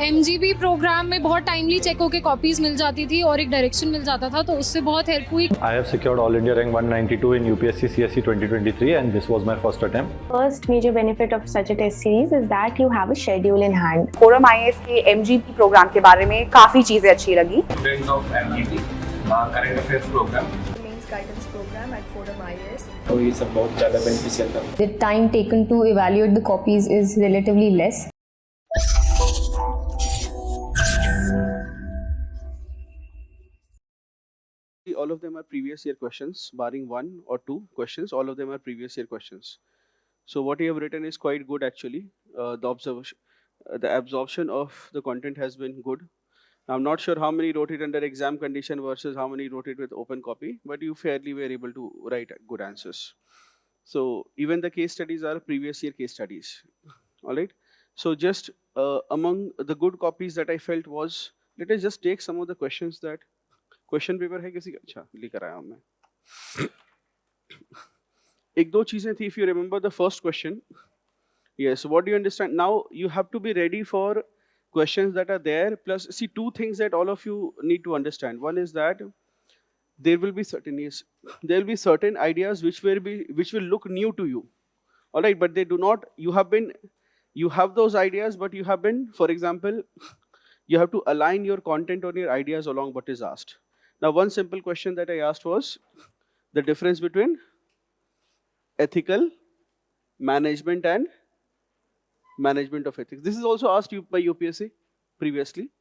MGB programme में बहुत timely check होके कॉपीज मिल जाती थी और एक डायरेक्शन मिल जाता था, तो उससे बहुत हेल्प हुई। I have secured All India Rank 192 in UPSC CSE 2023 and this was my first attempt. First major benefit of such a test series is that you have a schedule in hand. ForumIAS के MGP programme के बारे में काफ़ी चीज़ें अच्छी लगी। Student of MGP, current affairs program. Means guidance program at ForumIAS. तो ये सब बहुत ज़्यादा beneficial था। The time taken to evaluate the copies is relatively less. All of them are previous year questions, barring one or two questions. All of them are previous year questions. So what you have written is quite good actually. The absorption of the content has been good. I'm not sure how many wrote it under exam condition versus how many wrote it with open copy, but you fairly were able to write good answers. So even the case studies are previous year case studies. All right. So just among the good copies that I felt was, let us just take some of the questions that question paper है किसी का? अच्छा लेकर आया हूं मैं। एक दो चीजें थी, if you remember the first question, yes, what do you understand? Now you have to be ready for questions that are there, plus see two things that all of you need to understand. One is that there will be certain ideas which will look new to you, all right, but they do not, you have those ideas, but you have been, for example, you have to align your content or your ideas along what is asked. Now, one simple question that I asked was the difference between ethical management and management of ethics. This is also asked by UPSC previously,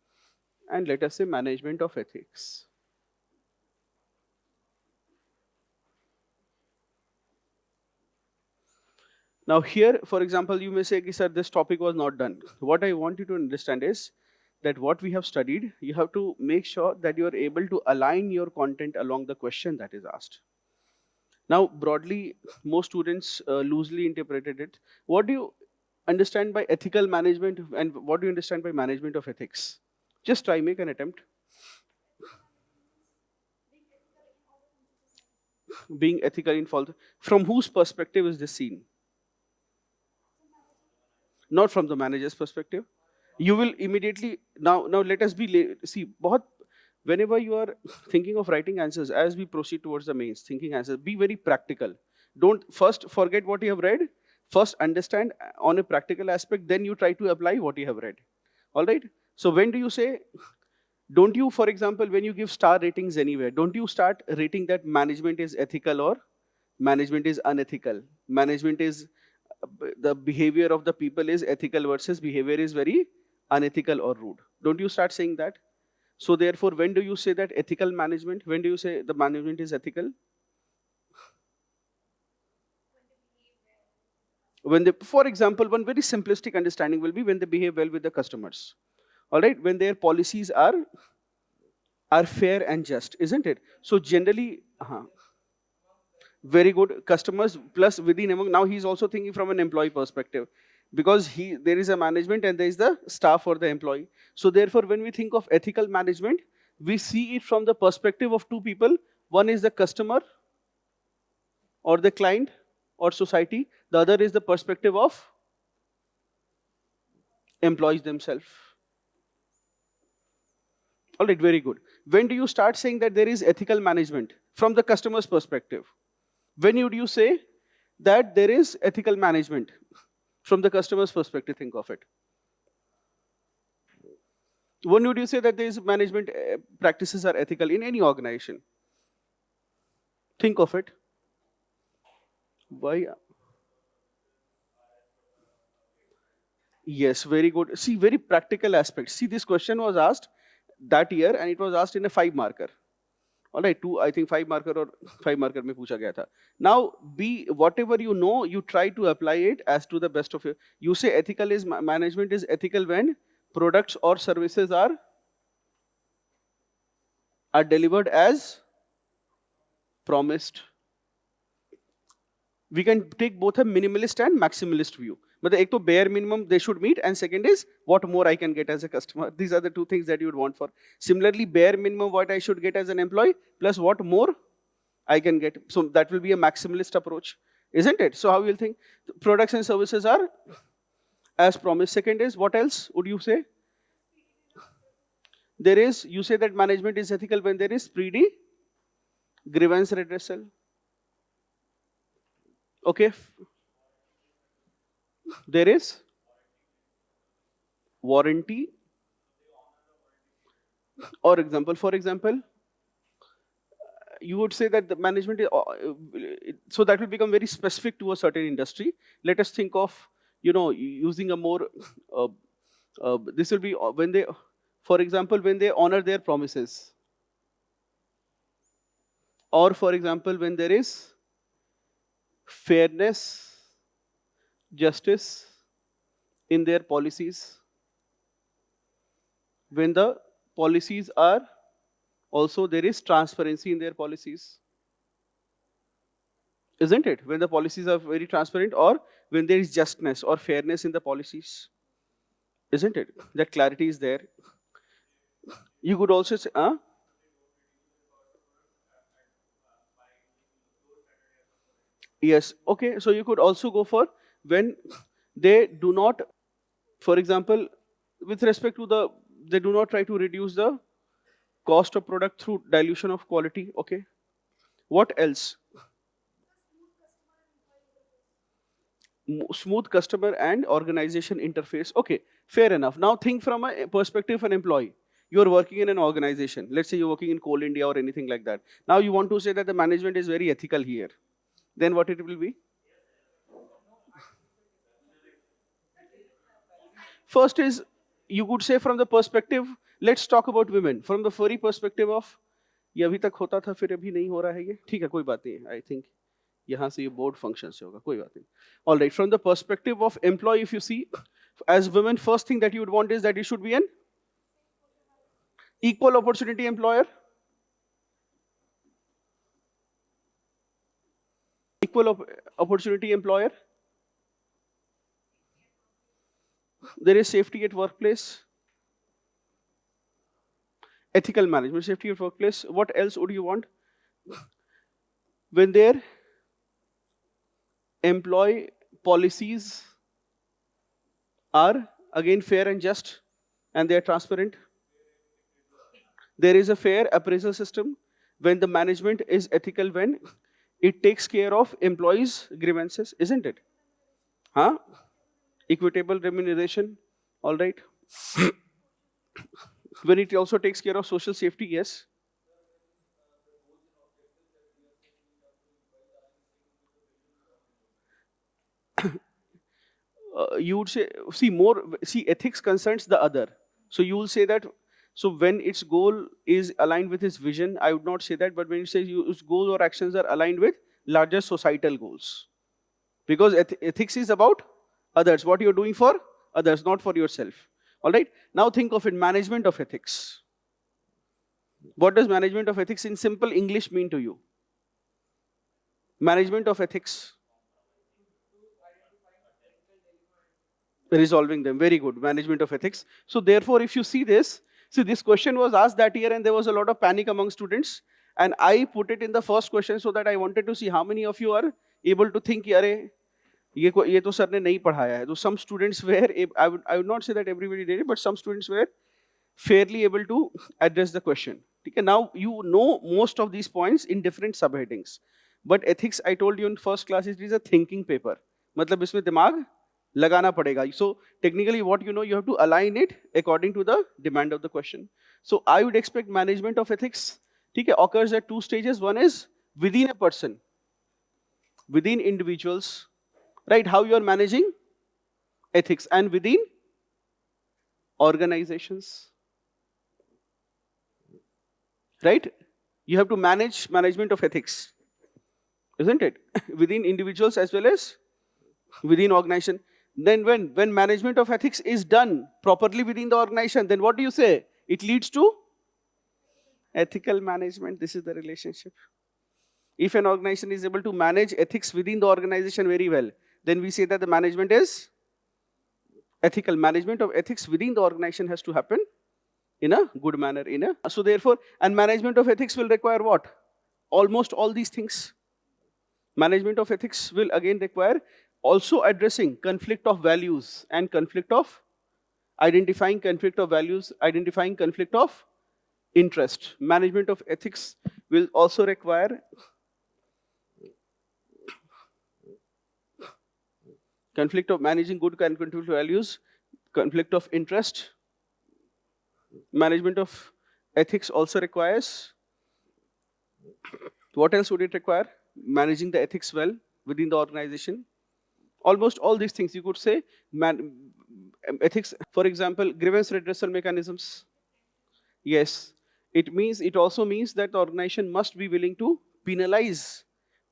and let us say management of ethics. Now here, for example, you may say, sir, this topic was not done. What I want you to understand is that what we have studied, you have to make sure that you are able to align your content along the question that is asked. Now, broadly, most students loosely interpreted it. What do you understand by ethical management and what do you understand by management of ethics? Just try, make an attempt. Being ethical in fault. From whose perspective is this seen? Not from the manager's perspective. You will immediately, now let us see, whenever you are thinking of writing answers, as we proceed towards the mains, thinking answers, be very practical. Don't first forget what you have read, first understand on a practical aspect, then you try to apply what you have read. All right? So when do you say, don't you, for example, when you give star ratings anywhere, don't you start rating that management is ethical or management is unethical? Management is, the behavior of the people is ethical versus behavior is very unethical or rude. Don't you start saying that? So therefore, when do you say that ethical management? When do you say the management is ethical? When they, for example, one very simplistic understanding will be when they behave well with the customers. All right, when their policies are fair and just, isn't it? So generally, very good customers plus within among. Now he's also thinking from an employee perspective, because there is a management and there is the staff or the employee. So therefore, when we think of ethical management, we see it from the perspective of two people. One is the customer or the client or society. The other is the perspective of employees themselves. All right, very good. When do you start saying that there is ethical management? From the customer's perspective. When would you say that there is ethical management? From the customer's perspective, think of it. When would you say that these management practices are ethical in any organization? Think of it. Why? Yes, very good. See, very practical aspects. See, this question was asked that year and it was asked in a 5-marker. All right, 2, I think 5-marker or 5-marker में पूछा गया था. Now, whatever you know, you try to apply it as to the best of your. You say ethical is management is ethical when products or services are delivered as promised. We can take both a minimalist and maximalist view. But एक तो bare minimum they should meet, and second is what more I can get as a customer. These are the two things that you would want for. Similarly, bare minimum what I should get as an employee plus what more I can get. So that will be a maximalist approach, isn't it? So how you will think? Products and services are as promised. Second is what else would you say? there is, you say that management is ethical when there is grievance redressal. Okay. There is warranty. For example, you would say that the management is, so that will become very specific to a certain industry. Let us think of, using a more, this will be when they, for example, when they honor their promises. Or for example, when there is fairness, justice in their policies. When the policies are, also there is transparency in their policies. Isn't it? When the policies are very transparent, or when there is justness or fairness in the policies. Isn't it? That clarity is there. You could also say, yes, okay, so you could also go for when they do not, for example, with respect to they do not try to reduce the cost of product through dilution of quality, okay. What else? Smooth customer and organization interface, okay, fair enough. Now think from a perspective of an employee. You're working in an organization, let's say you're working in Coal India or anything like that. Now you want to say that the management is very ethical here. Then what it will be? First is, you could say from the perspective, let's talk about women, from the very perspective of, ये अभी तक होता था फिर अभी नहीं हो रहा है ये, ठीक है कोई बात नहीं, I think यहाँ से ये board function से होगा, कोई बात नहीं. All right, from the perspective of employee, if you see, as women, first thing that you would want is that it should be an equal opportunity employer. Equal opportunity employer. There is safety at workplace. Ethical management, safety at workplace. What else would you want? When their employee policies are again fair and just, and they are transparent. There is a fair appraisal system. When the management is ethical, when it takes care of employees' grievances, isn't it? Huh? Equitable remuneration, all right. When it also takes care of social safety, yes. You would say, ethics concerns the other. So you will say that, so when its goal is aligned with its vision, I would not say that, but when it says its goals or actions are aligned with larger societal goals. Because ethics is about others, what you're doing for others, not for yourself. All right, now think of it, management of ethics. What does management of ethics in simple English mean to you? Management of ethics. Resolving them, very good, management of ethics. So therefore, if you see this question was asked that year and there was a lot of panic among students, and I put it in the first question so that I wanted to see how many of you are able to think, अरे ये तो sir ने नहीं पढ़ाया है. So some students were, I would not say that everybody did it, but some students were fairly able to address the question. Okay, now you know most of these points in different subheadings. But ethics, I told you in first class, it is a thinking paper. मतलब इसमें दिमाग लगाना पड़ेगा. So technically what you know, you have to align it according to the demand of the question. So I would expect management of ethics occurs at two stages. One is within a person, within individuals, right? How you are managing ethics, and within organizations, right? You have to manage management of ethics, isn't it? Within individuals as well as within organization. Then when management of ethics is done properly within the organization, then what do you say? It leads to ethical management. This is the relationship. If an organization is able to manage ethics within the organization very well, then we say that the management is ethical. Management of ethics within the organization has to happen in a good manner. So therefore, and management of ethics will require what? Almost all these things. Management of ethics will again require also addressing conflict of values and conflict of identifying conflict of values, identifying conflict of interest. Management of ethics will also require conflict of managing good conflict of values, conflict of interest. Management of ethics also requires, what else would it require? Managing the ethics well within the organization. Almost all these things you could say, ethics, for example, grievance redressal mechanisms. Yes, it also means that the organization must be willing to penalize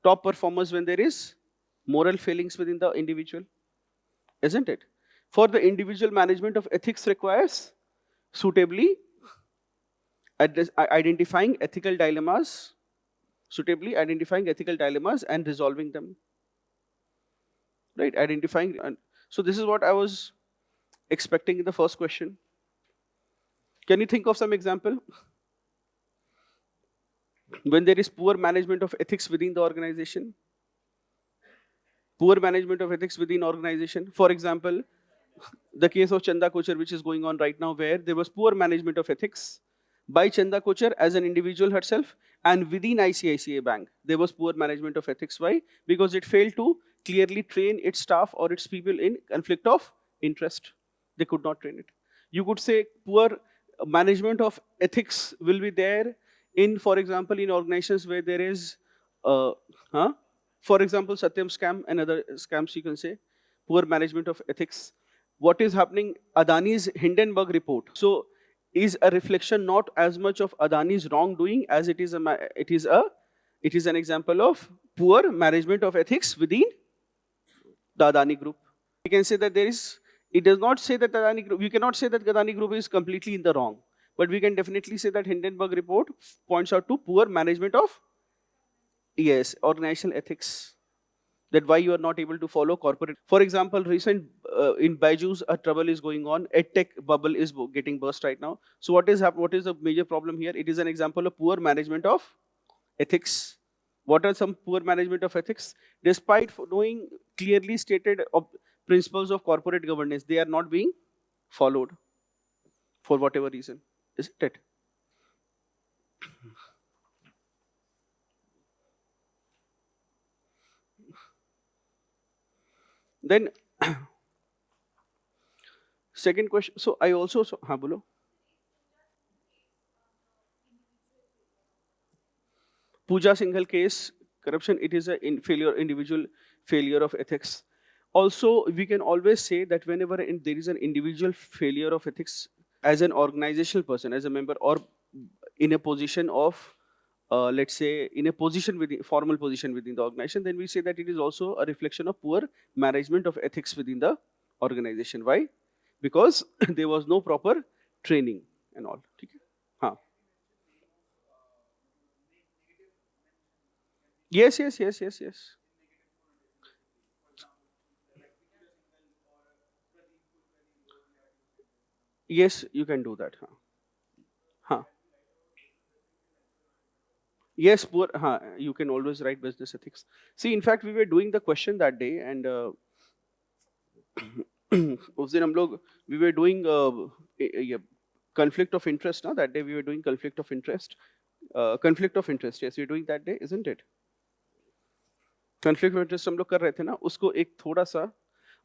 top performers when there is moral failings within the individual, isn't it? For the individual, management of ethics requires suitably identifying ethical dilemmas, and resolving them. Right, identifying. So this is what I was expecting in the first question. Can you think of some example? When there is poor management of ethics within the organization. Poor management of ethics within organization. For example, the case of Chanda Kochar, which is going on right now, where there was poor management of ethics by Chanda Kochar as an individual herself, and within ICICI Bank, there was poor management of ethics. Why? Because it failed to clearly train its staff or its people in conflict of interest. They could not train it. You could say poor management of ethics will be there in, for example, in organizations where there is, for example, Satyam scam and other scams, you can say, poor management of ethics. What is happening? Adani's Hindenburg report. So, is a reflection not as much of Adani's wrongdoing as it is an example of poor management of ethics within the Adani group. We can say that it does not say that Adani group, we cannot say that Adani group is completely in the wrong, but we can definitely say that Hindenburg report points out to poor management of, yes, organizational ethics. That why you are not able to follow corporate. For example, recent in Byju's, a trouble is going on. EdTech bubble is getting burst right now. So what is the major problem here? It is an example of poor management of ethics. What are some poor management of ethics? Despite knowing clearly stated principles of corporate governance, they are not being followed for whatever reason, isn't it? Then, second question. So I also, bolo. Pooja Singhal case, corruption, it is a individual failure of ethics. Also, we can always say that whenever there is an individual failure of ethics, as an organizational person, as a member, or in a position of, let's say, in a position within, formal position within the organization, then we say that it is also a reflection of poor management of ethics within the organization. Why? Because there was no proper training and all. Okay? Huh. Yes. Yes, you can do that. Huh. Yes, you can always write business ethics. See, in fact, we were doing the question that day, and we were doing conflict of interest. Now that day we were doing conflict of interest. Yes, we're doing that day, isn't it? Conflict of interest हम लोग कर रहे थे ना, उसको एक थोड़ा सा,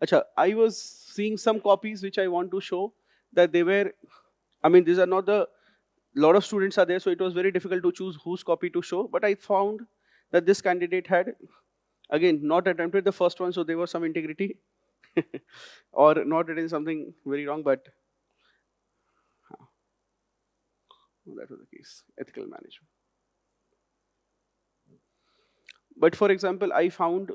अच्छा, I was seeing some copies which I want to show that they were, I mean, these are not the, lot of students are there, so it was very difficult to choose whose copy to show, but I found that this candidate had, again, not attempted the first one, so there was some integrity, or not written something very wrong, but that was the case, ethical management. But for example, I found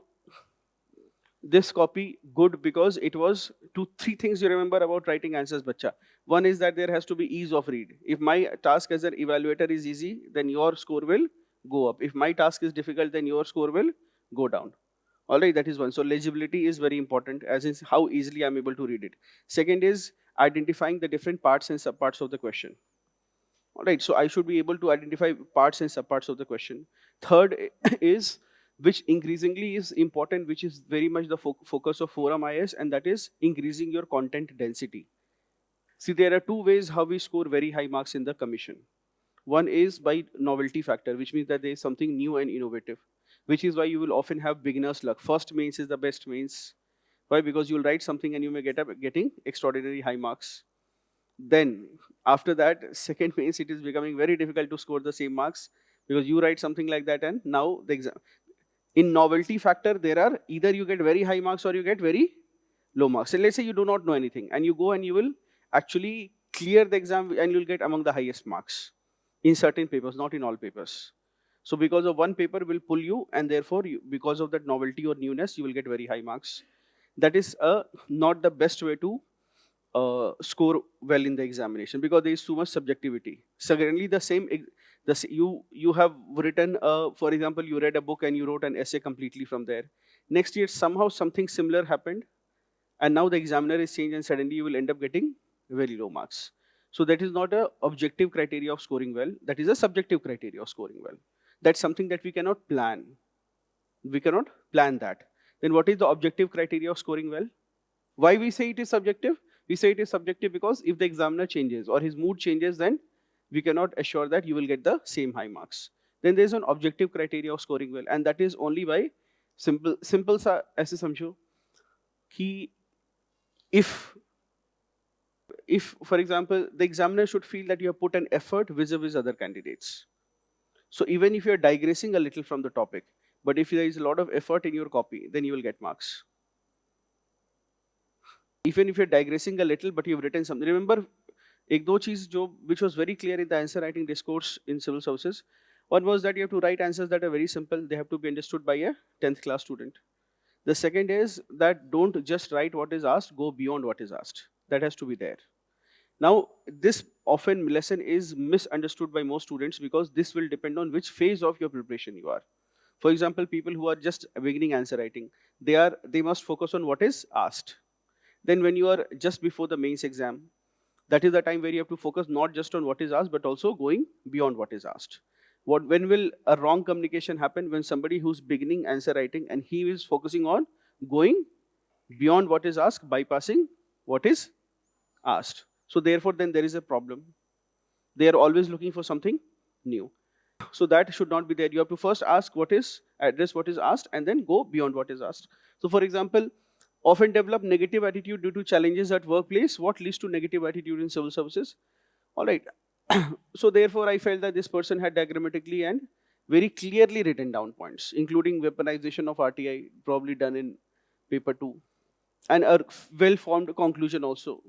this copy good because it was three things you remember about writing answers, bacha. One is that there has to be ease of read. If my task as an evaluator is easy, then your score will go up. If my task is difficult, then your score will go down. All right, that is one. So legibility is very important, as in how easily I'm able to read it. Second is identifying the different parts and subparts of the question. All right, so I should be able to identify parts and subparts of the question. Third is, which increasingly is important, which is very much the focus of ForumIAS, and that is increasing your content density. See, there are two ways how we score very high marks in the commission. One is by novelty factor, which means that there is something new and innovative, which is why you will often have beginner's luck. First mains is the best mains. Why? Because you'll write something and you may get up getting extraordinary high marks. Then, after that, second mains, it is becoming very difficult to score the same marks because you write something like that and now the exam. In novelty factor, there are either you get very high marks or you get very low marks. So let's say you do not know anything and you go and you will actually clear the exam and you'll get among the highest marks in certain papers, not in all papers. So because of one paper will pull you and therefore because of that novelty or newness, you will get very high marks. That is not the best way to score well in the examination because there is too much subjectivity. Secondly, you have written, for example, you read a book and you wrote an essay completely from there. Next year, somehow something similar happened and now the examiner is changed and suddenly you will end up getting very low marks. So that is not an objective criteria of scoring well. That is a subjective criteria of scoring well. That's something that we cannot plan. We cannot plan that. Then what is the objective criteria of scoring well? Why we say it is subjective? We say it is subjective because if the examiner changes or his mood changes, then we cannot assure that you will get the same high marks. Then there is an objective criteria of scoring well, and that is only by simple सा ऐसे समझो कि if for example the examiner should feel that you have put an effort vis-a-vis other candidates. So even if you are digressing a little from the topic, but if there is a lot of effort in your copy, then you will get marks. Even if you're digressing a little, but you've written something. Remember, एक दो चीज जो which was very clear in the answer writing discourse in civil services. One was that you have to write answers that are very simple. They have to be understood by a 10th class student. The second is that don't just write what is asked, go beyond what is asked. That has to be there. Now, this often lesson is misunderstood by most students because this will depend on which phase of your preparation you are. For example, people who are just beginning answer writing, they must focus on what is asked. Then when you are just before the mains exam, that is the time where you have to focus not just on what is asked, but also going beyond what is asked. When will a wrong communication happen? When somebody who's beginning answer writing and he is focusing on going beyond what is asked, bypassing what is asked. So therefore, then there is a problem. They are always looking for something new. So that should not be there. You have to first address what is asked, and then go beyond what is asked. So for example, often develop negative attitude due to challenges at workplace. What leads to negative attitude in civil services? All right. So therefore, I felt that this person had diagrammatically and very clearly written down points, including weaponization of RTI, probably done in paper 2, and a well-formed conclusion also.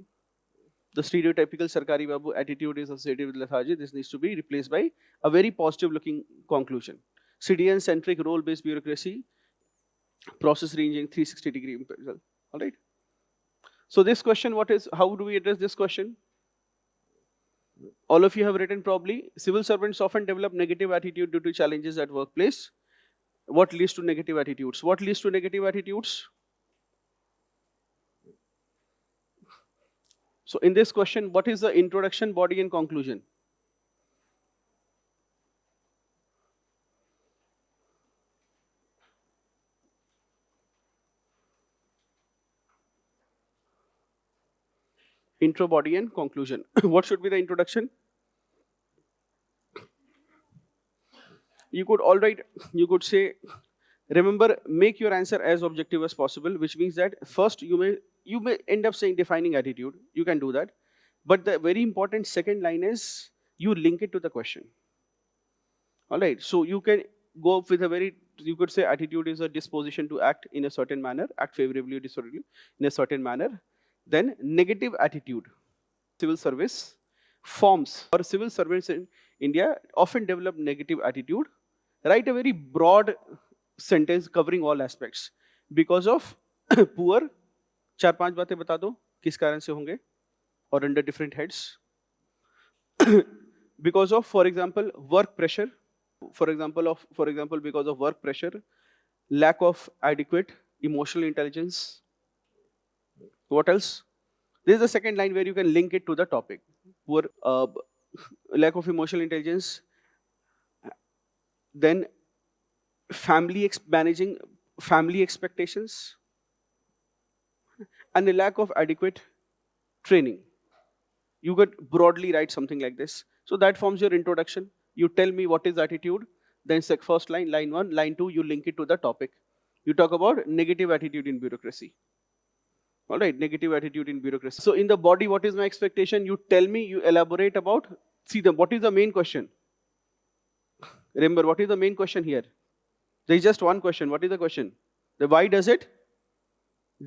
The stereotypical Sarkari Babu attitude is associated with lethargy. This needs to be replaced by a very positive-looking conclusion. CDN-centric role-based bureaucracy, process ranging 360-degree imperial. All right. So this question, how do we address this question? All of you have written probably, civil servants often develop negative attitude due to challenges at workplace. What leads to negative attitudes? What leads to negative attitudes? So in this question, what is the introduction, body, and conclusion? Intro, body, and conclusion. What should be the introduction? You could say, remember, make your answer as objective as possible, which means that first you may end up saying defining attitude. You can do that. But the very important second line is you link it to the question. All right. So you can go with you could say attitude is a disposition to act in a certain manner, act favorably or disorderly in a certain manner. Then negative attitude, civil service forms or civil servants in India often develop negative attitude. Write a very broad sentence covering all aspects. Because of poor, 4-5 बातें बता दो किस कारण से होंगे or under different heads. Because of, for example, work pressure. For example, because of work pressure, lack of adequate emotional intelligence. What else? This is the second line where you can link it to the topic. Poor lack of emotional intelligence. Then managing family expectations. And a lack of adequate training. You could broadly write something like this. So that forms your introduction. You tell me what is attitude, then first line, line 1, line 2, you link it to the topic. You talk about negative attitude in bureaucracy. All right, negative attitude in bureaucracy. So in the body, what is my expectation? You tell me, you elaborate about, what is the main question? Remember, what is the main question here? There is just one question. What is the question? The why does it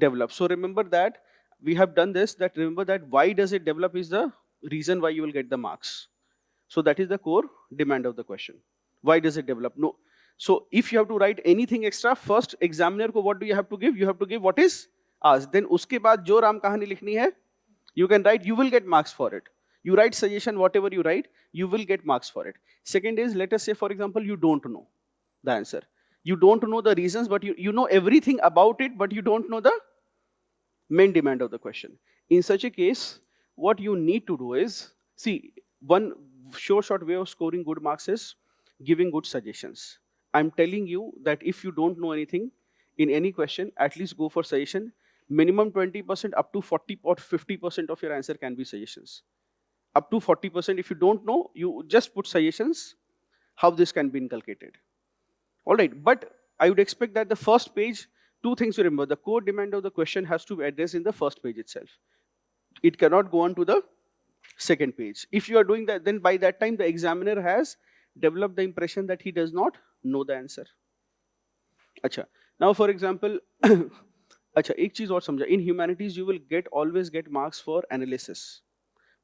develop? So remember that we have done this, that remember that why does it develop is the reason why you will get the marks. So that is the core demand of the question. Why does it develop? No. So if you have to write anything extra, first examiner ko what do you have to give? You have to give what is asked. Then uske baad jo ram kahani likhni hai, you can write, you will get marks for it. You write suggestion, whatever you write, you will get marks for it. Second is, let us say for example, you don't know the answer. You don't know the reasons, but you know everything about it, but you don't know the main demand of the question. In such a case, what you need to do is, see, one short way of scoring good marks is giving good suggestions. I'm telling you that if you don't know anything in any question, at least go for suggestion. Minimum 20%, up to 40 or 50% of your answer can be suggestions. Up to 40%, if you don't know, you just put suggestions, how this can be inculcated. All right, but I would expect that the first page, two things to remember. The core demand of the question has to be addressed in the first page itself. It cannot go on to the second page. If you are doing that, then by that time, the examiner has developed the impression that he does not know the answer. Acha. Now, for example, acha, ek cheez aur samjha. In humanities, you will always get marks for analysis,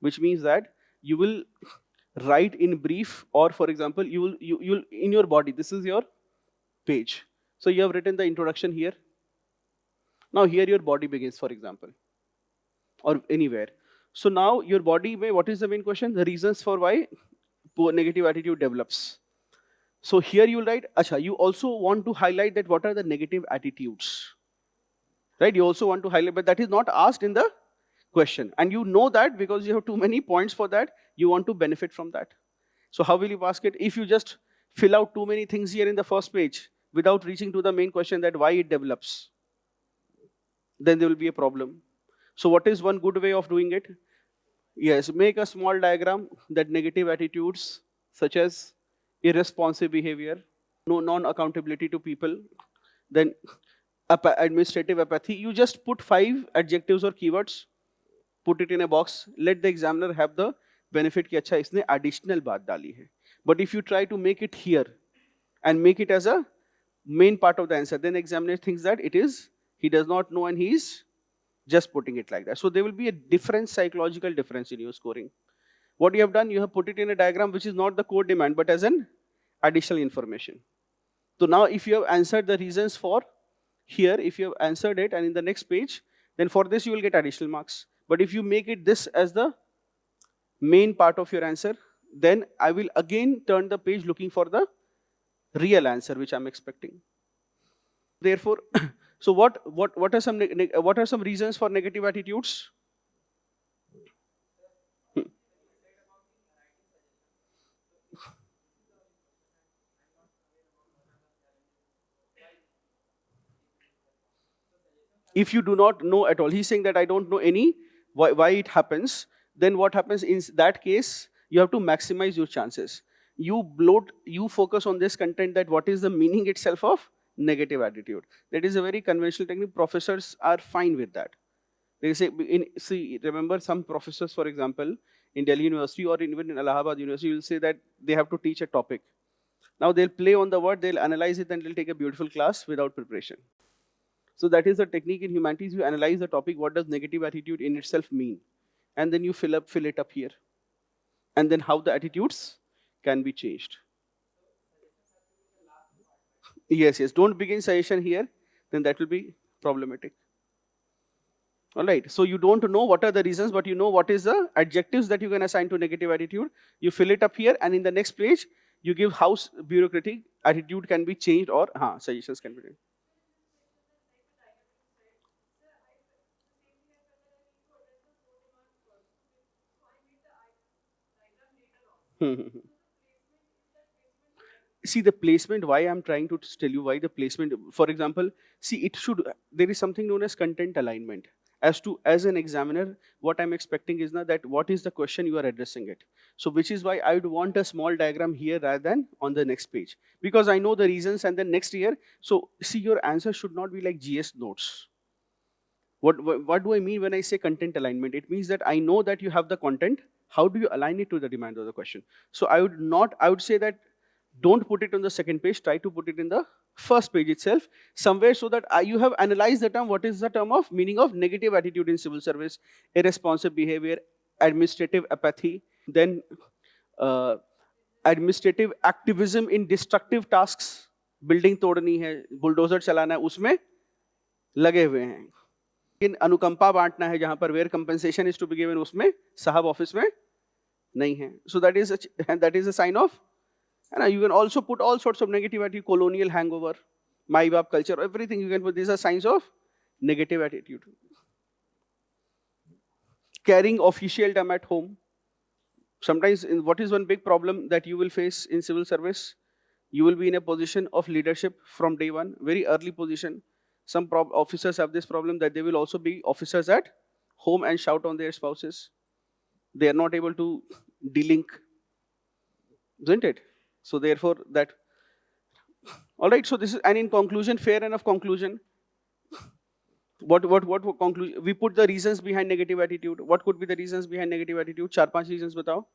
which means that you will write in brief, or for example, you'll in your body, this is your page. So you have written the introduction here. Now here your body begins, for example, or anywhere. So now your body, what is the main question? The reasons for why poor negative attitude develops. So here you will write, acha, you also want to highlight that what are the negative attitudes, right? You also want to highlight, but that is not asked in the question. And you know that because you have too many points for that, you want to benefit from that. So how will you ask it? If you just fill out too many things here in the first page without reaching to the main question that why it develops, then there will be a problem. So what is one good way of doing it? Yes, make a small diagram that negative attitudes such as irresponsive behavior, no non-accountability to people, then administrative apathy. You just put 5 adjectives or keywords, put it in a box, let the examiner have the benefit ki acha isne additional baat dali hai. But if you try to make it here and make it as a main part of the answer, then examiner thinks that it is, he does not know and he is just putting it like that. So there will be a difference, psychological difference in your scoring. What you have done, you have put it in a diagram which is not the core demand, but as an additional information. So now if you have answered the reasons for here, if you have answered it and in the next page, then for this you will get additional marks. But if you make it this as the main part of your answer, then I will again turn the page looking for the real answer which I'm expecting. Therefore, so what are some reasons for negative attitudes? If you do not know at all, he's saying that I don't know any why it happens, then what happens in that case, you have to maximize your chances. You focus on this content, that what is the meaning itself of negative attitude. That is a very conventional technique. Professors are fine with that. They say, remember some professors, for example, in Delhi University or even in Allahabad University, will say that they have to teach a topic. Now they'll play on the word, they'll analyze it, and they'll take a beautiful class without preparation. So that is the technique in humanities. You analyze the topic, what does negative attitude in itself mean? And then you fill it up here. And then how the attitudes can be changed. Yes, don't begin suggestion here, then that will be problematic. All right, so you don't know what are the reasons, but you know what is the adjectives that you can assign to negative attitude. You fill it up here, and in the next page, you give how bureaucratic attitude can be changed or suggestions can be made. See the placement, why I'm trying to tell you why the placement, for example, see there is something known as content alignment. as an examiner, what I'm expecting is now that what is the question you are addressing it. So which is why I would want a small diagram here rather than on the next page, because I know the reasons, and then next year, so see, your answer should not be like GS notes. What do I mean when I say content alignment? It means that I know that you have the content. How do you align it to the demand of the question? So I would say that don't put it on the second page, try to put it in the first page itself, somewhere, so that you have analyzed the term, what is the term of meaning of negative attitude in civil service, irresponsive behavior, administrative apathy, then administrative activism in destructive tasks, building तोड़नी है, bulldozer चलाना है, उसमें लगे हुए हैं. इन अनुकंपा बांटना है जहां पर where compensation is to be given, उसमें साहब ऑफिस में नहीं है. So that is a sign of, and you can also put all sorts of negative attitude, colonial hangover, माई बाप culture, everything you can put. These are signs of negative attitude. Carrying officialdom at home. Sometimes, what is one big problem that you will face in civil service? You will be in a position of leadership from day one, very early position. Some officers have this problem that they will also be officers at home and shout on their spouses. They are not able to de-link, isn't it? So therefore, that. All right. So this is, and in conclusion, fair enough conclusion. What conclusion? We put the reasons behind negative attitude. What could be the reasons behind negative attitude? 4-5 reasons, batao.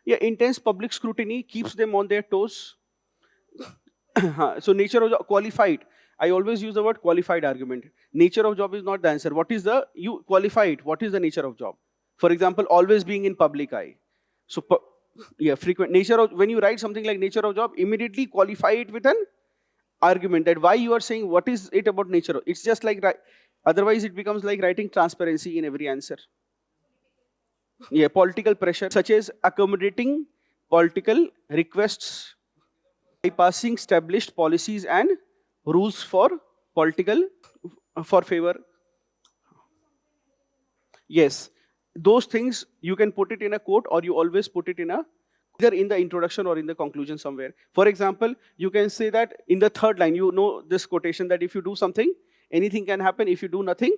Yeah, intense public scrutiny keeps them on their toes. So nature of job, qualified. I always use the word qualified argument. Nature of job is not the answer. What is the, you qualified, what is the nature of job? For example, always being in public eye. So, yeah, frequent nature of, when you write something like nature of job, immediately qualify it with an argument that why you are saying what is it about nature. It's just like, otherwise it becomes like writing transparency in every answer. Yeah, political pressure, such as accommodating political requests, bypassing established policies and rules for political, for favor. Yes, those things you can put it in a quote, or you always put it in a, either in the introduction or in the conclusion somewhere. For example, you can say that in the third line, you know this quotation that if you do something, anything can happen. If you do nothing,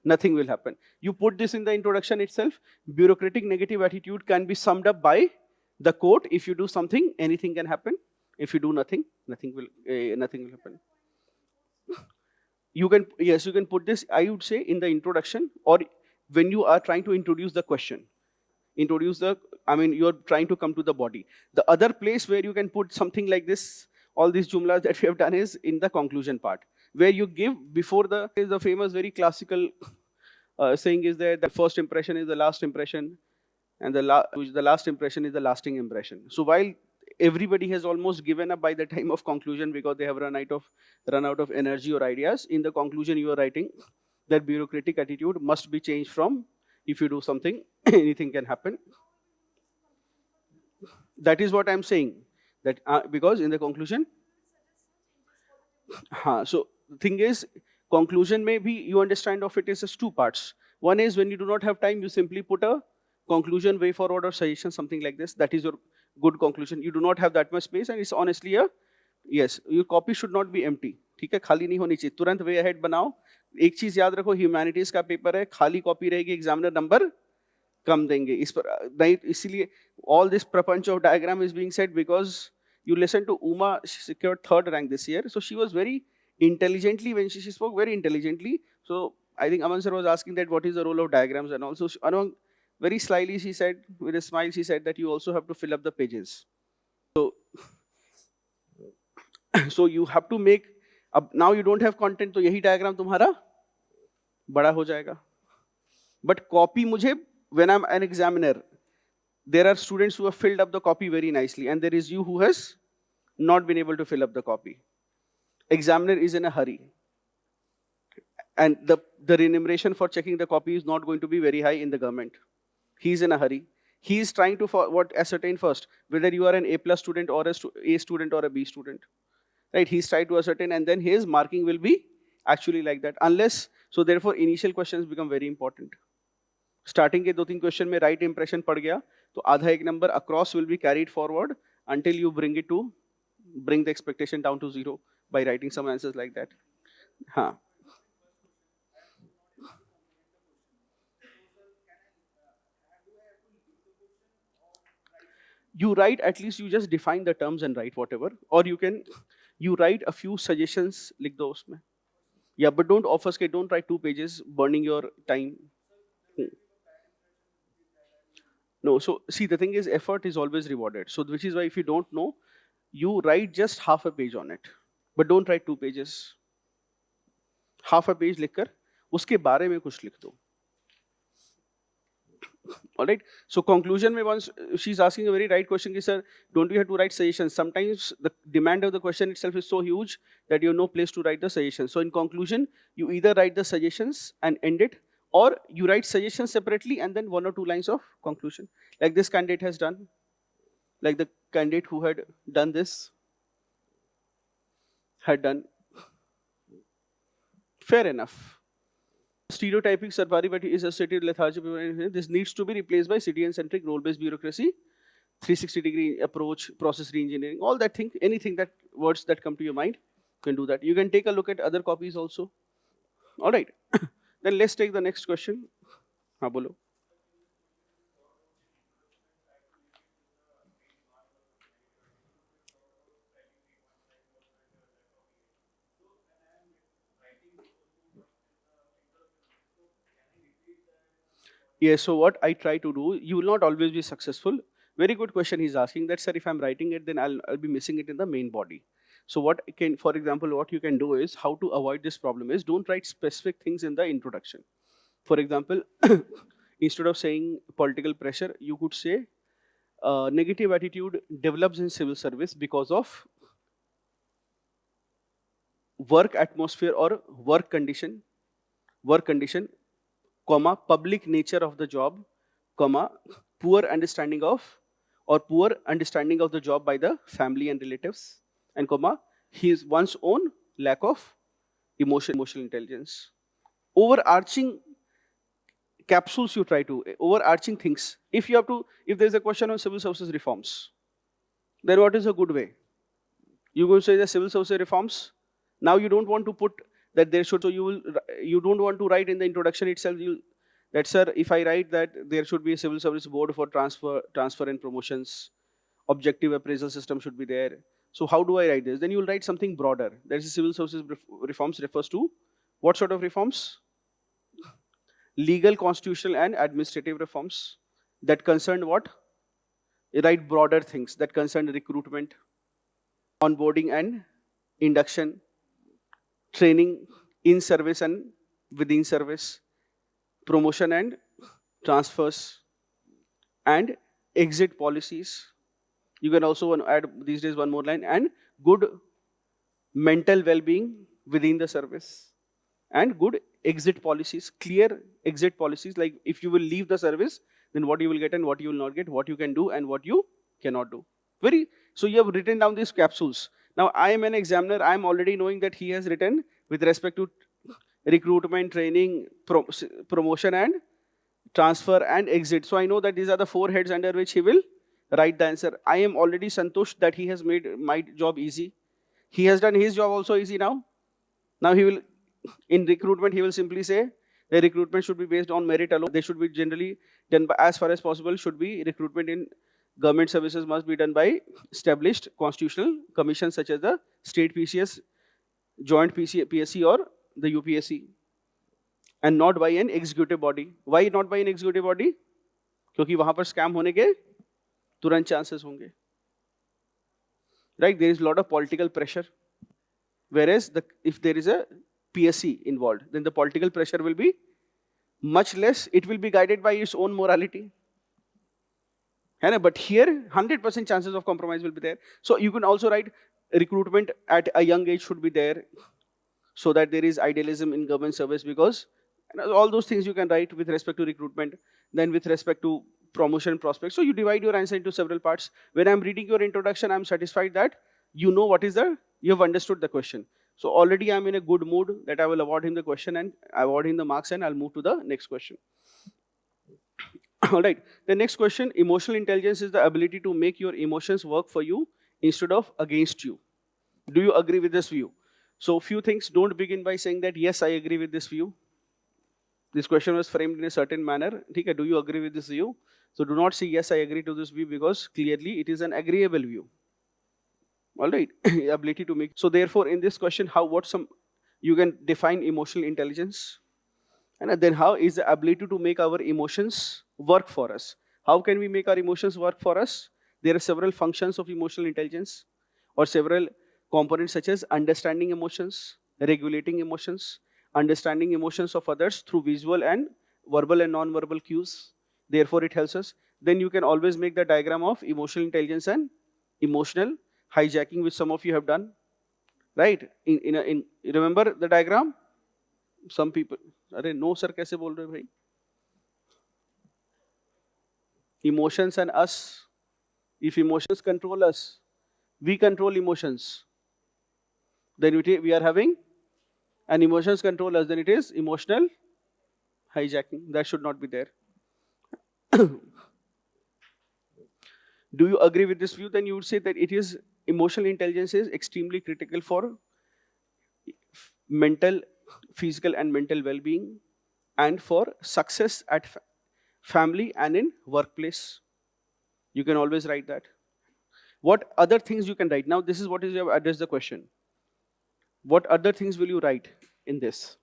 nothing will happen. You put this in the introduction itself. Bureaucratic negative attitude can be summed up by the quote, if you do something, anything can happen. If you do nothing, nothing will happen. You can, yes, you can put this, I would say, in the introduction, or when you are trying to introduce the question. Introduce the, I mean, you're trying to come to the body. The other place where you can put something like this, all these jumlas that we have done, is in the conclusion part, where you give before the famous, very classical saying is there, the first impression is the last impression, and the last impression is the lasting impression. So while everybody has almost given up by the time of conclusion because they have run out of energy or ideas, in the conclusion you are writing that bureaucratic attitude must be changed from, if you do something, anything can happen. That is what I'm saying. That because in the conclusion, so the thing is, conclusion may be, you understand of it is as two parts. One is when you do not have time, you simply put a conclusion, way forward, or suggestion, something like this. That is your good conclusion. You do not have that much space, and it's honestly a, yes, your copy should not be empty. ठीक है, खाली नहीं होनी चाहिए. तुरंत way ahead बनाओ. एक चीज याद रखो, ह्यूमैनिटीज का पेपर है, खाली कॉपी रहेगी, एग्जामिनर नंबर कम देंगे. इस पर नहीं, इसीलिए all this प्रपंच of diagram is being said because you listen to Uma, she secured 3rd rank this year, so she was very intelligently, when she spoke very intelligently. So I think Aman sir was asking that what is the role of diagrams, and also very slyly she said, with a smile, she said that you also have to fill up the pages. So you have to make, now you don't have content, तो यही diagram तुम्हारा बड़ा हो जाएगा. But copy मुझे, when I'm an examiner, there are students who have filled up the copy very nicely, and there is you who has not been able to fill up the copy. Examiner is in a hurry, and the remuneration for checking the copy is not going to be very high in the government. He is in a hurry. He is trying to ascertain first whether you are an A+ student or A student or a B student. Right? He's trying to ascertain, and then his marking will be actually like that. Unless, so therefore initial questions become very important. Starting के 2-3 question में right impression पड़ गया, तो आधा एक number across will be carried forward until you bring the expectation down to 0 by writing some answers like that. हाँ. you write, at least you just define the terms and write whatever, or you write a few suggestions, लिख दो उसमें. Yeah, but don't obfuscate, don't write 2 pages, burning your time. No, so see, the thing is, effort is always rewarded. So which is why if you don't know, you write just half a page on it. But don't write 2 pages. Half a page लिखकर उसके बारे में कुछ लिख दो. All right. So conclusion में once she's asking a very right question, कि sir, don't we have to write suggestions? Sometimes the demand of the question itself is so huge that you have no place to write the suggestions. So in conclusion, you either write the suggestions and end it, or you write suggestions separately and then 1 or 2 lines of conclusion, like this candidate has done, like the candidate who had done this had done. Fair enough. Stereotyping Sarpari, but is associated with lethargy. This needs to be replaced by citizen-centric role-based bureaucracy, 360-degree approach, process re-engineering, all that thing, anything that words that come to your mind, you can do that. You can take a look at other copies also. All right. Then let's take the next question. हाँ बोलो. Yes, so what I try to do, you will not always be successful. Very good question he's asking, that sir, if I'm writing it, then I'll be missing it in the main body. So what can, for example, what you can do is, how to avoid this problem is, don't write specific things in the introduction. For example, instead of saying political pressure, you could say negative attitude develops in civil service because of work atmosphere or work condition, comma, public nature of the job, comma, poor understanding of the job by the family and relatives, and comma, his one's own lack of emotional intelligence. Overarching capsules you try to, overarching things. If there's a question on civil services reforms, then what is a good way? You go say the civil services reforms. Now you don't want to put that there should, so you don't want to write in the introduction itself, that sir, if I write that there should be a civil service board for transfer and promotions, objective appraisal system should be there. So how do I write this? Then you'll write something broader. That is, civil services reforms refers to what sort of reforms? Legal, constitutional and administrative reforms that concern what? You write broader things that concern recruitment, onboarding and induction, training in service and within service, promotion and transfers, and exit policies. You can also add these days one more line, and good mental well-being within the service, and good exit policies, clear exit policies, like if you will leave the service, then what you will get and what you will not get, what you can do and what you cannot do. So you have written down these capsules. Now I am an examiner, I am already knowing that he has written with respect to recruitment, training, promotion and transfer and exit. So I know that these are the 4 heads under which he will write the answer. I am already santusht that he has made my job easy. He has done his job also easy now. Now he will, in recruitment, he will simply say the recruitment should be based on merit alone. They should be generally done by, as far as possible, should be recruitment in government services must be done by established constitutional commissions such as the state PCS, joint PSC or the UPSC, and not by an executive body. Why not by an executive body? क्योंकि वहां पर scam होने के तुरंत chances होंगे. Right? There is a lot of political pressure. Whereas if there is a PSC involved, then the political pressure will be much less. It will be guided by its own morality. But here, 100% chances of compromise will be there. So you can also write recruitment at a young age should be there, so that there is idealism in government service, because all those things you can write with respect to recruitment. Then with respect to promotion prospects. So you divide your answer into several parts. When I'm reading your introduction, I'm satisfied that you know you have understood the question. So already I'm in a good mood that I will award him the question and award him the marks, and I'll move to the next question. All right, the next question, emotional intelligence is the ability to make your emotions work for you instead of against you. Do you agree with this view? So few things, don't begin by saying that yes, I agree with this view. This question was framed in a certain manner. Okay, do you agree with this view? So do not say yes, I agree to this view, because clearly it is an agreeable view. All right, ability to make. So therefore, in this question, you can define emotional intelligence, and then how is the ability to make our emotions work for us? How can we make our emotions work for us? There are several functions of emotional intelligence, or several components such as understanding emotions, regulating emotions, understanding emotions of others through visual and verbal and non-verbal cues. Therefore, it helps us. Then you can always make the diagram of emotional intelligence and emotional hijacking, which some of you have done, right? Remember the diagram? Some people, अरे no sir, कैसे बोल रहे हो भाई? Emotions and us. If emotions control us, we control emotions. Then we are having, and emotions control us, then it is emotional hijacking. That should not be there. Do you agree with this view? Then you would say that it is emotional intelligence is extremely critical for mental, physical and mental well-being, and for success at family and in workplace. You can always write that. What other things you can write? Now this is what is you have addressed the question. What other things will you write in this?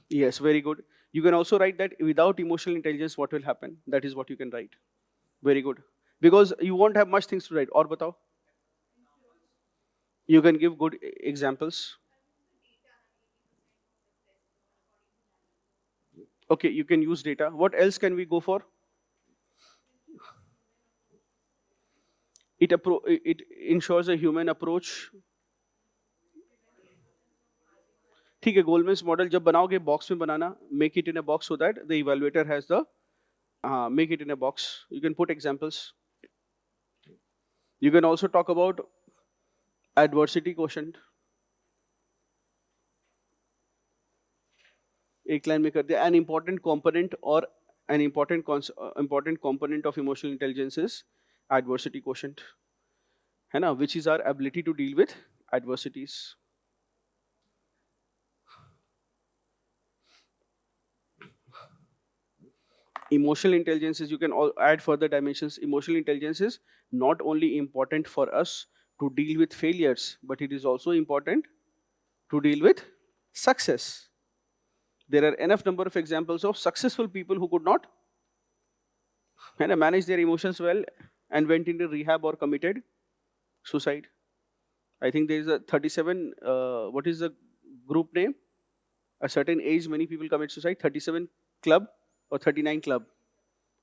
Yes, very good. You can also write that without emotional intelligence, what will happen? That is what you can write. Very good. Because you won't have much things to write. Or batao? You can give good examples. Okay, you can use data. What else can we go for? It ensures a human approach. ठीक है, गोलमेंस model जब बनाओगे box में बनाना, make it in a box so that the evaluator has the make it in a box. You can put examples. You can also talk about adversity quotient. एक line में कर दिया. An important component or an important component of emotional intelligence is adversity quotient, है ना, which is our ability to deal with adversities. Emotional intelligence is, you can add further dimensions. Emotional intelligence is not only important for us to deal with failures, but it is also important to deal with success. There are enough number of examples of successful people who could not manage their emotions well and went into rehab or committed suicide. I think there is a 37, what is the group name? A certain age, many people commit suicide. 37 club or 39 club?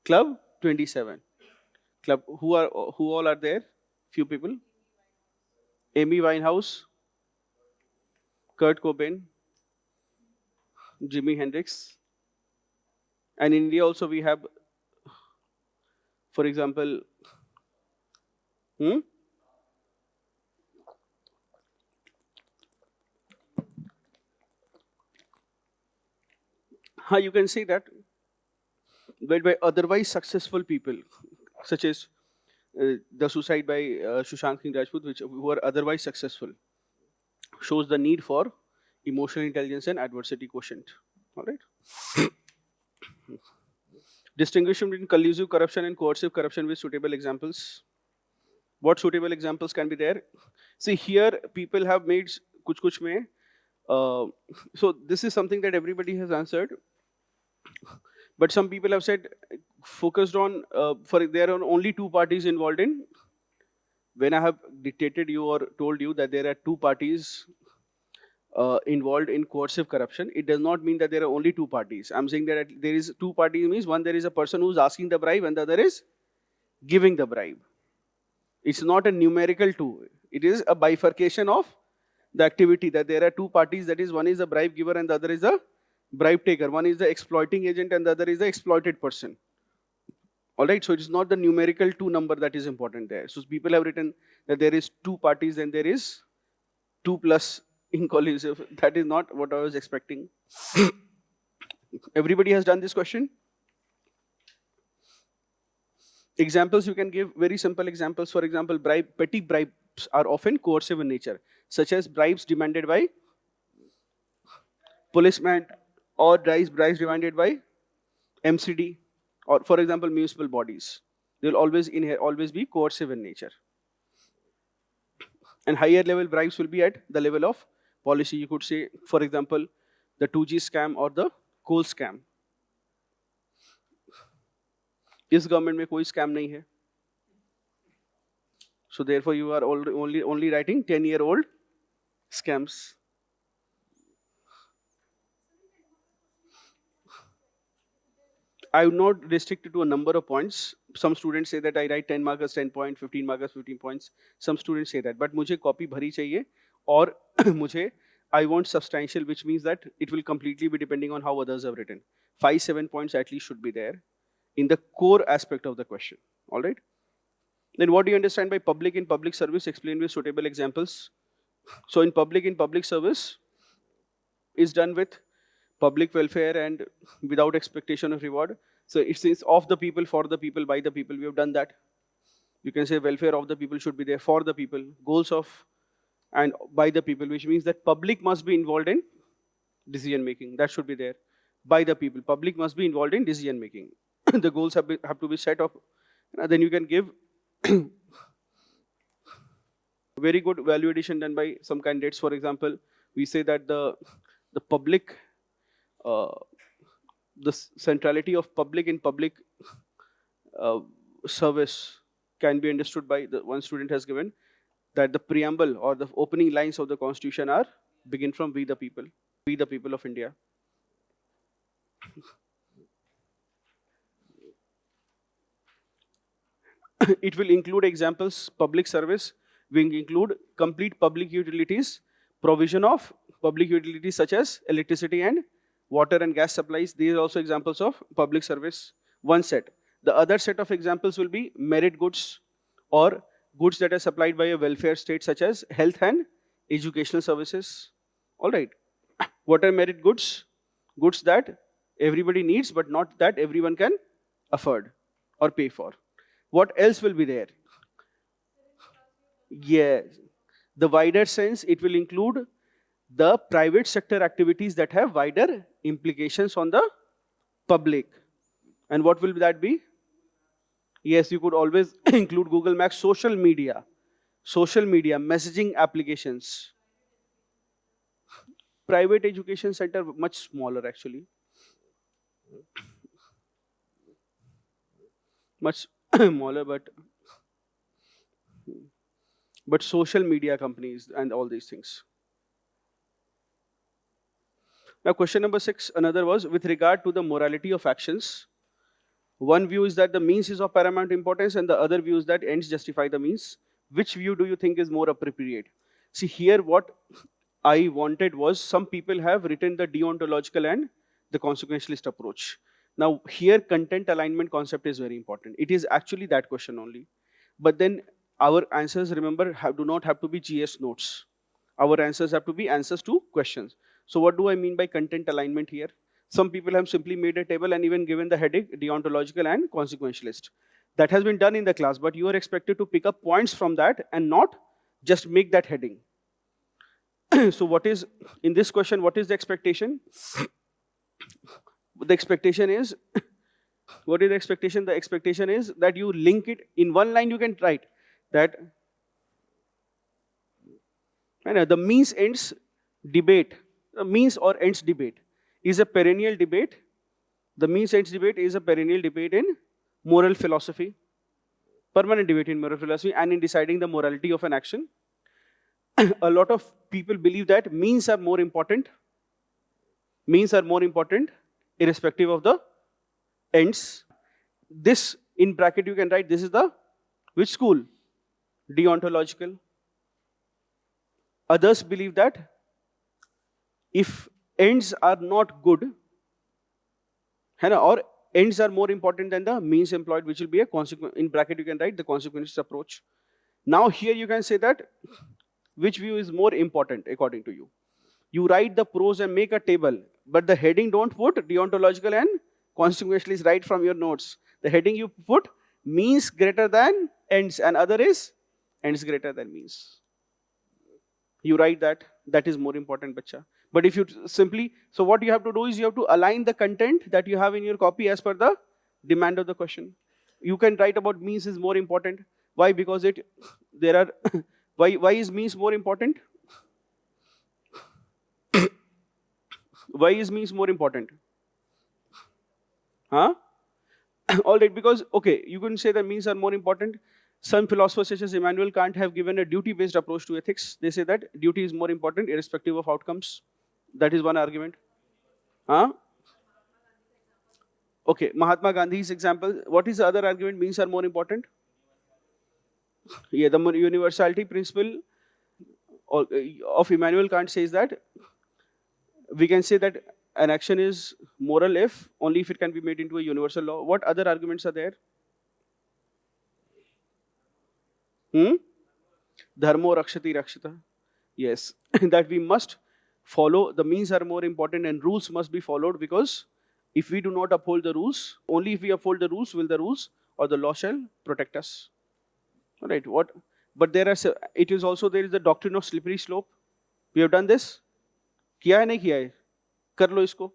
Club 27. Club, who all are there? Few people. Amy Winehouse, Kurt Cobain, Jimi Hendrix. And in India also we have, for example, you can say that but by otherwise successful people, such as the suicide by Sushant Singh Rajput, who are otherwise successful, shows the need for emotional intelligence and adversity quotient. All right. Distinguish between collusive corruption and coercive corruption with suitable examples. What suitable examples can be there? See, here people have made kuch mein. So this is something that everybody has answered. But some people have said, focused on, there are only two parties involved in. When I have dictated you or told you that there are two parties involved in coercive corruption, it does not mean that there are only two parties. I'm saying that there is two parties means one, there is a person who's asking the bribe and the other is giving the bribe. It's not a numerical two. It is a bifurcation of the activity, that there are two parties, that is, one is the bribe giver and the other is the bribe taker. One is the exploiting agent and the other is the exploited person. All right, so it is not the numerical two number that is important there. So people have written that there is two parties and there is 2 plus inclusive. That is not what I was expecting. Everybody has done this question? Examples you can give, very simple examples. For example, petty bribes are often coercive in nature, such as bribes demanded by policemen or drives divided by MCD, or for example municipal bodies. They will always be coercive in nature. And higher level bribes will be at the level of policy. You could say, for example, the 2G scam or the coal scam. इस government में कोई scam नहीं है. So therefore you are only writing 10-year-old scams. I would not restrict it to a number of points. Some students say that I write 10 markers 10 points, 15 markers 15 points. Some students say that. But मुझे copy भरी चाहिए और मुझे I want substantial, which means that it will completely be depending on how others have written. 5-7 points at least should be there in the core aspect of the question. All right? Then what do you understand by public in public service? Explain with suitable examples. So in public service is done with public welfare and without expectation of reward. So it says of the people, for the people, by the people. We have done that. You can say welfare of the people should be there, for the people, goals of and by the people, which means that public must be involved in decision making. That should be there. By the people, public must be involved in decision making. The goals have to be set up. Then you can give very good value addition done by some candidates. For example, we say that the public, the centrality of public in public service can be understood by the one student has given that the preamble or the opening lines of the Constitution are begin from we the people of India. It will include examples, public service, will include complete public utilities, provision of public utilities such as electricity and water and gas supplies. These are also examples of public service, one set. The other set of examples will be merit goods or goods that are supplied by a welfare state such as health and educational services. All right. What are merit goods? Goods that everybody needs but not that everyone can afford or pay for. What else will be there? Yes. The wider sense, it will include the private sector activities that have wider implications on the public. And what will that be? Yes, you could always include Google Maps, social media, messaging applications. Private education center, much smaller actually. Much smaller, but social media companies and all these things. Now question number 6, another was with regard to the morality of actions. One view is that the means is of paramount importance and the other view is that ends justify the means. Which view do you think is more appropriate? See here what I wanted was some people have written the deontological and the consequentialist approach. Now here content alignment concept is very important. It is actually that question only. But then our answers, remember, do not have to be GS notes. Our answers have to be answers to questions. So what do I mean by content alignment here? Some people have simply made a table and even given the heading deontological and consequentialist. That has been done in the class, but you are expected to pick up points from that and not just make that heading. So what is, in this question, what is the expectation? The expectation is, what is the expectation? The expectation is that you link it, in one line you can write that the means ends debate, the means or ends debate is a perennial debate. The means ends debate is a perennial debate in moral philosophy, permanent debate in moral philosophy and in deciding the morality of an action. A lot of people believe that means are more important. Means are more important irrespective of the ends. This in bracket you can write, this is the which school? Deontological. Others believe that if ends are not good, or ends are more important than the means employed, which will be a consequence, in bracket you can write the consequentist approach. Now here you can say that which view is more important according to you. You write the pros and make a table, but the heading don't put deontological and consequentialist right from your notes. The heading you put means greater than ends and other is ends greater than means. You write that. that is more important, bacha. But if you simply, so what you have to do is you have to align the content that you have in your copy as per the demand of the question. You can write about means is more important. Why? Because there are, why is means more important? Why is means more important? Huh? All right, because, okay, you can say that means are more important. Some philosophers such as Immanuel Kant have given a duty-based approach to ethics. They say that duty is more important irrespective of outcomes. That is one argument. Huh? Okay, Mahatma Gandhi's example. What is the other argument? Means are more important? Yeah, the universality principle of Immanuel Kant says that we can say that an action is moral only if it can be made into a universal law. What other arguments are there? Dharmo rakshati rakshita. Yes, that we must follow, the means are more important and rules must be followed, because if we do not uphold the rules, only if we uphold the rules will the rules or the law shall protect us. All right, what? But there is the doctrine of slippery slope. We have done this? किया है नहीं किया है? कर लो इसको.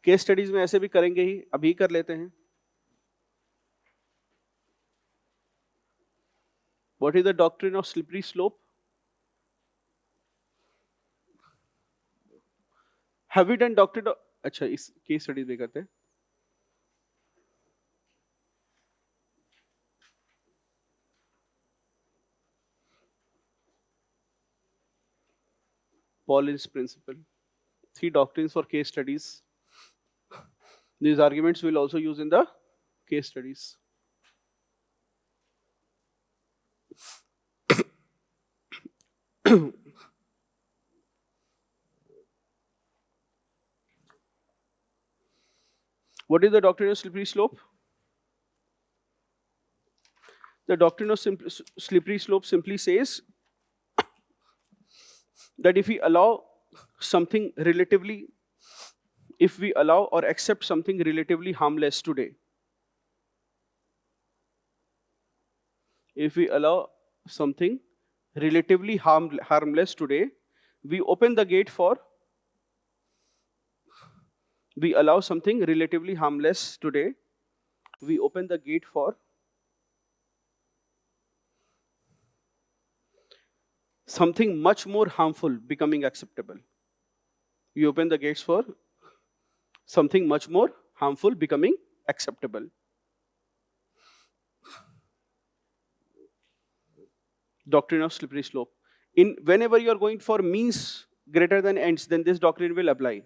Case studies में ऐसे भी करेंगे ही, अभी कर लेते हैं. What is the doctrine of slippery slope? Have we done doctrine of, अच्छा इस केस स्टडीज में करते हैं. Paulin's principle. 3 doctrines for case studies. These arguments we'll also use in the case studies. What is the doctrine of slippery slope? The doctrine of slippery slope simply says that if we allow something relatively, if we allow or accept something relatively harmless today, if we allow something relatively harmless today, we open the gate for, we allow something relatively harmless today, we open the gate for something much more harmful becoming acceptable. We open the gates for something much more harmful becoming acceptable. Doctrine of slippery slope. Whenever you are going for means greater than ends, then this doctrine will apply.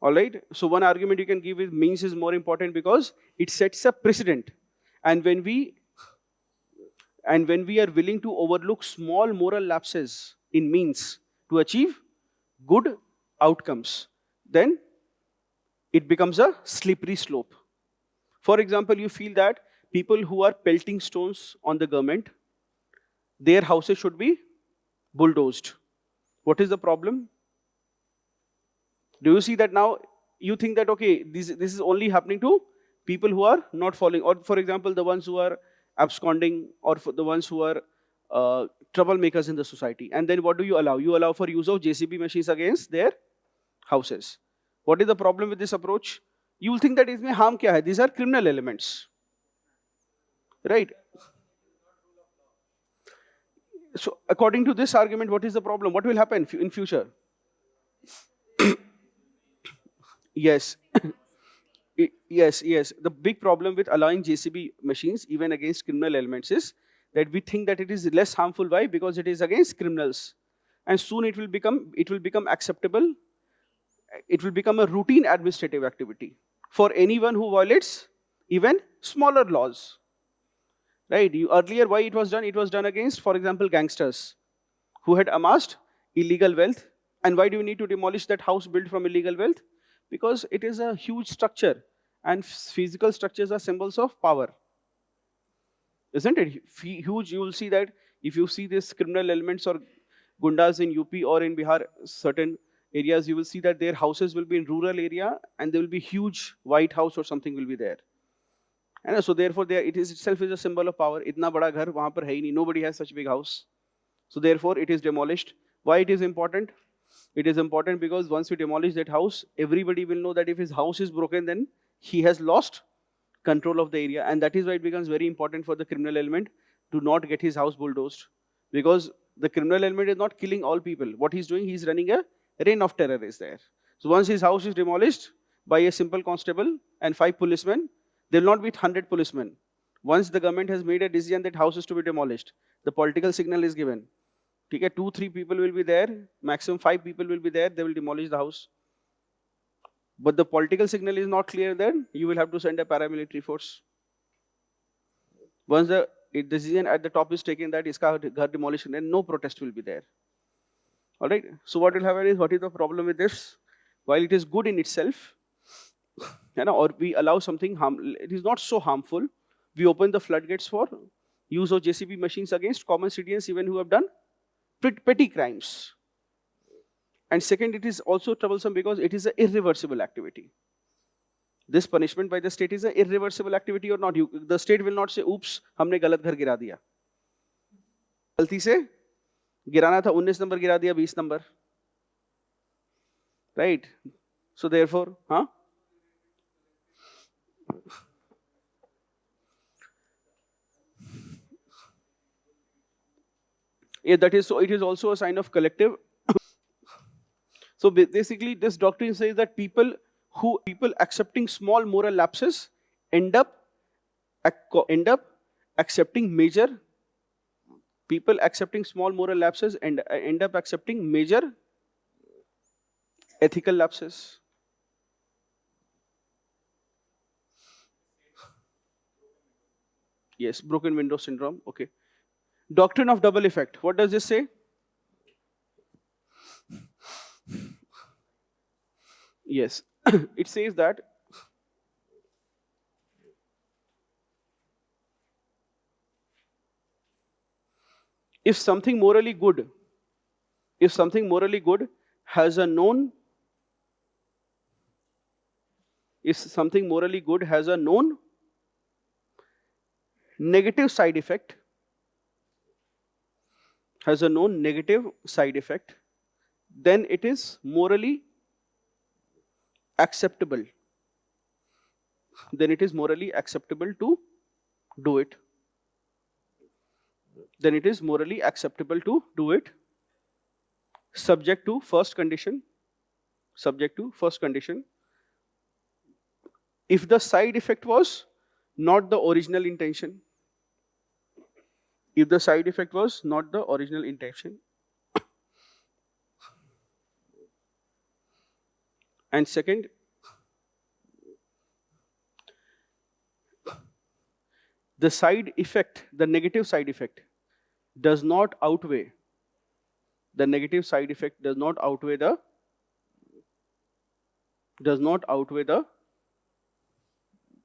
All right. So one argument you can give is means is more important because it sets a precedent. And when we are willing to overlook small moral lapses in means to achieve good outcomes, then it becomes a slippery slope. For example, you feel that people who are pelting stones on the government, their houses should be bulldozed. What is the problem? Do you see that now? You think that, okay, this is only happening to people who are not following, or for example, the ones who are absconding, or for the ones who are troublemakers in the society. And then what do you allow? You allow for use of JCB machines against their houses. What is the problem with this approach? You will think that isme harm kya hai? These are criminal elements. Right? So according to this argument, what is the problem? What will happen in future? Yes. Yes. The big problem with allowing JCB machines even against criminal elements is that we think that it is less harmful. Why? Because it is against criminals. And soon it will become acceptable. It will become a routine administrative activity for anyone who violates even smaller laws. Right? Earlier, why it was done? It was done against, for example, gangsters who had amassed illegal wealth. And why do we need to demolish that house built from illegal wealth? Because it is a huge structure, and physical structures are symbols of power. Isn't it? Huge. You will see that if you see these criminal elements or gundas in UP or in Bihar, certain areas, you will see that their houses will be in rural area and there will be huge white house or something will be there. And so therefore it is itself is a symbol of power. इतना बड़ा घर वहाँ पर है ही नहीं. Nobody has such big house. So therefore it is demolished. Why it is important? It is important because once we demolish that house, everybody will know that if his house is broken, then he has lost control of the area. And that is why it becomes very important for the criminal element to not get his house bulldozed. Because the criminal element is not killing all people. What he's doing, he's running a reign of terror is there. So once his house is demolished by a simple constable and 5 policemen, there will not be 100 policemen. Once the government has made a decision that house is to be demolished, the political signal is given. Okay, 2-3 people will be there, maximum 5 people will be there, they will demolish the house. But the political signal is not clear, then you will have to send a paramilitary force. Once the decision at the top is taken that iska ghar demolition, then no protest will be there. Alright, so what will happen is, what is the problem with this? While it is good in itself, or we allow something, it is not so harmful, we open the floodgates for use of JCB machines against common citizens even who have done petty crimes. And second, it is also troublesome because it is an irreversible activity. This punishment by the state is an irreversible activity or not. The state will not say, oops, हमने गलत घर गिरा दिया. गलती से गिराना था 19 number गिरा दिया 20 number. Right? So therefore, yeah, that is so. It is also a sign of collective. So basically, this doctrine says that people accepting small moral lapses end up accepting major. People accepting small moral lapses and end up accepting major ethical lapses. Yes, broken window syndrome. Okay. Doctrine of double effect. What does this say? Yes, it says that if something morally good has a known negative side effect, then it is morally acceptable. Then it is morally acceptable to do it. Subject to first condition. If the side effect was not the original intention. And second, the side effect, the negative side effect does not outweigh the negative side effect does not outweigh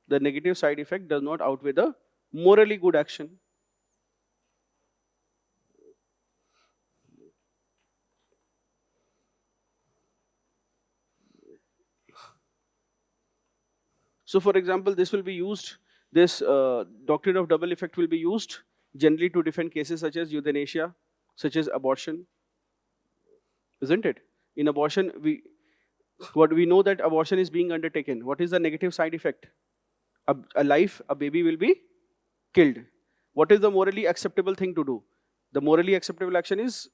the negative side effect does not outweigh the morally good action. So for example, this doctrine of double effect will be used generally to defend cases such as euthanasia, such as abortion, isn't it? In abortion, we know that abortion is being undertaken. What is the negative side effect? A baby will be killed. What is the morally acceptable thing to do? The morally acceptable action is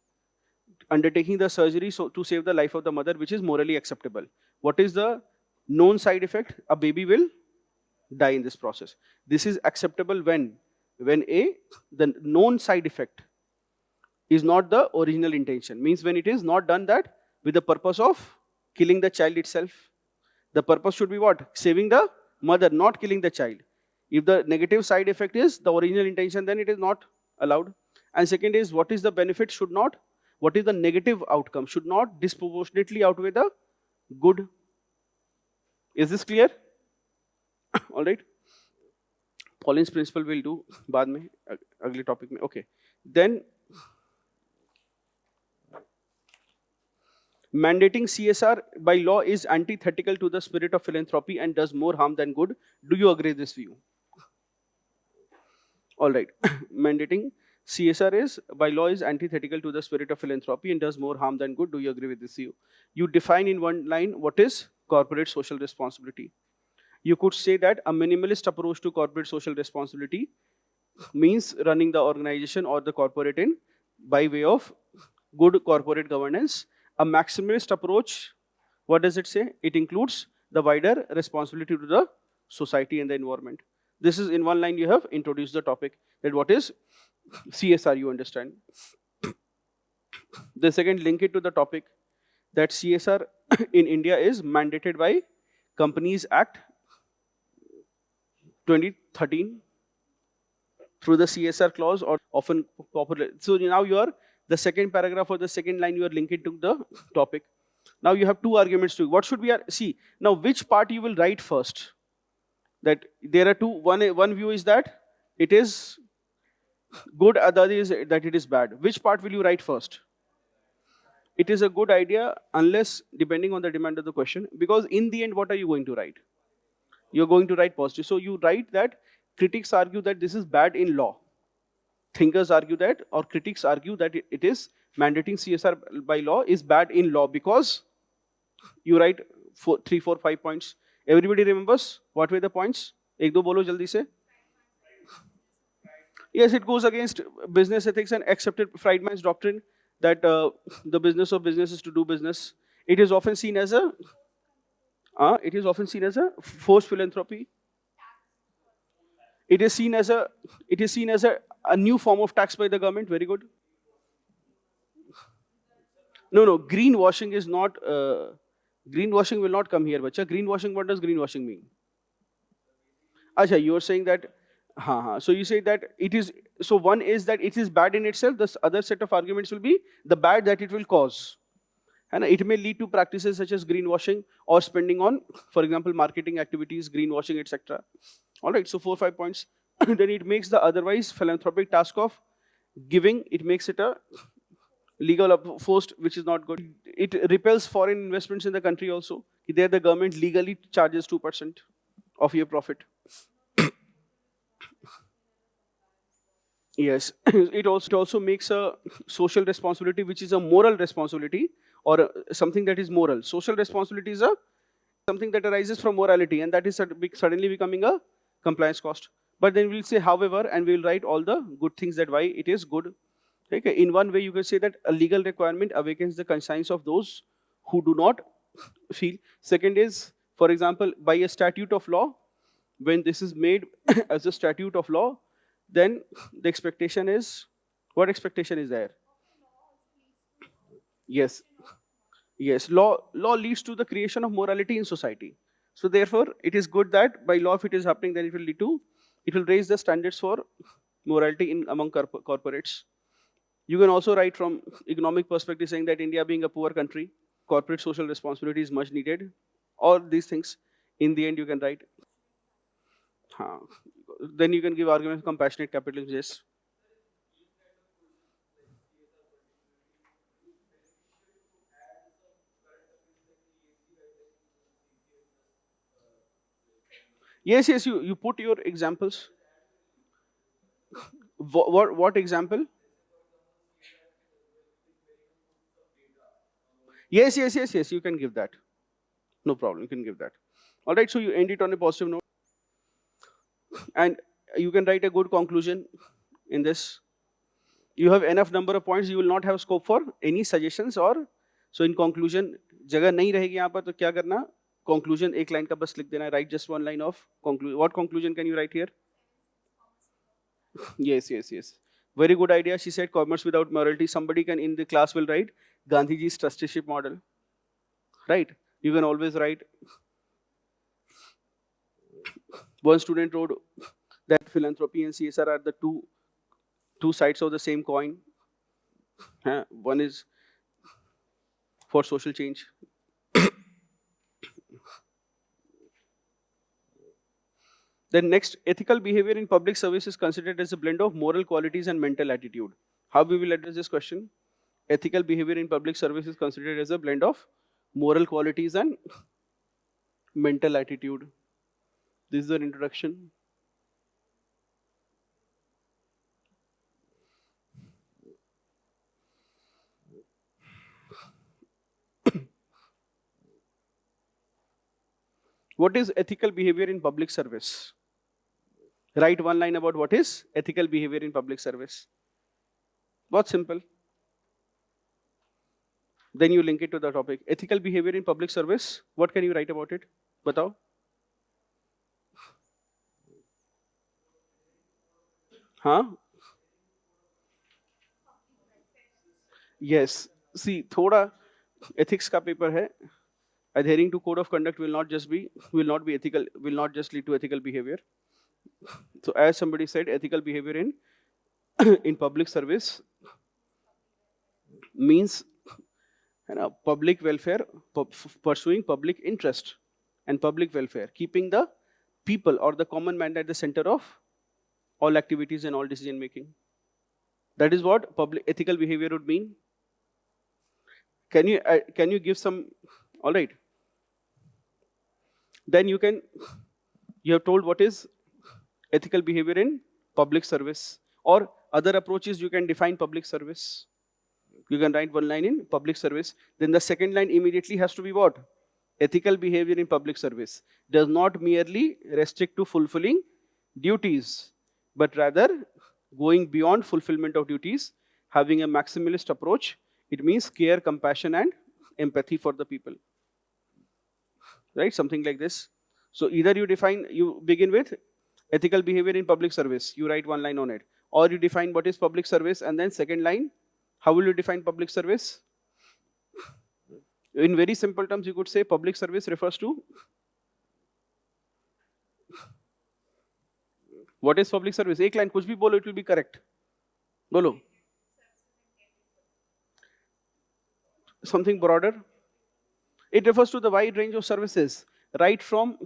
undertaking the surgery to save the life of the mother, which is morally acceptable. What is the known side effect? A baby will die in this process. This is acceptable when the known side effect is not the original intention. Means when it is not done that with the purpose of killing the child itself. The purpose should be what? Saving the mother, not killing the child. If the negative side effect is the original intention, then it is not allowed. And second is, what is the benefit what is the negative outcome should not disproportionately outweigh the good. Is this clear? All right. Pauline's principle will do बाद में अगले topic में. Okay. Then mandating CSR by law is antithetical to the spirit of philanthropy and does more harm than good. Do you agree with this view? All right. Mandating CSR is, by law, is antithetical to the spirit of philanthropy and does more harm than good. Do you agree with this view? You define in one line what is corporate social responsibility. You could say that a minimalist approach to corporate social responsibility means running the organization or the corporate in by way of good corporate governance. A maximalist approach, what does it say? It includes the wider responsibility to the society and the environment. This is in one line you have introduced the topic that what is CSR, you understand. The second, link it to the topic that CSR in India is mandated by Companies Act 2013 through the CSR clause or often popular. So now you are, the second paragraph or the second line you are linking to the topic. Now you have two arguments to what should we see. Now which part you will write first? That there are two, one view is that it is good, other is that it is bad. Which part will you write first? It is a good idea unless, depending on the demand of the question, because in the end, what are you going to write? You're going to write positive. So you write that critics argue that this is bad in law. Thinkers argue that, or critics argue that it is mandating CSR by law is bad in law because you write 3, 4, 5 points. Everybody remembers what were the points? Ek do bolo jaldi se. Yes, it goes against business ethics and accepted Friedman's doctrine that the business of business is to do business. It is often seen as a forced philanthropy. It is seen as a new form of tax by the government. Very good. No, greenwashing is not. Greenwashing will not come here, bacha. Greenwashing, what does greenwashing mean? Acha, you are saying that. So you say that it is. So one is that it is bad in itself. The other set of arguments will be the bad that it will cause. And it may lead to practices such as greenwashing or spending on, for example, marketing activities, greenwashing, etc. All right, so 4, 5 points. Then it makes the otherwise philanthropic task of giving, it makes it a legal forced, which is not good. It repels foreign investments in the country also. There the government legally charges 2% of your profit. Yes, it also makes a social responsibility, which is a moral responsibility or something that is moral. Social responsibility is something that arises from morality, and that is suddenly becoming a compliance cost. But then we'll say, however, and we'll write all the good things that why it is good. Okay. In one way, you can say that a legal requirement awakens the conscience of those who do not feel. Second is, for example, by a statute of law, when this is made as a statute of law, then the expectation is, what expectation is there? Yes. Law leads to the creation of morality in society. So therefore, it is good that by law, if it is happening, then it will raise the standards for morality among corporates. You can also write from economic perspective saying that India being a poor country, corporate social responsibility is much needed. All these things, in the end, you can write. Then you can give arguments for compassionate capitalism, yes. Yes, you put your examples. What example? Yes, you can give that. No problem, you can give that. All right, so you end it on a positive note. And you can write a good conclusion in this. You have enough number of points, you will not have scope for any suggestions or, so in conclusion, जगह नहीं रहेगी यहाँ पर तो क्या करना? Conclusion एक line का बस लिख देना. Write just one line of conclusion. What conclusion can you write here? Yes. Very good idea. She said commerce without morality. Somebody can in the class will write Gandhiji's trusteeship model. Right? You can always write. One student wrote that philanthropy and CSR are the two sides of the same coin. One is for social change. Then next, ethical behavior in public service is considered as a blend of moral qualities and mental attitude. How we will address this question? Ethical behavior in public service is considered as a blend of moral qualities and mental attitude. This is an introduction. What is ethical behavior in public service? Write one line about what is ethical behavior in public service. बहुत simple. Then you link it to the topic. Ethical behavior in public service. What can you write about it? बताओ. हाँ? Yes. See, थोड़ा ethics का paper है. Adhering to code of conduct will not just lead to ethical behavior. So as somebody said, ethical behavior in in public service means public welfare, pursuing public interest and public welfare, keeping the people or the common man at the center of all activities and all decision making. That is what public ethical behavior would mean. Can you give some? All right. Then you have told what is ethical behavior in public service, or other approaches you can define public service. You can write one line in public service. Then the second line immediately has to be what? Ethical behavior in public service does not merely restrict to fulfilling duties, but rather going beyond fulfillment of duties, having a maximalist approach. It means care, compassion, and empathy for the people. Right? Something like this. So either you begin with ethical behavior in public service, you write one line on it, or you define what is public service, and then second line, how will you define public service? In very simple terms, you could say public service refers to what is public service? एक line कुछ भी बोलो, it will be correct. बोलो. Something broader. It refers to the wide range of services, right from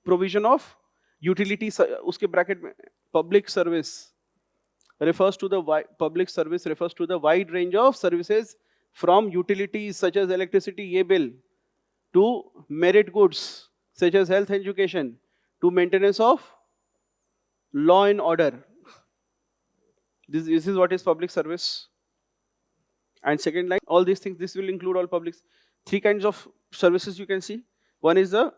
provision of utility, उसके bracket में public service refers to the wide range of services, from utilities such as electricity, ये bill, to merit goods such as health and education, to maintenance of law and order. This is what is public service. And second line, all these things, this will include all public. Three kinds of services you can see. One is the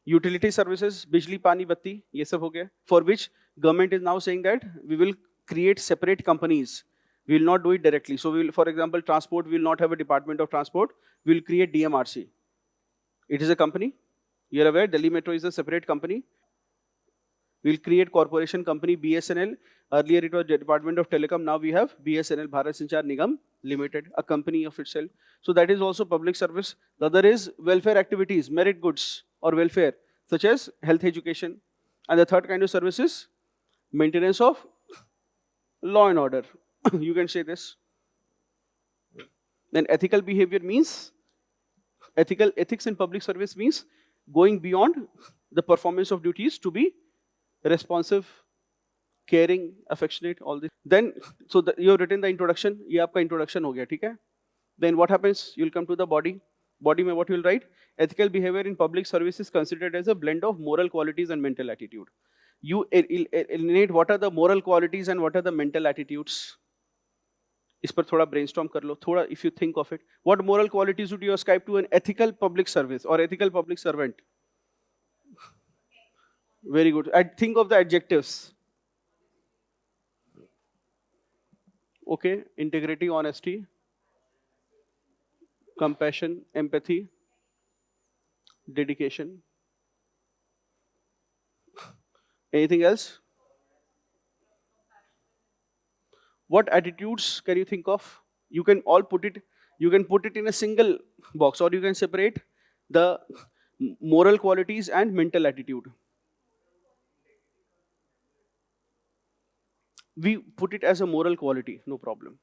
utility services, bijli, pani, batti, ये सब हो गया, for which government is now saying that we will create separate companies. We will not do it directly. So we will, for example, transport, we will not have a department of transport. We will create DMRC. It is a company. You are aware, Delhi Metro is a separate company. We will create corporation company, BSNL. Earlier it was the Department of Telecom. Now we have BSNL, Bharat Sanchar Nigam Limited, a company of itself. So that is also public service. The other is welfare activities, merit goods or welfare, such as health, education. And the third kind of service is maintenance of law and order. You can say this. Then ethical behavior means, ethics in public service means going beyond the performance of duties to be responsive, caring, affectionate, all this. Then, so you have written the introduction. ये आपका introduction हो गया, ठीक है? Then what happens? You'll come to the body. Body में what you'll write? Ethical behavior in public service is considered as a blend of moral qualities and mental attitude. You eliminate what are the moral qualities and what are the mental attitudes. इस पर थोड़ा brainstorm कर लो. थोड़ा, if you think of it, what moral qualities would you ascribe to an ethical public service or ethical public servant? Very good. Think of the adjectives. Okay, integrity, honesty, compassion, empathy, dedication. Anything else? What attitudes can you think of? You can all put it in a single box, or you can separate the moral qualities and mental attitude. We put it as a moral quality, no problem.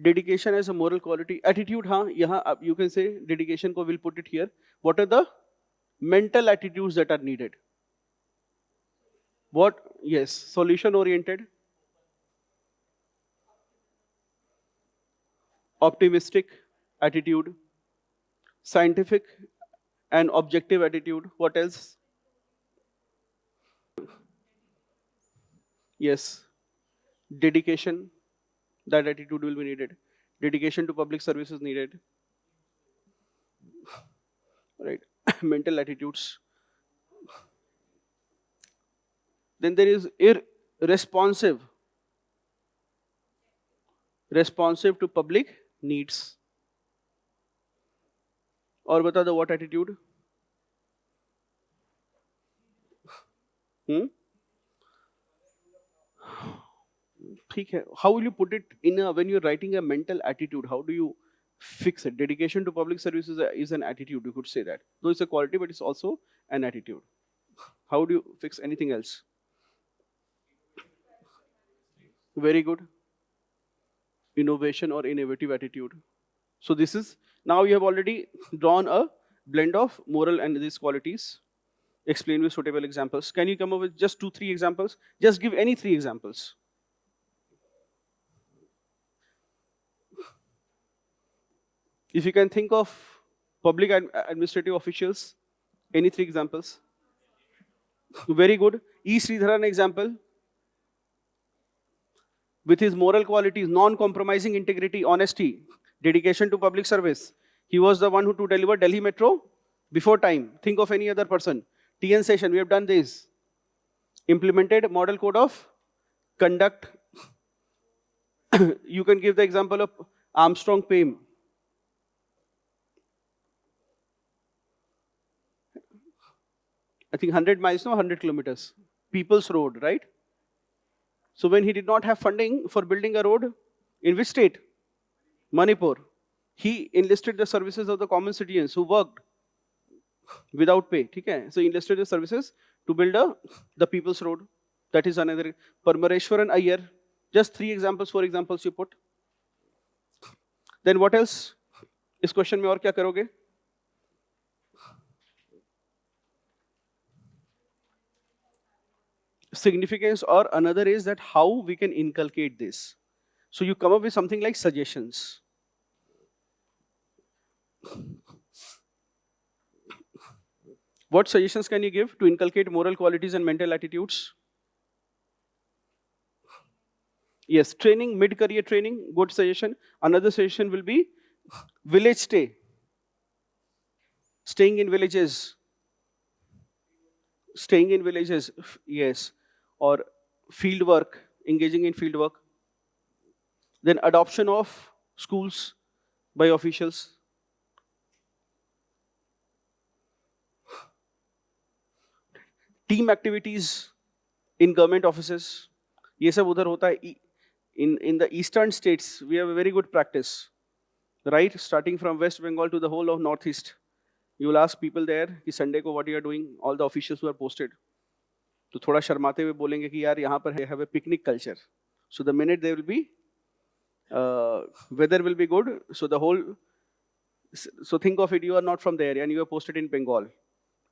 Dedication as a moral quality. Attitude, yahan you can say dedication ko, we'll put it here. What are the mental attitudes that are needed? What? Yes, solution oriented, optimistic attitude, scientific and objective attitude. What else? Yes, dedication, that attitude will be needed. Dedication to public service is needed. right? Mental attitudes. Then there is irresponsive, responsive to public needs. और बता दो what attitude? ठीक है. How will you put it in a, when you're writing a mental attitude? How do you fix it? Dedication to public service is an attitude. You could say that. Though it's a quality, but it's also an attitude. How do you fix anything else? Very good. Innovation or innovative attitude. So this is, now you have already drawn a blend of moral and these qualities. Explain with suitable examples. Can you come up with just 2-3 examples? Just give any 3 examples. If you can think of public administrative officials, any 3 examples? Very good. E. Sridharan example. With his moral qualities, non-compromising integrity, honesty, dedication to public service. He was the one who to deliver Delhi Metro before time. Think of any other person. TN session, we have done this. Implemented model code of conduct. You can give the example of Armstrong Payne. I think 100 miles, no, 100 kilometers. People's Road, right? So when he did not have funding for building a road, in which state? Manipur. He enlisted the services of the common citizens who worked without pay. Okay? So he enlisted the services to build the People's Road. That is another. Parmareshwaran Iyer. Just 3 examples, 4 examples you put. Then what else? इस question में और क्या करोगे? Significance, or another is that how we can inculcate this. So you come up with something like suggestions. What suggestions can you give to inculcate moral qualities and mental attitudes? Yes, training, mid-career training, good suggestion. Another suggestion will be village stay. Staying in villages. Staying in villages, yes. Or field work, engaging in field work. Then adoption of schools by officials. Team activities in government offices. ये सब उधर होता है. In the eastern states, we have a very good practice, right? Starting from West Bengal to the whole of Northeast. You will ask people there कि Sunday को what you are doing, all the officials who are posted. तो थोड़ा शर्माते हुए बोलेंगे कि यार यहाँ पर have a picnic culture. So the minute there will be, weather will be good. So the whole, so think of it, you are not from there and you are posted in Bengal.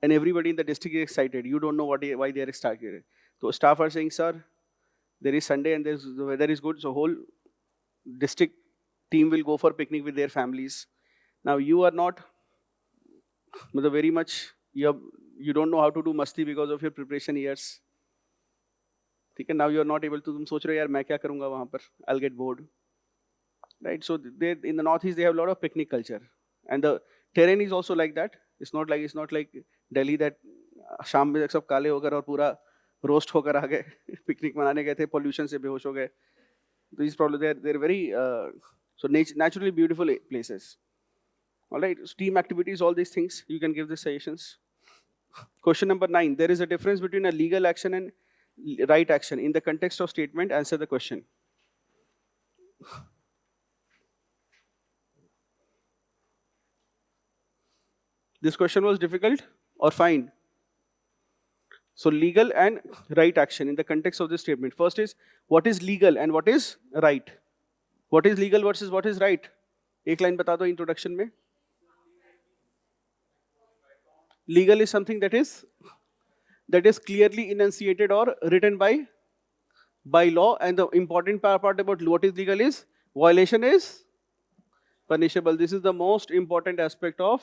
And everybody in the district is excited. You don't know why they are excited. So staff are saying, sir, there is Sunday and the weather is good. So whole district team will go for picnic with their families. Now you are not very much, you don't know how to do masti because of your preparation years. ठीक है, now you are not able to, तुम सोच रहे हो यार मैं क्या करूँगा वहाँ पर, I'll get bored. Right, so they, in the Northeast they have a lot of picnic culture. And the terrain is also like that. It's not like Delhi that शाम में सब काले होकर और पूरा रोस्ट होकर आ गए, पिकनिक मनाने गए थे, pollution से बेहोश हो गए. These probably they're very so naturally beautiful places. All right, so team activities, all these things, you can give the suggestions. Question number 9. There is a difference between a legal action and right action. In the context of statement, answer the question. This question was difficult or fine? So legal and right action in the context of this statement. First is, what is legal and what is right? What is legal versus what is right? एक line बता दो introduction में. Legal is something that is clearly enunciated or written by law, and the important part about what is legal is violation is punishable. This is the most important aspect of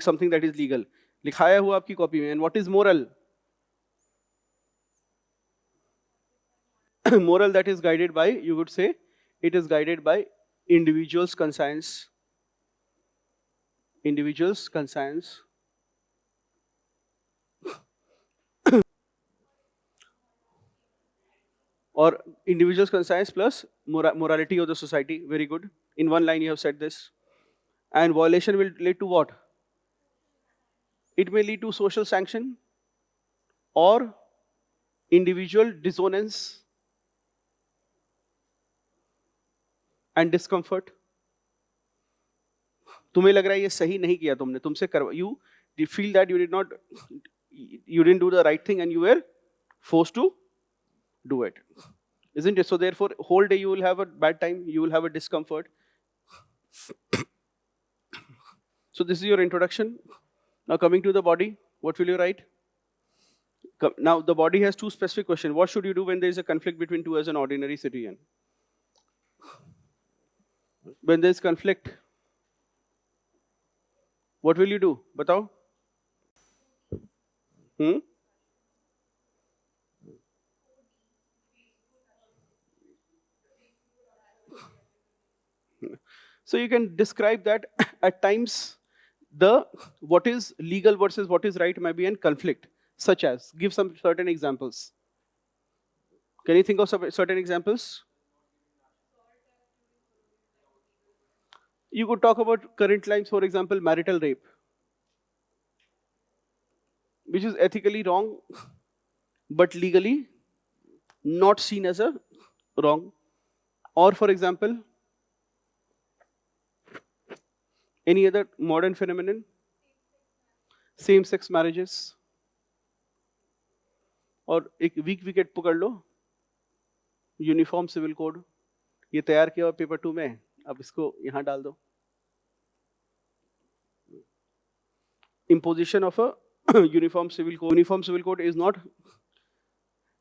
something that is legal. लिखाया हुआ आपकी copy में. And what is moral? Moral that is guided by, you would say, it is guided by individual's conscience. individual's conscience or individual's conscience plus morality of the society. Very good. In one line you have said this. And violation will lead to what? It may lead to social sanction or individual dissonance and discomfort. तुम्हें लग रहा है ये सही नहीं किया तुमने, तुमसे करवा, you feel that you didn't do the right thing and you were forced to do it, isn't it? So therefore whole day you will have a bad time, you will have a discomfort. So this is your introduction. Now coming to the body, what will you write? Now the body has two specific questions. What should you do when there is a conflict between two as an ordinary citizen? When there is conflict, what will you do? Batao? So you can describe that at times what is legal versus what is right may be in conflict, such as, give some certain examples. Can you think of some certain examples? You could talk about current lines, for example, marital rape, which is ethically wrong, but legally not seen as a wrong. Or for example, any other modern phenomenon? Same-sex marriages. और एक week wicket पकड़ लो, uniform civil code, ये तैयार किया हुआ paper 2 में, अब इसको यहाँ डाल दो. Imposition of a uniform civil code. Uniform civil code is not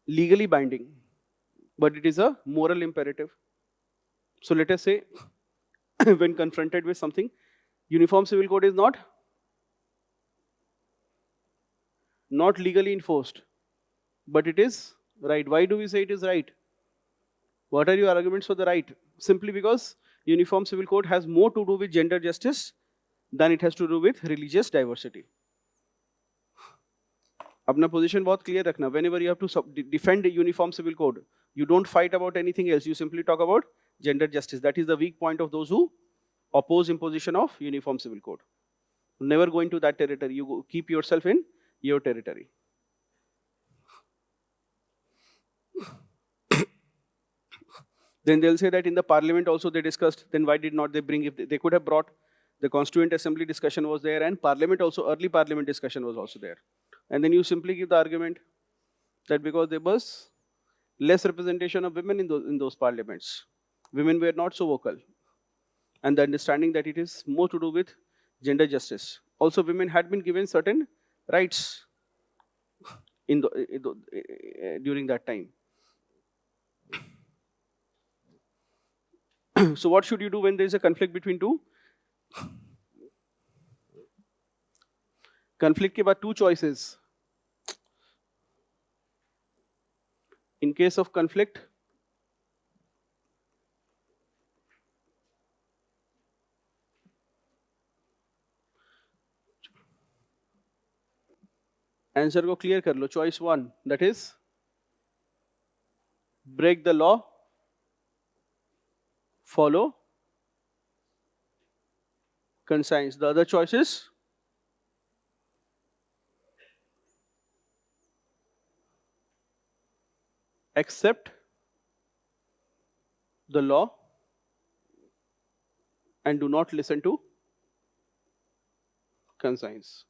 legally binding, but it is a moral imperative. So let us say, when confronted with something, uniform civil code is not legally enforced, but it is right. Why do we say it is right? What are your arguments for the right? Simply because uniform civil code has more to do with gender justice than it has to do with religious diversity. अपना position बहुत clear रखना. Whenever you have to defend a uniform civil code, you don't fight about anything else. You simply talk about gender justice. That is the weak point of those who oppose imposition of uniform civil code. Never go into that territory. You keep yourself in your territory. Then they'll say that in the parliament also they discussed, then why did not they bring, if they could have brought, the constituent assembly discussion was there and parliament also, early parliament discussion was also there. And then you simply give the argument that because there was less representation of women in those parliaments, women were not so vocal. And the understanding that it is more to do with gender justice. Also women had been given certain rights during that time. So what should you do when there is a conflict between two? Conflict के बाद two choices. In case of conflict, answer को clear कर लो. Choice 1, that is break the law, follow conscience. The other choice is accept the law and do not listen to conscience.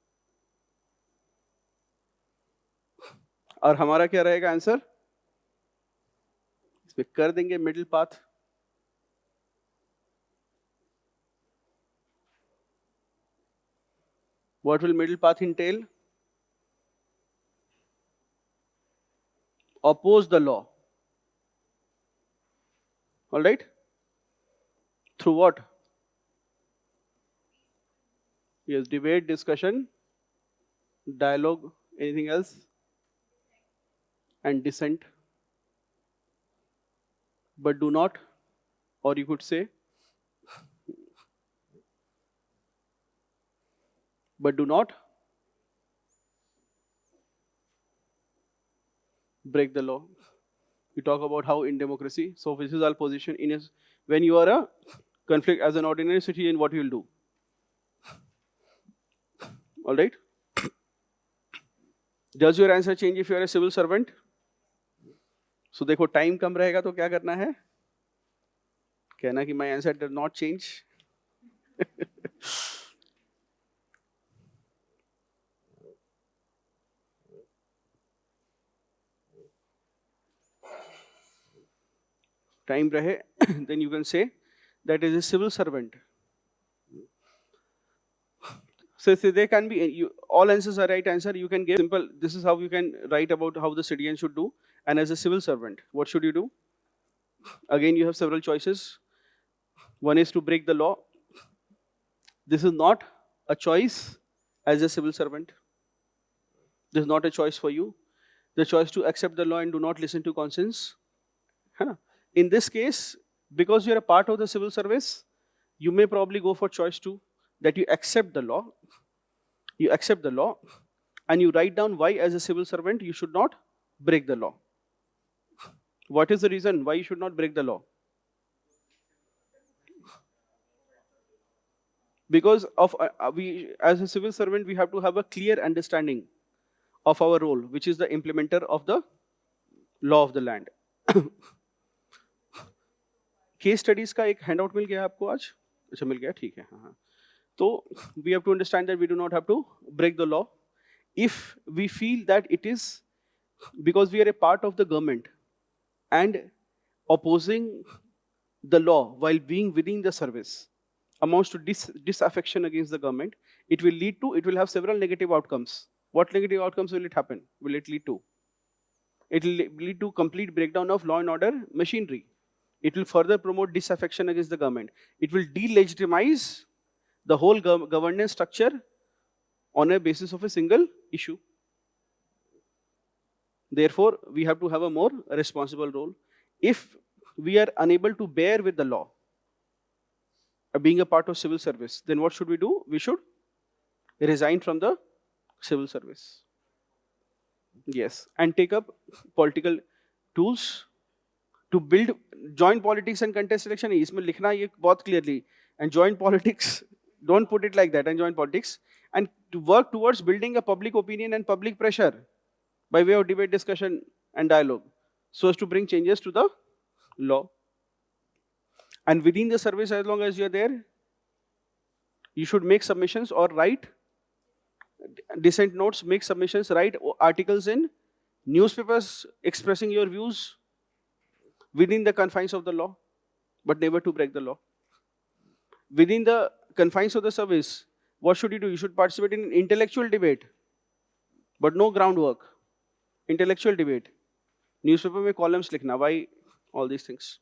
और हमारा क्या रहेगा answer? इसमें कर देंगे middle path. What will middle path entail? Oppose the law. All right? Through what? Yes, debate, discussion, dialogue, anything else? And dissent. But do not, or you could say, but do not break the law. We talk about how in democracy, so this is our position in when you are a conflict as an ordinary citizen, what you will do. All right? Does your answer change if you are a civil servant? So देखो time कम रहेगा तो क्या करना है? कहना कि my answer does not change. Time rahe, then you can say that is a civil servant. So there can be, all answers are right answer. You can give simple, this is how you can write about how the citizen should do. And as a civil servant, what should you do? Again, you have several choices. One is to break the law. This is not a choice as a civil servant. This is not a choice for you. The choice to accept the law and do not listen to conscience. In this case, because you're a part of the civil service, you may probably go for choice 2, that you accept the law. You accept the law and you write down why as a civil servant you should not break the law. What is the reason why you should not break the law? Because of we as a civil servant, we have to have a clear understanding of our role, which is the implementer of the law of the land. Case studies का एक handout मिल गया आपको आज? अच्छा मिल गया, ठीक है. हाँ. तो we have to understand that we do not have to break the law if we feel that it is because we are a part of the government and opposing the law while being within the service amounts to disaffection against the government. It will have several negative outcomes. What negative outcomes will it happen? Will it lead to? It will lead to complete breakdown of law and order machinery. It will further promote disaffection against the government. It will delegitimize the whole governance structure on a basis of a single issue. Therefore, we have to have a more responsible role. If we are unable to bear with the law, being a part of civil service, then what should we do? We should resign from the civil service. Yes, and take up political tools to build joint politics and contest election. इसमें लिखना ये बहुत clearly. And joint politics, don't put it like that, and joint politics. And to work towards building a public opinion and public pressure by way of debate, discussion, and dialogue, so as to bring changes to the law. And within the service, as long as you're there, you should make submissions or write dissent notes, make submissions, write articles in newspapers expressing your views within the confines of the law, but never to break the law. Within the confines of the service, what should you do? You should participate in intellectual debate, but no groundwork. Intellectual debate. Newspaper mein columns likhna. Why all these things?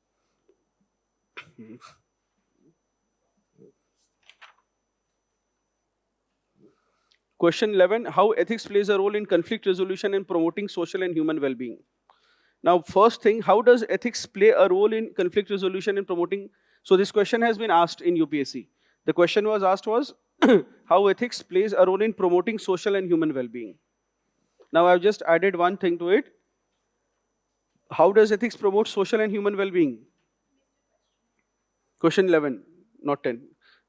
Question 11, how ethics plays a role in conflict resolution and promoting social and human well-being? Now, first thing, how does ethics play a role in conflict resolution and promoting? So this question has been asked in UPSC. The question was asked was, how ethics plays a role in promoting social and human well-being. Now, I've just added one thing to it. How does ethics promote social and human well-being? Question 11, not 10.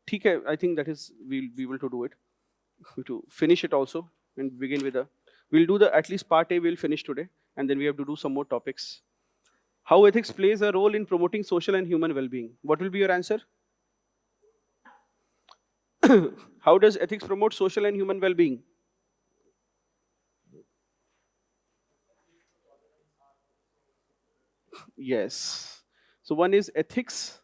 ठीक है, I think that is, we'll be able to do it. To finish it also and begin with we'll do at least part A we'll finish today, and then we have to do some more topics. How ethics plays a role in promoting social and human well-being. What will be your answer? How does ethics promote social and human well-being? Yes. So one is ethics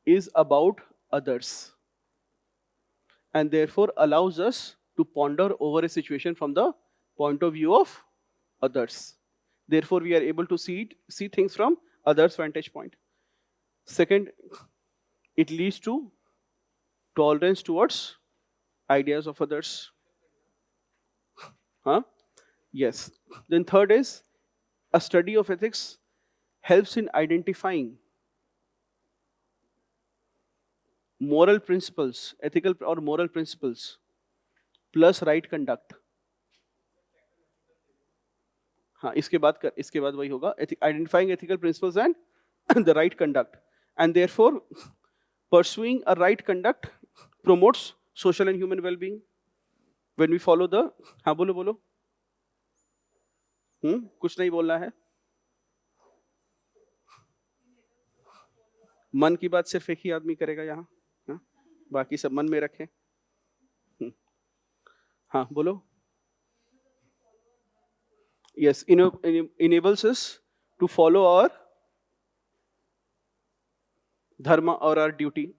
is about others, and therefore allows us to ponder over a situation from the point of view of others. Therefore, we are able to see things from others' vantage point. Second, it leads to tolerance towards ideas of others. Yes. Then third is, a study of ethics helps in identifying moral principles, ethical or moral principles plus right conduct. हाँ, इसके बाद वही होगा, identifying ethical principles and the right conduct, and therefore pursuing a right conduct promotes social and human well-being. When we follow the, हाँ बोलो, कुछ नहीं बोलना है, मन की बात सिर्फ एक ही आदमी करेगा यहाँ, हाँ? बाकी सब मन में रखें. हाँ बोलो. Yes, enables us to follow our dharma or our duty.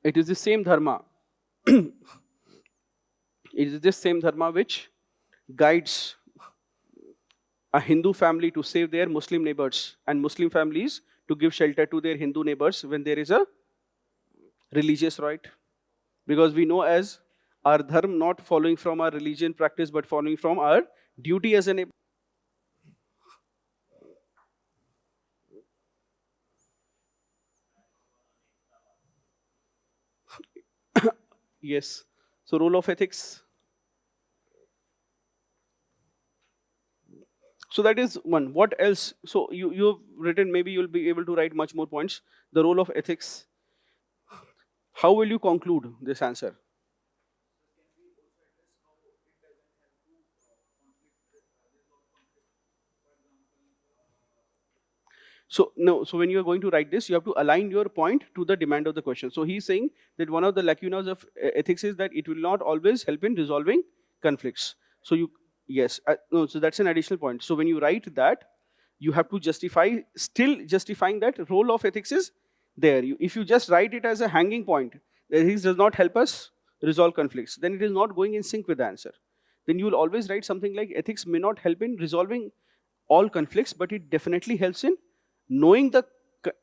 It is the same dharma. It is this same dharma which guides a Hindu family to save their Muslim neighbors and Muslim families to give shelter to their Hindu neighbors when there is a religious riot. Because we know as our dharma not following from our religion practice but following from our duty as a neighbor. Yes. So role of ethics. So that is one. What else? So you've written, maybe you'll be able to write much more points. The role of ethics. How will you conclude this answer? So no, so when you are going to write this, you have to align your point to the demand of the question. So he's saying that one of the lacunas of ethics is that it will not always help in resolving conflicts. So you, yes, no, so that's an additional point. So when you write that, you have to justify, still justifying that role of ethics is there. If you just write it as a hanging point, that ethics does not help us resolve conflicts, then it is not going in sync with the answer. Then you will always write something like ethics may not help in resolving all conflicts, but it definitely helps in knowing the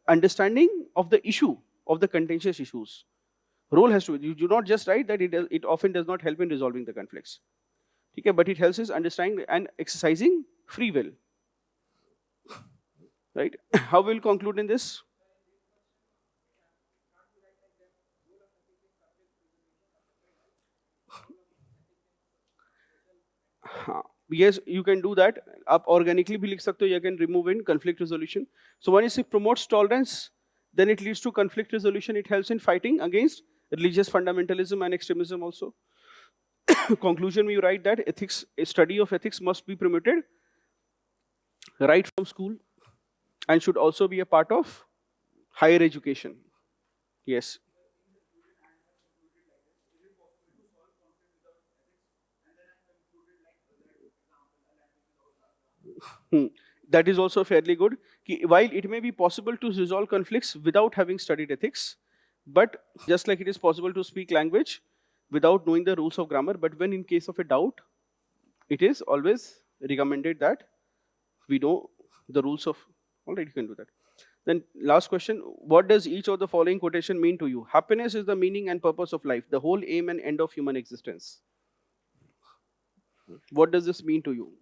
understanding of the issue, of the contentious issues. Role has to, you do not just write that it often does not help in resolving the conflicts. Okay, but it helps us understanding and exercising free will. Right? How will we conclude in this? Yes, you can do that. आप organically भी लिख सकते हो. You can remove in conflict resolution. So when it promotes tolerance, then it leads to conflict resolution. It helps in fighting against religious fundamentalism and extremism also. Conclusion, you write that ethics, a study of ethics must be promoted right from school and should also be a part of higher education. Yes. That is also fairly good. While it may be possible to resolve conflicts without having studied ethics, but just like it is possible to speak language without knowing the rules of grammar, but when in case of a doubt, it is always recommended that we know the rules of, alright, you can do that. Then last question, what does each of the following quotation mean to you? Happiness is the meaning and purpose of life, the whole aim and end of human existence. What does this mean to you?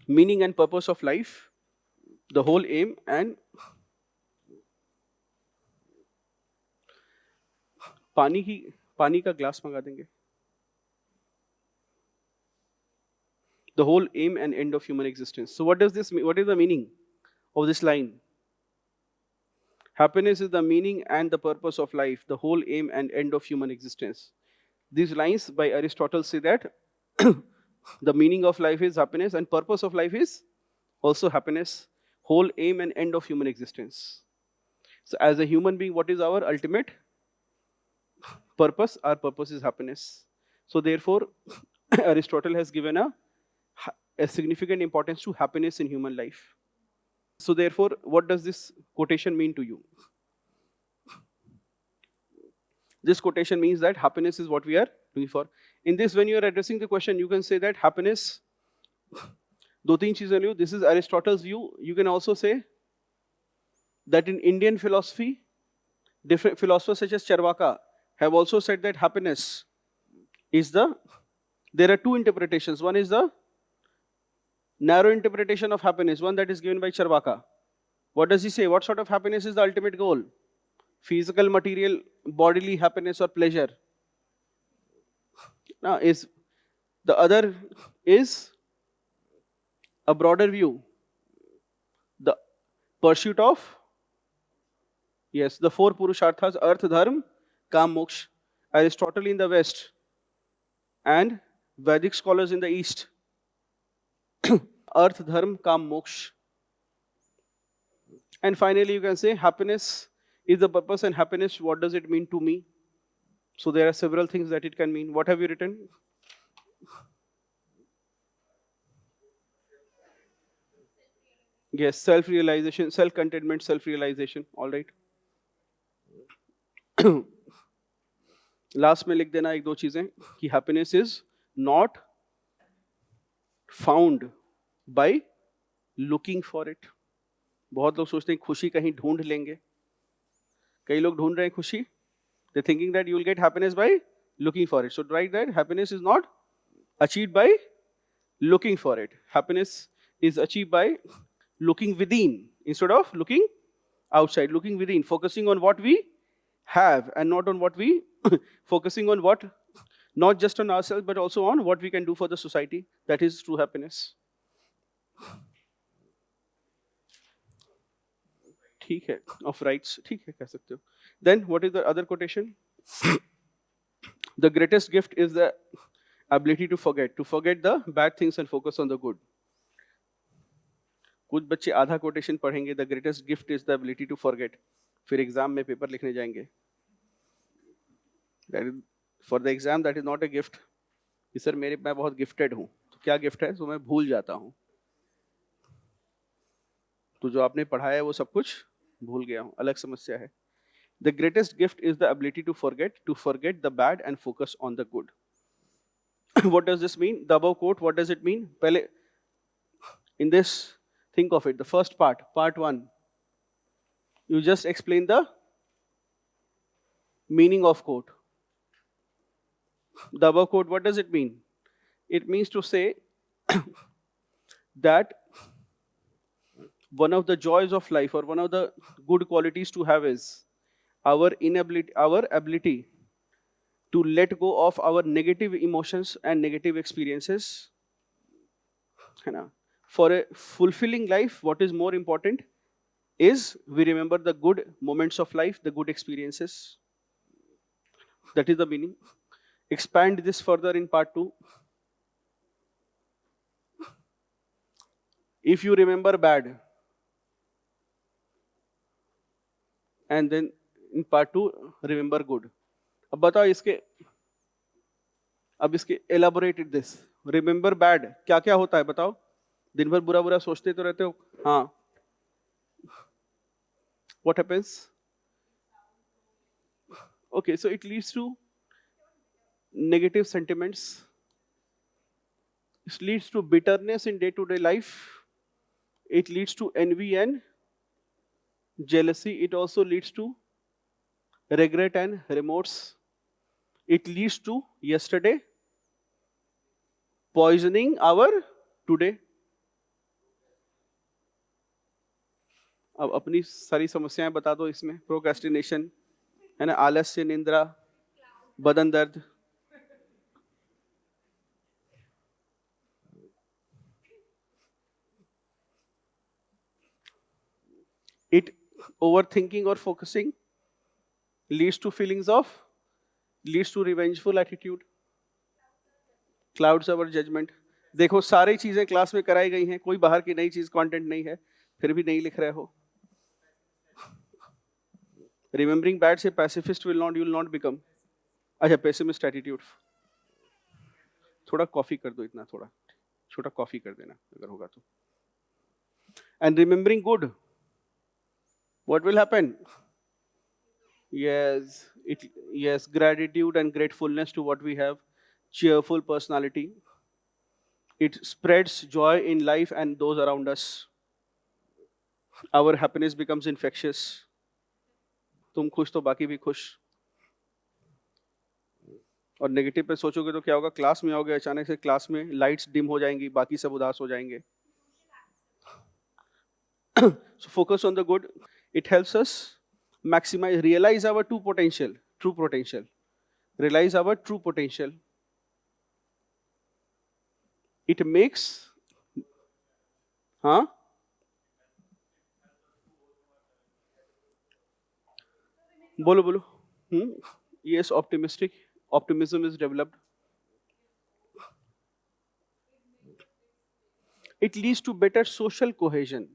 Meaning and purpose of life, the whole aim and पानी का glass मंगा देंगे. The whole aim and end of human existence. So what does this mean? What is the meaning of this line? Happiness is the meaning and the purpose of life, the whole aim and end of human existence. These lines by Aristotle say that the meaning of life is happiness and purpose of life is also happiness, whole aim and end of human existence. So as a human being, what is our ultimate purpose? Our purpose is happiness. So therefore, Aristotle has given a significant importance to happiness in human life. So therefore, what does this quotation mean to you? This quotation means that happiness is what we are looking for. In this, when you are addressing the question, you can say that happiness, do teen cheezein liyo. This is Aristotle's view. You can also say that in Indian philosophy, different philosophers such as Charvaka have also said that happiness is there are two interpretations. One is the narrow interpretation of happiness, one that is given by Charvaka. What does he say? What sort of happiness is the ultimate goal? Physical, material, bodily happiness or pleasure? Now, is the other is a broader view. The pursuit of, yes, the four Purusharthas, Arth, Dharma, Kam, Moksha. Aristotle in the West and Vedic scholars in the East. Arth, Dharma, Kam, Moksha. And finally, you can say happiness is the purpose, and happiness, what does it mean to me? So there are several things that it can mean. What have you written? Yes, self-realization, self-contentment, self-realization. All right. Last में लिख देना एक दो चीजें कि happiness is not found by looking for it. बहुत लोग सोचते हैं खुशी कहीं ढूंढ लेंगे. कई लोग ढूंढ रहे हैं खुशी. दे thinking that you will get happiness by looking for it. So right that happiness is not achieved by looking for it. Happiness is achieved by looking within instead of looking outside. Looking within, focusing on what we have and not on what we focusing on what, not just on ourselves but also on what we can do for the society. That is true happiness. ठीक है, of rights, ठीक है कह सकते हो. Then what is the other quotation? The greatest gift is the ability to forget the bad things and focus on the good. कुछ बच्चे आधा quotation पढ़ेंगे, the greatest gift is the ability to forget. फिर exam में paper लिखने जाएंगे. That is, for the exam that is not a gift. कि sir मैं बहुत गिफ्टेड हूँ. तो क्या गिफ्ट है? तो मैं भूल जाता हूँ. तो जो आपने पढ़ाया है वो सब कुछ भूल गया हूँ. अलग समस्या है. The greatest gift is the ability to forget the bad and focus on the good. What does this mean? The above quote, what does it mean? पहले, in this, think of it. The first part 1. You just explain the meaning of quote. The above quote, what does it mean? It means to say that one of the joys of life or one of the good qualities to have is our ability to let go of our negative emotions and negative experiences. For a fulfilling life, what is more important is we remember the good moments of life, the good experiences. That is the meaning. Expand this further in part 2. If you remember bad, and then in part 2 remember good. अब बताओ इसके elaborated this. Remember bad, क्या क्या होता है बताओ. दिन भर बुरा बुरा सोचते तो रहते हो. हाँ. What happens? Okay, so it leads to negative sentiments. It leads to bitterness in day-to-day life. It leads to envy and jealousy. It also leads to regret and remorse. It leads to yesterday poisoning our today. अब अपनी सारी समस्याएं बता दो इसमें. Procrastination है ना, आलस्य, निंद्रा, बदन दर्द. It overthinking or focusing leads to feelings of, leads to revengeful attitude. Clouds our judgment. देखो सारी चीजें क्लास में कराई गई हैं, कोई बाहर की नई चीज कंटेंट नहीं है, फिर भी नहीं लिख रहे हो. Remembering bad से pacifist you will not become. अच्छा, pessimist attitude. थोड़ा कॉफी कर दो, इतना थोड़ा छोटा कॉफी कर देना अगर होगा तो. And remembering good, what will happen? Yes, gratitude and gratefulness to what we have. Cheerful personality. It spreads joy in life and those around us. Our happiness becomes infectious. तुम खुश तो बाकी भी खुश. और नेगेटिव पे सोचोगे तो क्या होगा? क्लास में आओगे, अचानक से क्लास में लाइट्स डिम हो जाएंगी, बाकी सब उदास हो जाएंगे. So focus on the good. It helps us maximize, realize our true potential. Realize our true potential. It makes, huh? Bolo. Yes, optimism is developed. It leads to better social cohesion.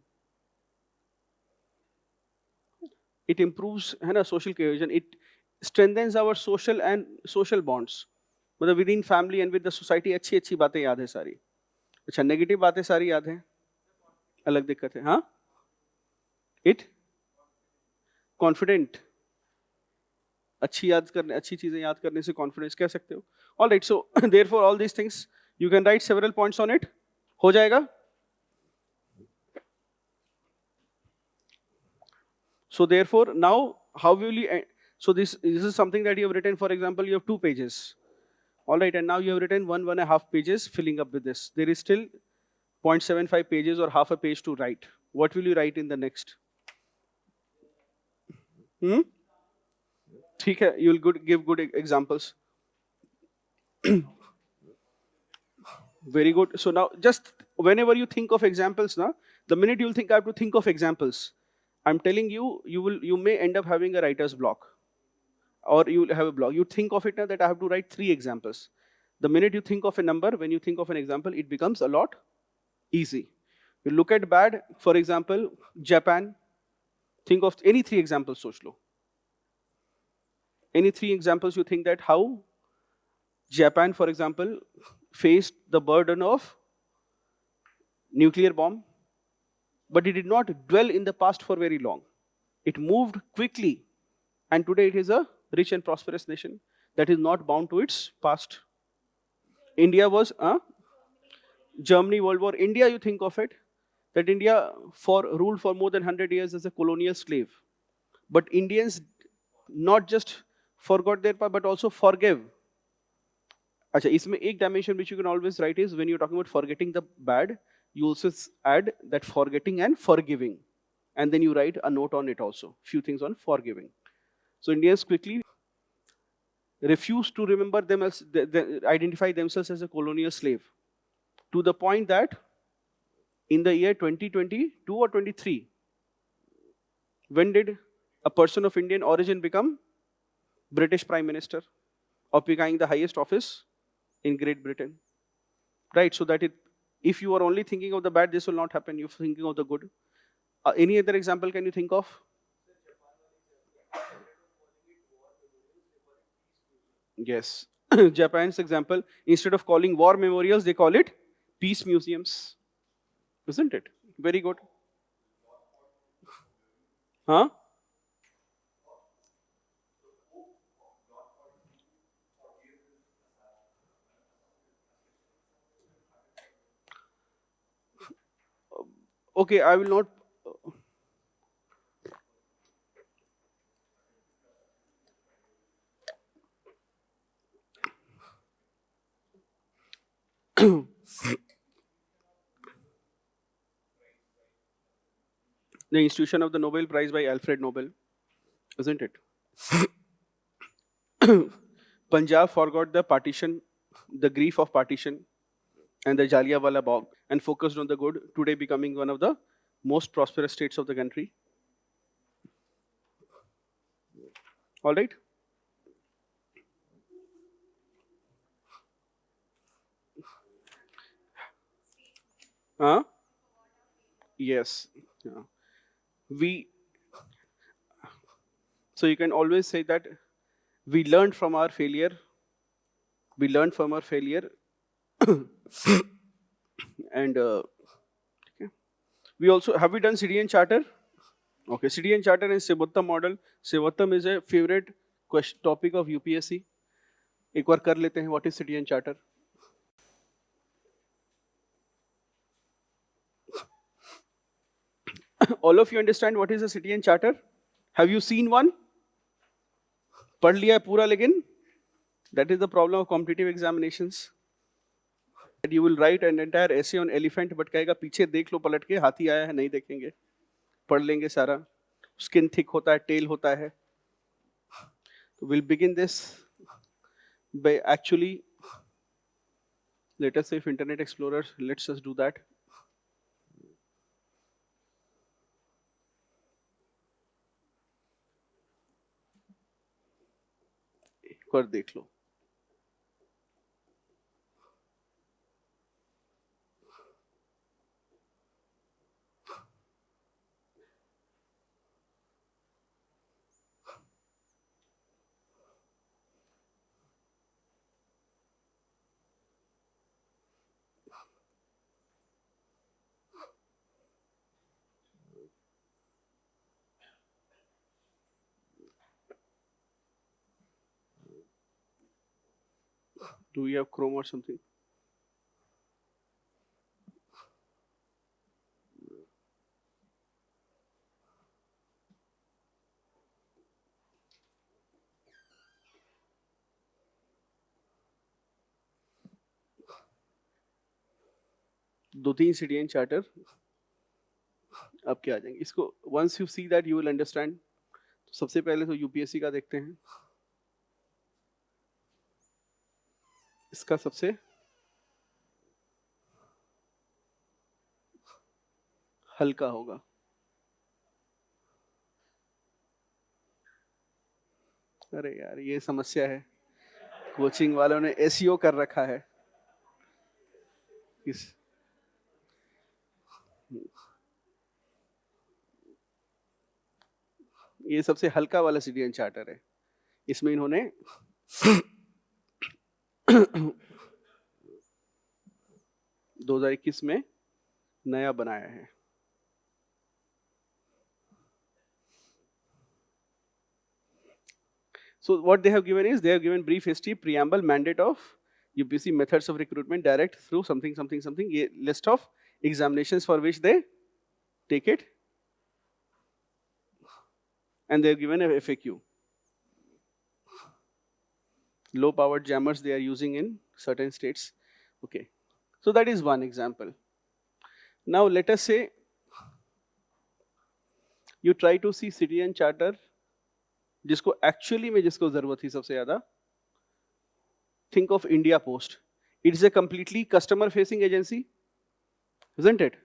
It improves social cohesion. It strengthens our social bonds. मतलब within family and with the society अच्छी बातें याद है सारी. अच्छा, negative बातें सारी याद है, अलग दिक्कत है. हाँ, इट कॉन्फिडेंट, अच्छी चीजें याद करने से कॉन्फिडेंस कह सकते हो. All right, so therefore all these things you can write several points on it. हो जाएगा. So therefore, now how will you? So this is something that you have written. For example, you have 2 pages. All right, and now you have written 1.5 pages, filling up with this. There is still 0.75 pages or half a page to write. What will you write in the next? ठीक है, you will give good examples. Very good. So now, just whenever you think of examples, now the minute you will think I have to think of examples, I'm telling you, you may end up having a writer's block, or you will have a block. You think of it now that I have to write 3 examples. The minute you think of a number, when you think of an example, it becomes a lot easy. You look at bad, for example, Japan. Think of any 3 examples, soch lo. Any 3 examples you think that how Japan, for example, faced the burden of nuclear bomb. But it did not dwell in the past for very long. It moved quickly, and today it is a rich and prosperous nation that is not bound to its past. India was Germany, World War. India, you think of it, that India ruled for more than 100 years as a colonial slave. But Indians not just forgot their past, but also forgave. Achha, isme ek dimension which you can always write is when you're talking about forgetting the bad, you also add that forgetting and forgiving. And then you write a note on it also, few things on forgiving. So Indians quickly refused to remember them as, identify themselves as a colonial slave, to the point that in the year 2022 or 23, when did a person of Indian origin become British Prime Minister, occupying the highest office in Great Britain? Right, so that if you are only thinking of the bad, this will not happen. You're thinking of the good. Any other example can you think of? Yes. Japan's example, instead of calling war memorials, they call it peace museums. Isn't it? Very good. Huh? Okay, I will not. The institution of the Nobel Prize by Alfred Nobel, isn't it? Punjab forgot the partition, the grief of partition, and the Jallianwala Bagh, and focused on the good, today becoming one of the most prosperous states of the country. All right? Huh? Yes. Yeah. So you can always say that we learned from our failure. We learned from our failure. And okay. We also, have we done City and Charter? Okay, City and Charter and Sevaottam model. Sevaottam is a favorite topic of UPSC. एक बार कर लेते हैं, what is City and Charter? All of you understand what is a City and Charter? Have you seen one? पढ़ लिया है पूरा लेकिन? That is the problem of competitive examinations. That you will write an entire essay on elephant, but कहेगा पीछे देख लो पलट के, हाथी आया है, नहीं देखेंगे. पढ़ लेंगे सारा. Skin thick होता है, tail होता है. We'll begin this by actually, let us say if Internet Explorer lets us do that. एक बार देख लो. Do we have Chrome or something? दो तीन CDN चार्टर अब क्या आ जाएंगे इसको. Once you see that you will understand. तो सबसे पहले तो UPSC का देखते हैं. इसका सबसे हल्का होगा. अरे यार ये समस्या है, कोचिंग वालों ने SEO कर रखा है. ये सबसे हल्का वाला CDN चार्टर है. इसमें इन्होंने 2021 में नया बनाया है. So what they have given is they have given brief history, preamble, mandate of UPSC, methods of recruitment, direct, through, something something something. ये list of examinations for which they take it, and they have given a FAQ. Low powered jammers they are using in certain states. Okay, so that is one example. Now let us say you try to see CDN charter जिसको actually में जिसको जरूरत थी सबसे ज्यादा. Think of India Post. It is a completely customer facing agency, isn't it?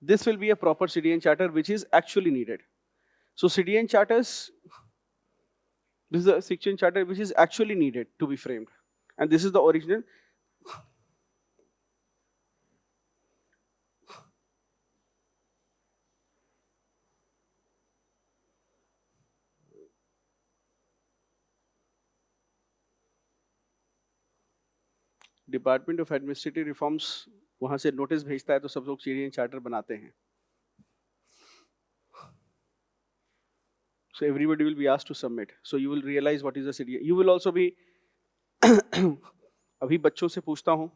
This will be a proper CDN charter which is actually needed. So CDN charters, this is a CDN charter which is actually needed to be framed, and this is the original. Department of administrative reforms वहां से notice भेजता है तो सब लोग CDN charter बनाते हैं. So everybody will be asked to submit. So you will realize what is a CDN. You will also be अभी बच्चों से पूछता हूँ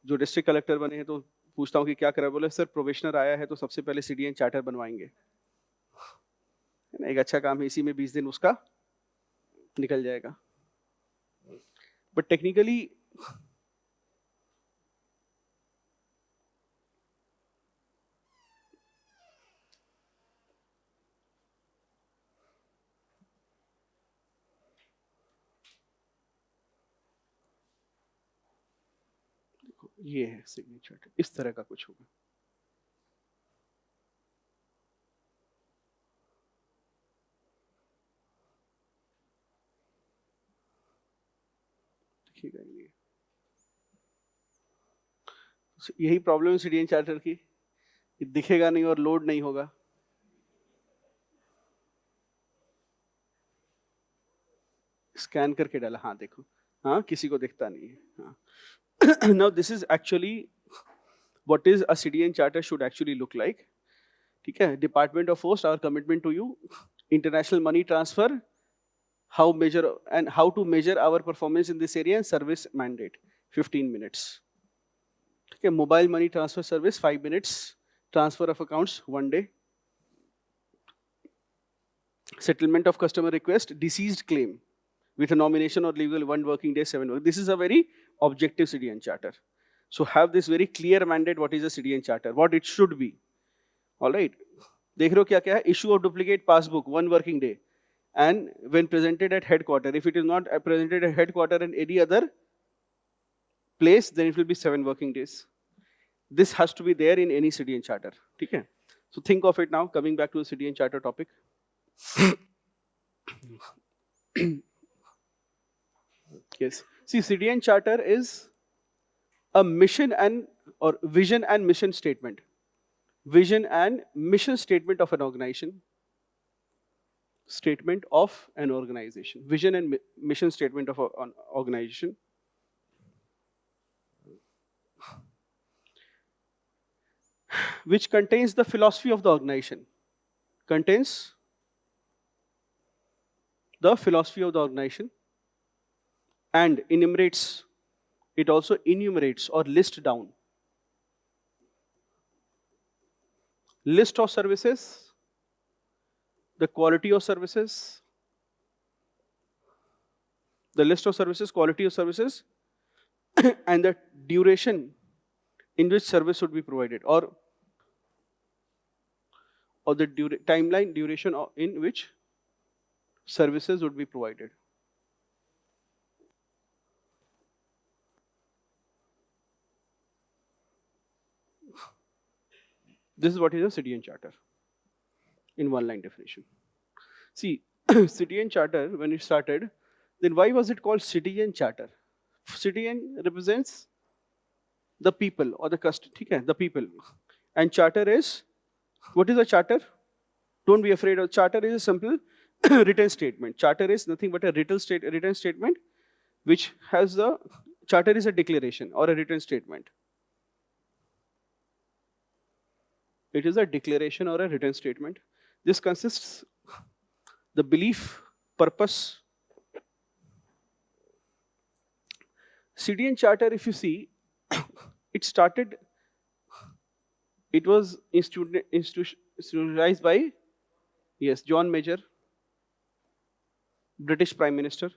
जो डिस्ट्रिक्ट कलेक्टर बने हैं तो पूछता हूँ कि क्या करा. बोले सर प्रोबेशनर आया है तो सबसे पहले CDN चार्टर बनवाएंगे. एक अच्छा काम है, इसी में 20 दिन उसका निकल जाएगा. बट टेक्निकली ये है सिग्नेचर, इस तरह का कुछ होगा. देखिएगा ये. यही प्रॉब्लम है CDN चार्टर की, दिखेगा नहीं और लोड नहीं होगा. स्कैन करके डाला, हाँ देखो, हाँ किसी को दिखता नहीं है. हाँ. Now this is actually what is a CDN charter should actually look like. ठीक है. Department of Post, our commitment to you. International money transfer, how to measure our performance in this area, and service mandate 15 minutes. ठीक है. Mobile money transfer service 5 minutes. Transfer of accounts 1 day. Settlement of customer request, deceased claim with a nomination or legal 1 working day, 7 work. This is a very objective CDN charter. So have this very clear mandate what is a CDN charter, what it should be. All right. देख रहे हो क्या क्या है? Issue of duplicate passbook, 1 working day. And when presented at headquarter, if it is not presented at headquarter and any other place, then it will be 7 working days. This has to be there in any city and charter. Okay? So think of it now, coming back to the city and charter topic. Yes. See, city and charter is a mission and or vision and mission statement. Vision and mission statement of an organization. Statement of an organization. Vision and mission statement of an organization. Which contains the philosophy of the organization. Contains the philosophy of the organization and enumerates, it also enumerates or lists down list of services, the quality of services, the list of services, quality of services, and the duration in which service would be provided, or the timeline duration in which services would be provided. This is what is a city and charter in one line definition. See, city and charter, when it started, then why was it called city and charter? City and represents the people or the the people. And charter is, what is a charter? Don't be afraid of charter is a simple written statement. Charter is nothing but a written statement which has the, charter is a declaration or a written statement. It is a declaration or a written statement. This consists the belief, purpose. City and charter, if you see, it started, it was institutionalized by, yes, John Major, British Prime Minister,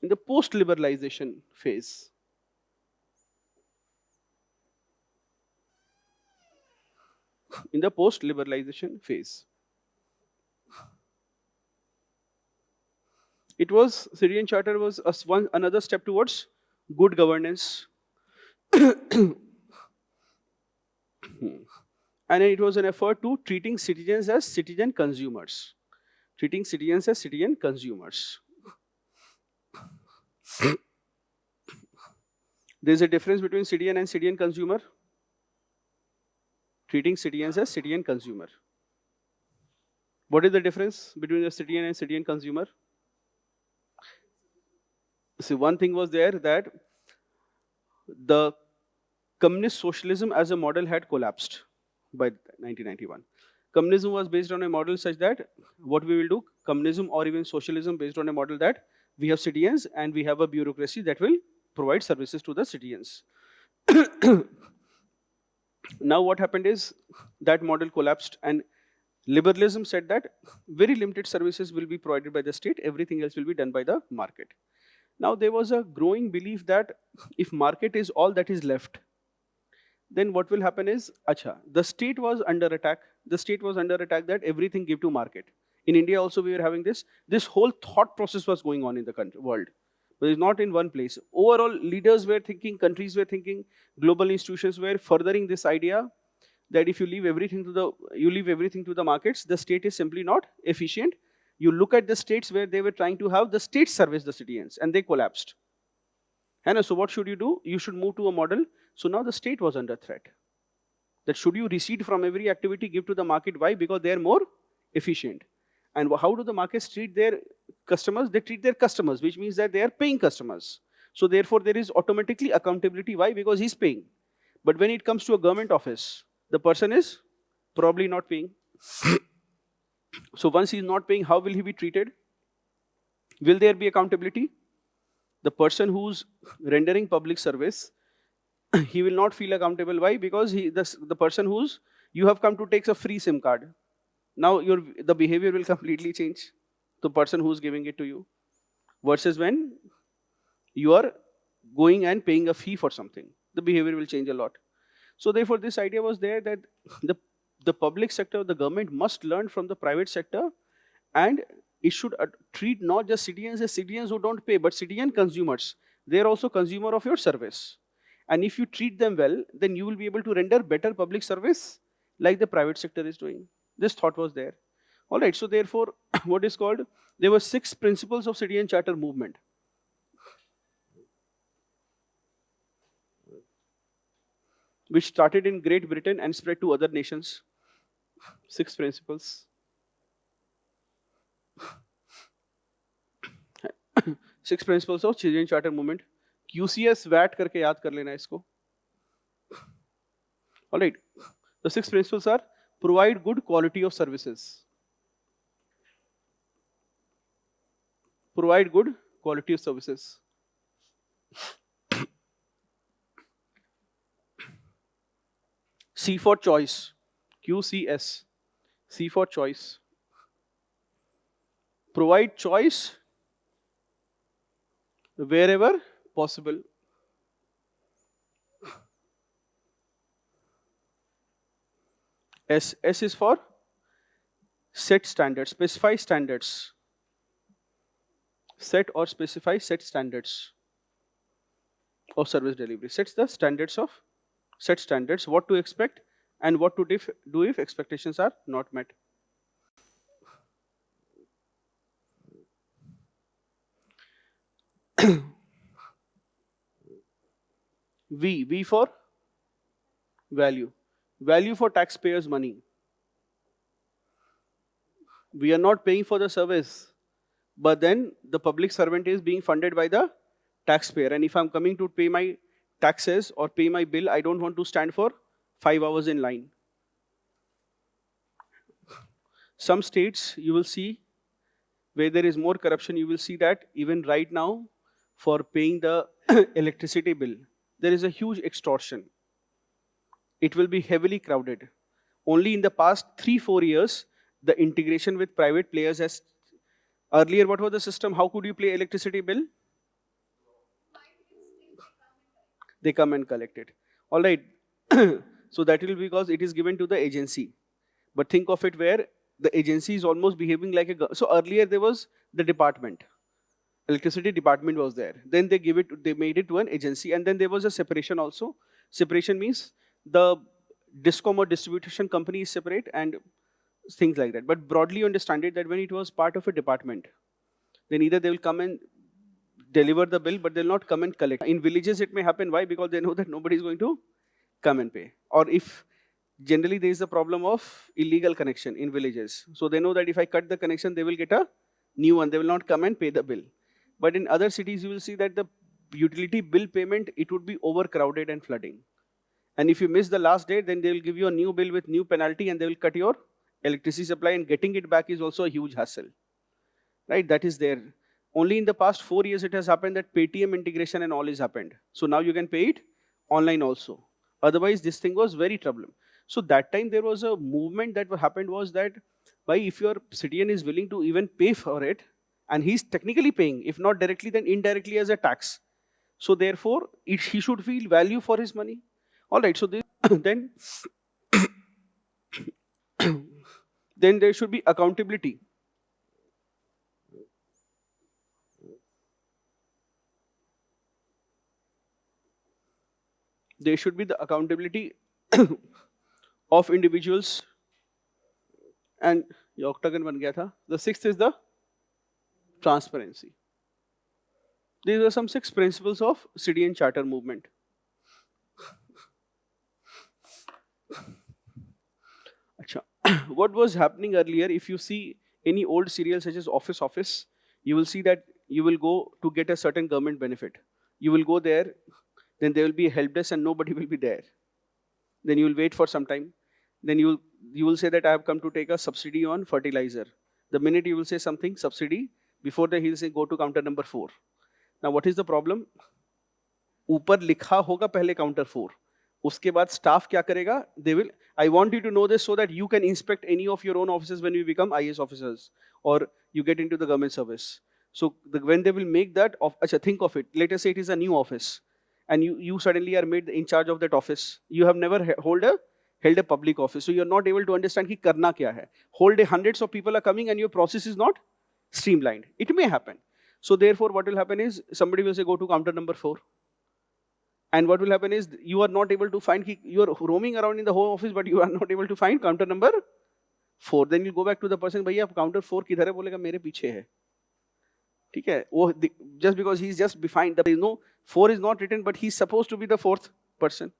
in the post-liberalization phase. In the post-liberalization phase. It was, city and charter was another step towards good governance. And it was an effort to treating citizens as citizen consumers. Treating citizens as citizen consumers. There's a difference between citizen and citizen consumer. Treating citizens as citizen consumer. What is the difference between a citizen and citizen consumer? See, one thing was there that the communist socialism as a model had collapsed by 1991. Communism was based on a model such that what we will do, communism or even socialism based on a model that we have citizens and we have a bureaucracy that will provide services to the citizens. Now what happened is that model collapsed and liberalism said that very limited services will be provided by the state, everything else will be done by the market. Now there was a growing belief that if market is all that is left, then what will happen is, the state was under attack. The state was under attack that everything give to market. In India also we were having this. This whole thought process was going on in the world. But it's not in one place. Overall, leaders were thinking, countries were thinking, global institutions were furthering this idea that if you leave everything to the markets, the state is simply not efficient. You look at the states where they were trying to have the state service the citizens, and they collapsed. And so what should you do? You should move to a model. So now the state was under threat. That should you recede from every activity, give to the market. Why? Because they are more efficient. And how do the markets treat their customers? They treat their customers, which means that they are paying customers. So therefore, there is automatically accountability. Why? Because he's paying. But when it comes to a government office, the person is probably not paying. So once he's not paying, how will he be treated? Will there be accountability? The person who's rendering public service, he will not feel accountable. Why? Because the person who's, you have come to take a free SIM card. Now the behavior will completely change. The person who's giving it to you. Versus when you are going and paying a fee for something. The behavior will change a lot. So therefore this idea was there that the the public sector, the government must learn from the private sector, and it should treat not just citizens as citizens who don't pay, but citizen consumers. They are also consumer of your service. And if you treat them well, then you will be able to render better public service like the private sector is doing. This thought was there. All right, so therefore, what is called, there were 6 principles of citizen charter movement. Which started in Great Britain and spread to other nations. 6 principles. 6 principles of citizen charter movement. QCS VAT करके याद कर लेना इसको. All right. The 6 principles are: provide good quality of services. Provide good quality of services. C for choice. QCS. C for choice. Provide choice wherever possible. S is for set standards, specify standards. Set or specify set standards of service delivery. Sets the standards of, set standards, what to expect and what to do if expectations are not met. V for value. Value for taxpayers' money. We are not paying for the service, but then the public servant is being funded by the taxpayer. And if I'm coming to pay my taxes or pay my bill, I don't want to stand for 5 hours in line. Some states you will see where there is more corruption, you will see that even right now for paying the electricity bill, there is a huge extortion. It will be heavily crowded. Only in the past 3-4 years, the integration with private players has, earlier what was the system? How could you pay electricity bill? They come and collect it. All right. So that will be because it is given to the agency. But think of it where the agency is almost behaving like a... So earlier there was the department. Electricity department was there. Then they made it to an agency, and then there was a separation also. Separation means the discom or distribution company is separate and things like that. But broadly understand it that when it was part of a department, then either they will come and deliver the bill, but they'll not come and collect. In villages it may happen. Why? Because they know that nobody is going to come and pay. Or if generally there is a problem of illegal connection in villages. So they know that if I cut the connection, they will get a new one. They will not come and pay the bill. But in other cities, you will see that the utility bill payment, it would be overcrowded and flooding. And if you miss the last date, then they will give you a new bill with new penalty and they will cut your electricity supply, and getting it back is also a huge hassle. Right? That is there. Only in the past 4 years it has happened that Paytm integration and all is happened. So now you can pay it online also. Otherwise, this thing was very troubling. So that time there was a movement that happened was that, why if your citizen is willing to even pay for it, and he's technically paying, if not directly, then indirectly as a tax. So therefore, he should feel value for his money. All right, so this, then there should be accountability. There should be the accountability of individuals. And ये octagon बन गया था. The 6th is the transparency. These are some 6 principles of citizen charter movement. What was happening earlier, if you see any old serial such as Office, you will see that you will go to get a certain government benefit. You will go there, then there will be a help desk and nobody will be there. Then you will wait for some time. Then you will say that I have come to take a subsidy on fertilizer. The minute you will say something, subsidy, before that he will say go to counter number 4. Now what is the problem? ऊपर लिखा होगा पहले counter 4. उसके बाद staff क्या करेगा? They will. I want you to know this so that you can inspect any of your own offices when you become IAS officers or you get into the government service. So when they will make that, think of it. Let us say it is a new office, and you suddenly are made in charge of that office. You have never held a held a public office. So you're not able to understand ki karna kya hai. Whole day hundreds of people are coming and your process is not streamlined. It may happen. So therefore what will happen is somebody will say go to counter number 4. And what will happen is you are not able to find, you are roaming around in the whole office but you are not able to find counter number 4. Then you go back to the person, भैया counter 4 किधर है? बोलेगा मेरे पीछे है. ठीक है? वो just because he's just defined, there is no 4 is not written but he's supposed to be the 4th person.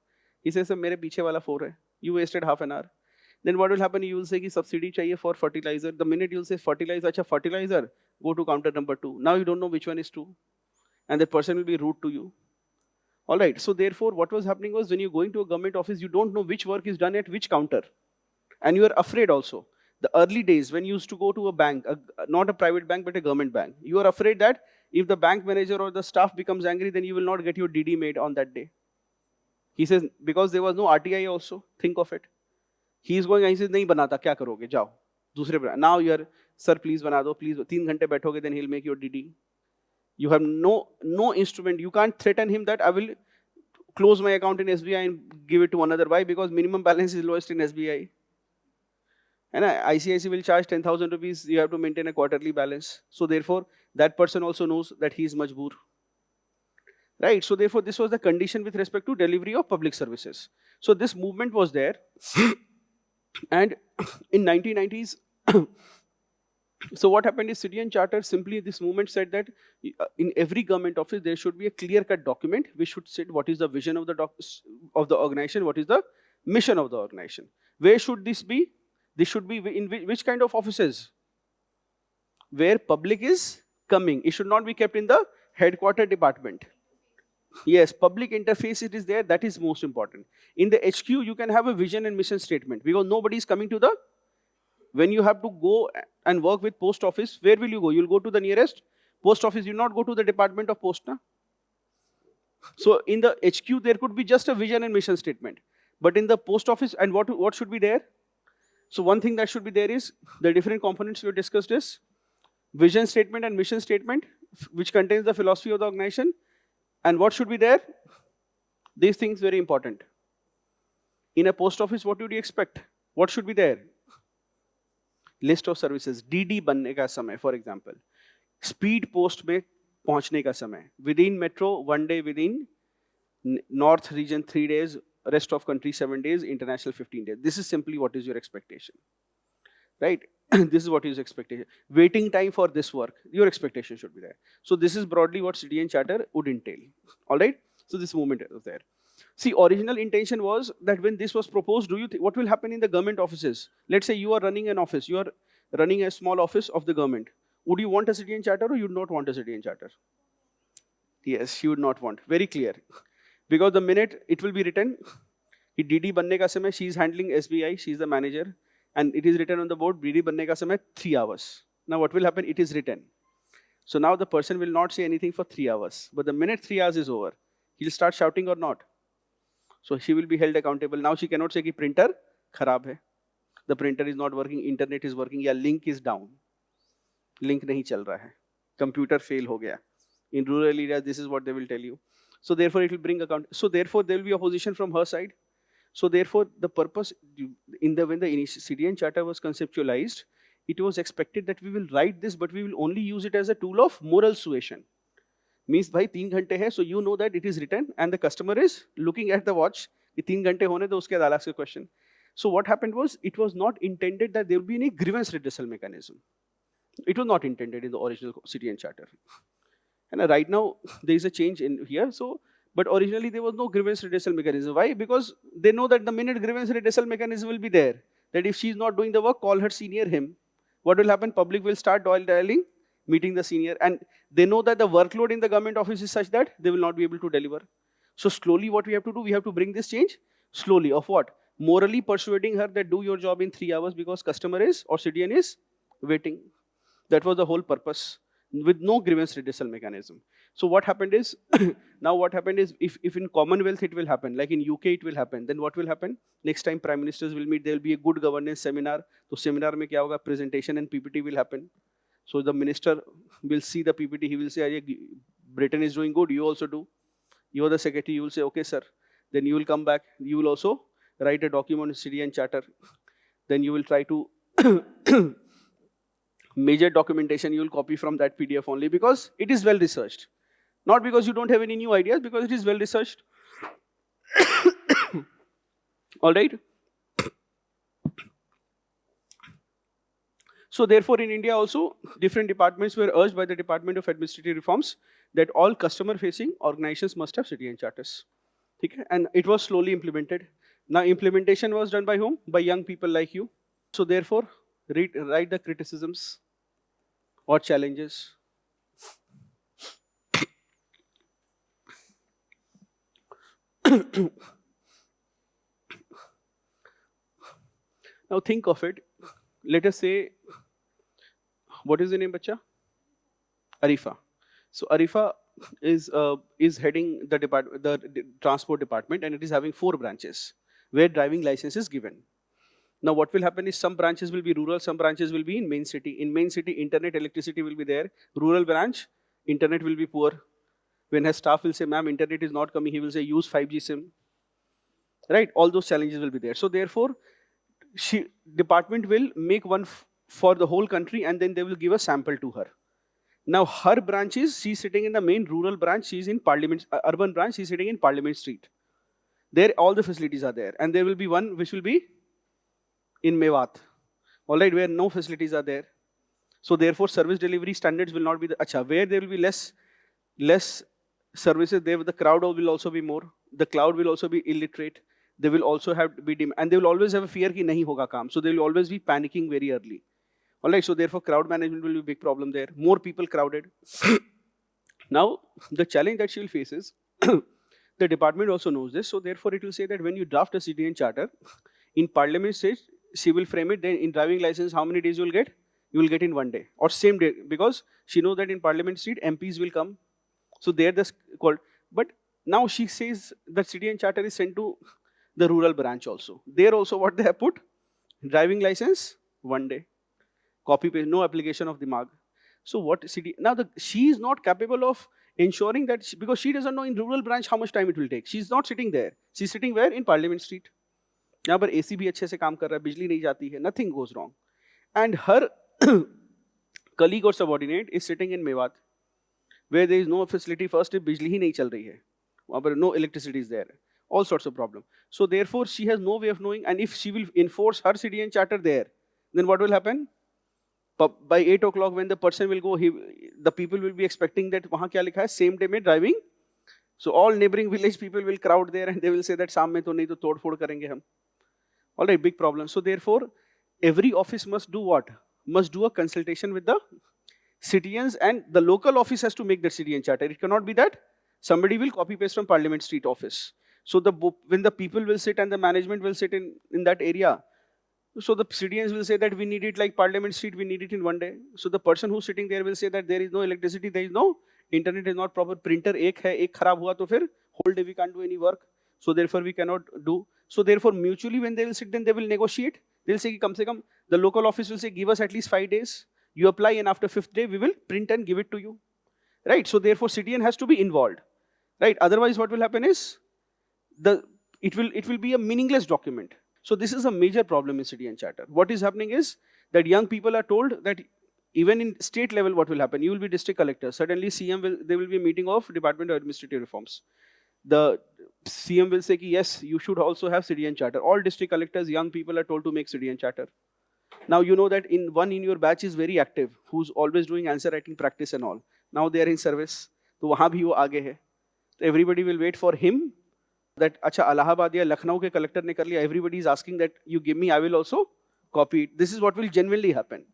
He says मेरे पीछे वाला 4 है. You wasted half an hour. Then what will happen? You will say कि subsidy चाहिए for fertilizer. The minute you will say fertilizer, अच्छा fertilizer, go to counter number 2. Now you don't know which one is true, and that person will be rude to you. All right. So therefore, what was happening was when you're going to a government office, you don't know which work is done at which counter, and you are afraid also. The early days when you used to go to a bank, not a private bank but a government bank, you are afraid that if the bank manager or the staff becomes angry, then you will not get your DD made on that day. He says because there was no RTI also. Think of it. He is going and he says नहीं बनाता क्या करोगे जाओ दूसरे पर. Now you are sir please बना दो please 3 घंटे बैठोगे then he'll make your DD. You have no instrument. You can't threaten him that I will close my account in SBI and give it to another. Why? Because minimum balance is lowest in SBI. And ICICI will charge 10,000 rupees. You have to maintain a quarterly balance. So therefore, that person also knows that he is majboor. Right? So therefore, this was the condition with respect to delivery of public services. So this movement was there. And in 1990s, so what happened is City and Charter, simply this movement said that in every government office, there should be a clear-cut document which should say what is the vision of the organization, what is the mission of the organization. Where should this be? This should be in which kind of offices? Where public is coming. It should not be kept in the headquarter department. Yes, public interface it is there, that is most important. In the HQ, you can have a vision and mission statement because nobody is coming to the, when you have to go and work with post office, where will you go? You'll go to the nearest post office, you'll not go to the department of post. Na? So in the HQ, there could be just a vision and mission statement. But in the post office, and what should be there? So one thing that should be there is, the different components we discussed is, vision statement and mission statement, which contains the philosophy of the organization. And what should be there? These things very important. In a post office, what would you expect? What should be there? List of services. DD बनने का समय, for example. Speed post में पहुंचने का समय. Within metro, 1 day. Within north region, 3 days. Rest of country, 7 days. International, 15 days. This is simply what is your expectation. Right? This is what is expectation. Waiting time for this work, your expectation should be there. So this is broadly what City and Charter would entail. All right? So this movement is there. See, original intention was that when this was proposed, do you think what will happen in the government offices? Let's say you are running an office, you are running a small office of the government. Would you want a City and Charter or you would not want a City and Charter? Yes, you would not want. Very clear. Because the minute it will be written, DD banne ka samay, she is handling SBI, she is the manager. And it is written on the board, DD banne ka samay 3 hours. Now what will happen? It is written. So now the person will not say anything for 3 hours. But the minute 3 hours is over, he'll start shouting or not. So she will be held accountable. Now she cannot say ki printer kharab hai. The printer is not working, internet is working, yeah, link is down. Link nahi chal raha hai. Computer fail ho gaya. In rural areas, this is what they will tell you. So therefore it will bring account. So therefore there will be opposition from her side. So therefore, the purpose, when the City and Charter was conceptualized, it was expected that we will write this, but we will only use it as a tool of moral suasion. Means, bhai 3 ghante hai, so you know that it is written, and the customer is looking at the watch, ki 3 ghante hone do, uske baad I'll ask a question. So what happened was, it was not intended that there will be any grievance redressal mechanism. It was not intended in the original City and Charter. And right now, there is a change in here, so. But originally there was no grievance redressal mechanism. Why? Because they know that the minute grievance redressal mechanism will be there, that if she is not doing the work, call her senior him. What will happen? Public will start dialing, meeting the senior, and they know that the workload in the government office is such that they will not be able to deliver. So slowly what we have to do, we have to bring this change slowly. Of what? Morally persuading her that do your job in 3 hours because customer is or citizen is waiting. That was the whole purpose, with no grievance redressal mechanism. So what happened is, now what happened is, if in Commonwealth it will happen, like in UK it will happen, then what will happen? Next time Prime Ministers will meet, there will be a good governance seminar. So seminar mein kya hoga? Presentation and PPT will happen. So the minister will see the PPT, he will say, Britain is doing good, you also do. You are the secretary, you will say, okay sir. Then you will come back, you will also write a document in CDN charter, then you will try to major documentation you will copy from that PDF only because it is well researched. Not because you don't have any new ideas, because it is well researched. All right. So therefore, in India also, different departments were urged by the Department of Administrative Reforms that all customer-facing organizations must have CDN charters. Okay? And it was slowly implemented. Now, implementation was done by whom? By young people like you. So therefore, write the criticisms or challenges. Now think of it. Let us say, what is the name, bacha? Arifa. So Arifa is heading the transport department, and it is having 4 branches where driving license is given. Now what will happen is some branches will be rural, some branches will be in main city. In main city, internet, electricity will be there. Rural branch, internet will be poor. When her staff will say, ma'am, internet is not coming, he will say, use 5G SIM. Right? All those challenges will be there. So therefore, department will make one for the whole country, and then they will give a sample to her. Now her branch is, she's sitting in the main rural branch, she's in Parliament, urban branch, she's sitting in Parliament Street. There all the facilities are there. And there will be one which will be in Mewat, all right, where no facilities are there. So therefore, service delivery standards will not be where there will be less services, there the crowd will also be more. The crowd will also be illiterate. They will also have to be, and they will always have a fear ki nahi hoga kaam. So they will always be panicking very early. All right, so therefore crowd management will be a big problem there. More people crowded. Now, the challenge that she will face is, the department also knows this, so therefore it will say that when you draft a CDN charter, in Parliament stage, she will frame it, then in driving license, how many days you will get? You will get in 1 day, or same day, because she knows that in Parliament Street, MPs will come. So there the called, but now she says that CDN charter is sent to the rural branch also. There also what they have put? Driving license, 1 day. Copy paste, no application of Dimag. So what now she is not capable of ensuring that, because she doesn't know in rural branch how much time it will take. She's not sitting there. She's sitting where? In Parliament Street. यहाँ पर AC भी अच्छे से काम कर रहा है, बिजली नहीं जाती है, nothing goes wrong. And her colleague or subordinate is sitting in Mewat, where there is no facility. First, बिजली ही नहीं चल रही है, वहाँ पर no electricity is there. All sorts of problem. So therefore, she has no way of knowing, and if she will enforce her CDN charter there, then what will happen? By 8 o'clock, when the person will go, the people will be expecting that वहाँ क्या लिखा है? Same day में driving. So all neighboring village people will crowd there, and they will say that शाम में तो नहीं तो तोड़ फोड़ करेंगे हम. All right, big problem. So therefore, every office must do what? Must do a consultation with the citizens, and the local office has to make the CDN charter. It cannot be that somebody will copy paste from Parliament Street office. So when the people will sit and the management will sit in that area, so the citizens will say that we need it like Parliament Street, we need it in 1 day. So the person who's sitting there will say that there is no electricity, there is no internet, is not proper, printer एक है, एक खराब हुआ तो फिर whole day we can't do any work. So therefore we cannot do. So therefore mutually when they will sit, then they will negotiate. They will say कि कम से कम, the local office will say give us at least 5 days. You apply, and after 5th day we will print and give it to you. Right? So therefore citizen has to be involved. Right? Otherwise what will happen is it will be a meaningless document. So this is a major problem in CDN charter. What is happening is that young people are told that even in state level, what will happen? You will be district collector. Suddenly there will be a meeting of Department of Administrative Reforms. The CM will say, yes, you should also have CDN charter. All district collectors, young people are told to make CDN charter. Now you know that in your batch is very active, who's always doing answer writing practice and all. Now they are in service. So वहाँ भी वो आगे है. So everybody will wait for him. That अच्छा Allahabad या लखनऊ के collector ने कर लिया. Everybody is asking that you give me, I will also copy it. This is what will genuinely happen.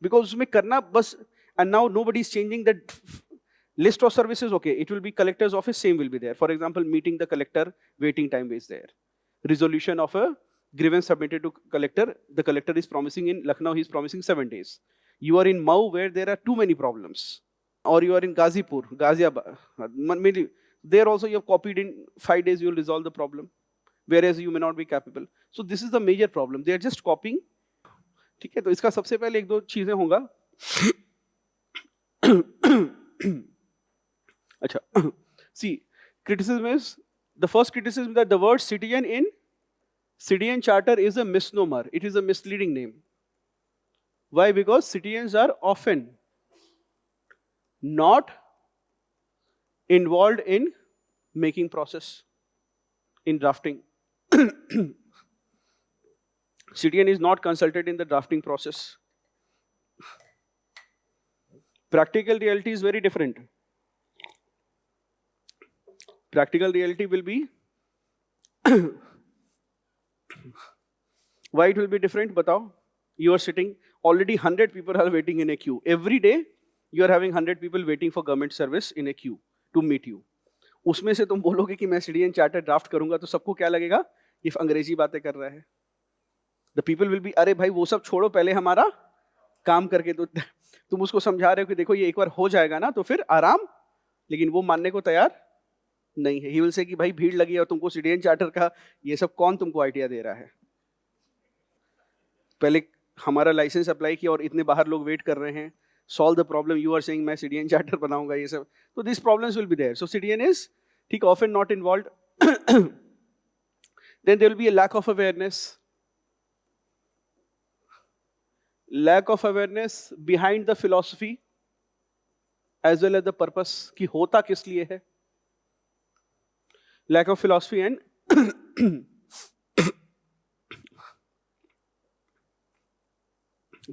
Because उसमें करना बस, and now nobody is changing that list of services. Okay, it will be collector's office, same will be there. For example, meeting the collector, waiting time is there. Resolution of a grievance submitted to collector. The collector is promising in Lucknow, he is promising 7 days. You are in Mau, where there are too many problems. Or you are in Ghazipur, Ghaziabad. There also you have copied in 5 days, you will resolve the problem. Whereas you may not be capable. So this is the major problem. They are just copying. ठीक है, तो इसका सबसे पहले 1-2 चीजें होगा. अच्छा, see, criticism is, the first criticism that the word citizen in CDN charter is a misnomer. It is a misleading name. Why? Because CDNs are often not involved in making process, in drafting. CDN is not consulted in the drafting process. Practical reality is very different. Practical reality will be why it will be different? Batao. You are sitting, already 100 people are waiting in a queue. Every day, you are having 100 people waiting for government service in a queue to meet you. उसमें से तुम बोलोगे कि मैं CDN charter draft करूंगा तो सबको क्या लगेगा? ये अंग्रेजी बातें कर रहा है. The people will be, अरे भाई वो सब छोड़ो, पहले हमारा काम करके तो तुम उसको समझा रहे हो कि देखो ये एक बार हो जाएगा ना तो फिर आराम, लेकिन वो मानने को तैयार नहीं है. He will say कि भाई भीड़ लगी और तुमको CDN चार्टर का ये सब कौन तुमको आइडिया दे रहा है? पहले हमारा लाइसेंस अप्लाई किया और इतने बाहर लोग वेट कर रहे हैं. Solve the problem. You are saying मैं CDN चार्टर बनाऊंगा ये सब. So these problems will be there. So CDN is ठीक often not involved. Then there will be a lack of awareness. Lack of awareness behind the philosophy as well as the purpose कि होता किस लिए है. Lack of philosophy and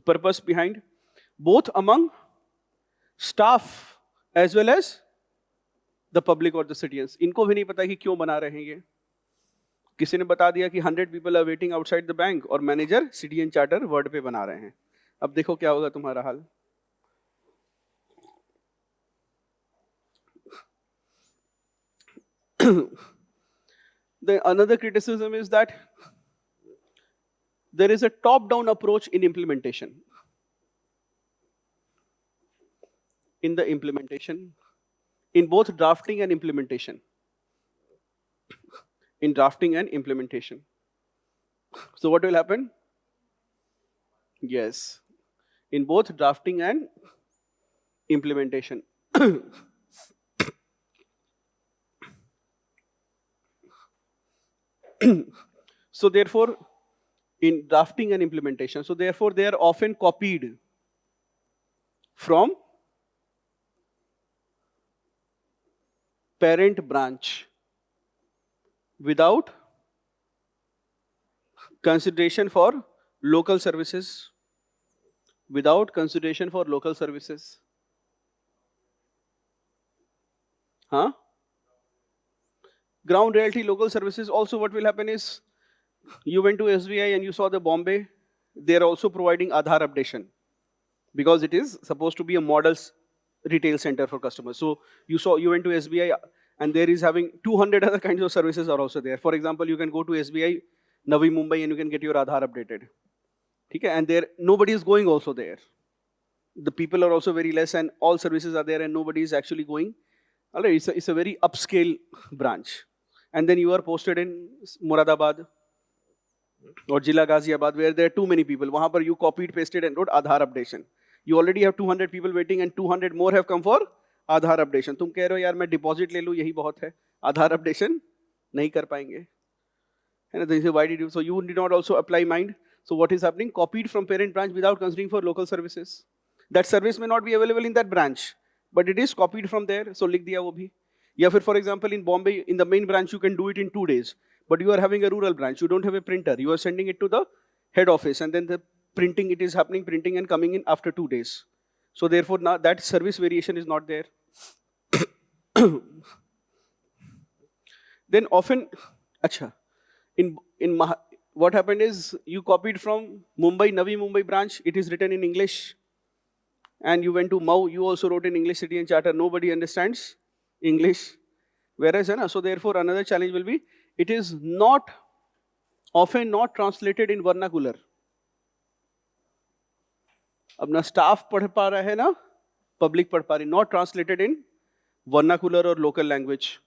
purpose behind both among staff as well as the public or the citizens. इनको भी नहीं पता कि क्यों बना रहे हैं ये. किसी ने बता दिया कि 100 people are waiting outside the bank और मैनेजर CDN चार्टर वर्ड पे बना रहे हैं. अब देखो क्या होगा तुम्हारा हाल. The another criticism is that there is a top-down approach in implementation. In the implementation, in both drafting and implementation. In drafting and implementation. So what will happen? Yes. In both drafting and implementation. So therefore, in drafting and implementation, so therefore they are often copied from parent branch without consideration for local services. Without consideration for local services. Huh? Ground reality, local services. Also what will happen is, you went to SBI and you saw the Bombay, they are also providing Aadhaar updation because it is supposed to be a model retail center for customers. So you went to SBI and there is having 200 other kinds of services are also there. For example, you can go to SBI, Navi Mumbai, and you can get your Aadhaar updated. Okay? And there, nobody is going also there. The people are also very less and all services are there and nobody is actually going. All right, it's a very upscale branch. And then you are posted in Moradabad or Jilla Ghaziabad where there are too many people. Wahan par you copied, pasted and wrote Aadhaar updation. You already have 200 people waiting and 200 more have come for Aadhaar updation. तुम कह रहे हो यार मैं deposit ले लूँ यही बहुत है. Aadhaar updation नहीं कर पाएंगे. And they say why did you? So you did not also apply mind. So what is happening? Copied from parent branch without considering for local services. That service may not be available in that branch, but it is copied from there. So लिख दिया वो भी. या फिर for example in Bombay, in the main branch you can do it in 2 days. But you are having a rural branch, you don't have a printer. You are sending it to the head office and then the printing, it is happening, printing and coming in after 2 days. So therefore now that service variation is not there. Then often, what happened is you copied from Mumbai, Navi Mumbai branch, it is written in English. And you went to Mau, you also wrote in English City and Charter, nobody understands English. Whereas, so therefore another challenge will be, it is often not translated in vernacular. अब ना staff पढ़ पा रहा है ना public पढ़ पा रही, not translated in vernacular or local language.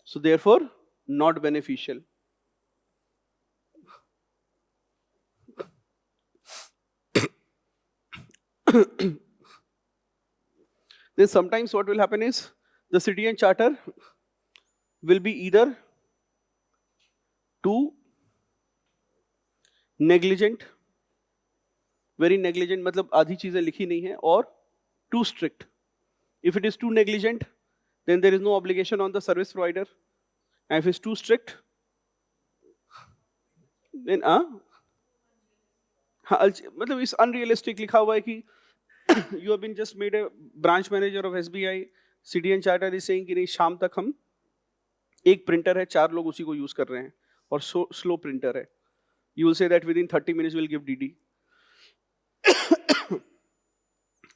So therefore, not beneficial. Then sometimes what will happen is, the city and charter will be either too negligent, very negligent मतलब आधी चीजें लिखी नहीं है, और too strict. If it is too negligent, then there is no obligation on the service provider. And if it's too strict, then मतलब इस unrealistic लिखा हुआ है कि you have been just made a branch manager of SBI, CDN charter is saying कि नहीं शाम तक हम एक प्रिंटर है, 4 लोग उसी को यूज कर रहे हैं और स्लो प्रिंटर है. You will say that within 30 minutes we'll give DD.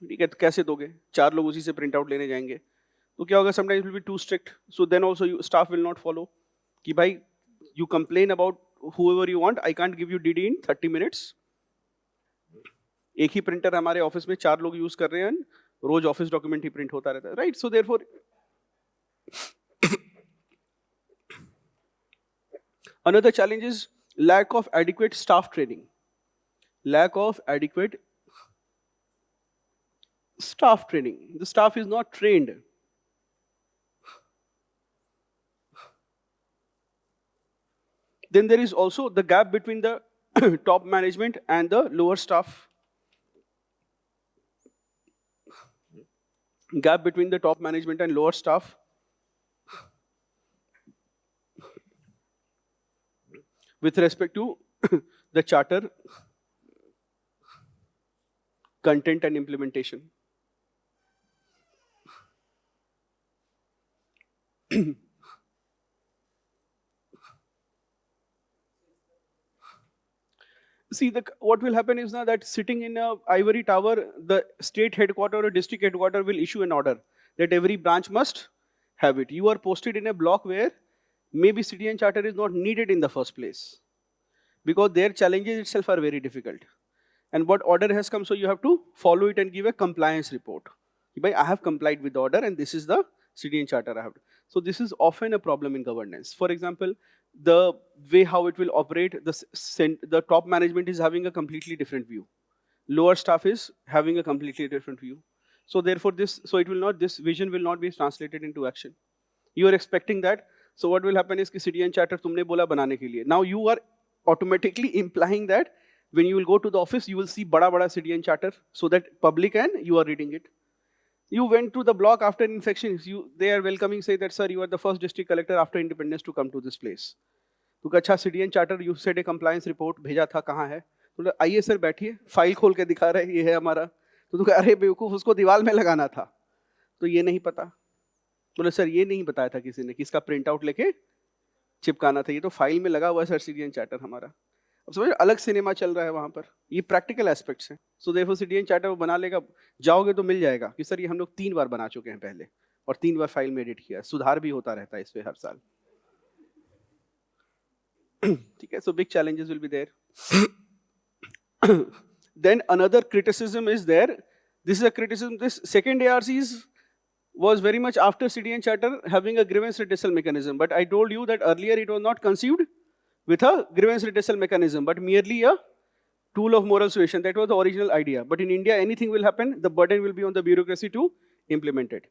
ठीक है, तो कैसे दोगे? 4 लोग उसी से प्रिंट आउट लेने जाएंगे तो क्या होगा? Sometimes will be too strict, so then also staff will not follow कि भाई you complain about whoever you want, I can't give you DD in 30 minutes. एक ही प्रिंटर हमारे ऑफिस में 4 लोग यूज कर रहे हैं, रोज ऑफिस डॉक्यूमेंट ही प्रिंट होता रहता है, right? So therefore another challenge is lack of adequate staff training. Lack of adequate staff training. The staff is not trained. Then there is also the gap between the top management and the lower staff. Gap between the top management and lower staff. With respect to the charter, content and implementation. See, what will happen is now that sitting in a ivory tower, the state headquarter or district headquarter will issue an order that every branch must have it. You are posted in a block where maybe CDN charter is not needed in the first place because their challenges itself are very difficult. And what order has come, so you have to follow it and give a compliance report. I have complied with the order and this is the CDN charter I have. So this is often a problem in governance. For example, the way how it will operate, the top management is having a completely different view. Lower staff is having a completely different view. So therefore this vision will not be translated into action. You are expecting that. So what will happen is कि CDN charter तुमने बोला बनाने के लिए. Now you are automatically implying that when you will go to the office, you will see bada CDN charter so that public and you are reading it. You went to the block after infection, they are welcoming, say that, sir, you are the first district collector after independence to come to this place. तो अच्छा CDN charter, you said a compliance report, भेजा था, कहाँ है? तो आइए sir बैठिए, file खोल के दिखा रहे, ये है हमारा. तो कहा अरे बेवकूफ, उसको दीवार में लगाना था, तो ये नहीं पता. बोले सर ये नहीं बताया था किसी ने कि इसका प्रिंट आउट लेके चिपकाना था, ये तो फाइल में लगा हुआ है सर CDN चार्टर हमारा. अब समझ, अलग सिनेमा चल रहा है वहां पर. ये प्रैक्टिकल एस्पेक्ट्स हैं. सो देयरफॉर CDN चार्टर वो बना लेगा, जाओगे तो मिल जाएगा कि सर ये हम लोग 3 बार बना चुके हैं पहले और 3 बार फाइल में एडिट किया. सुधार भी होता रहता है इस पे हर साल. ठीक है, so big challenges will be there. Then another criticism is there. This is a criticism. This second ARCs was very much after CDN charter having a grievance redressal mechanism. But I told you that earlier it was not conceived with a grievance redressal mechanism, but merely a tool of moral suasion. That was the original idea. But in India, anything will happen, the burden will be on the bureaucracy to implement it.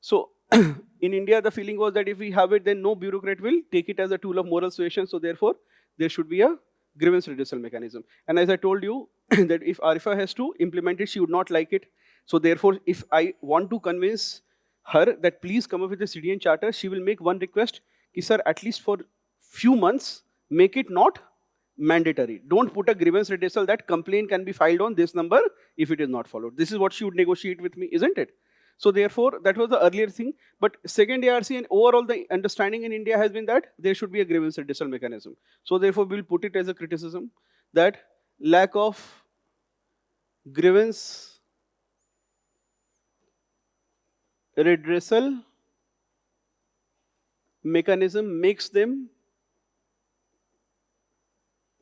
So in India, the feeling was that if we have it, then no bureaucrat will take it as a tool of moral suasion. So therefore, there should be a grievance redressal mechanism. And as I told you, that if Arifa has to implement it, she would not like it. So therefore, if I want to convince her that please come up with a CDN charter, she will make one request, ki sir, at least for few months, make it not mandatory. Don't put a grievance redressal that complaint can be filed on this number if it is not followed. This is what she would negotiate with me, isn't it? So therefore, that was the earlier thing. But second ARC and overall the understanding in India has been that there should be a grievance redressal mechanism. So therefore, we will put it as a criticism that lack of grievance redressal mechanism makes them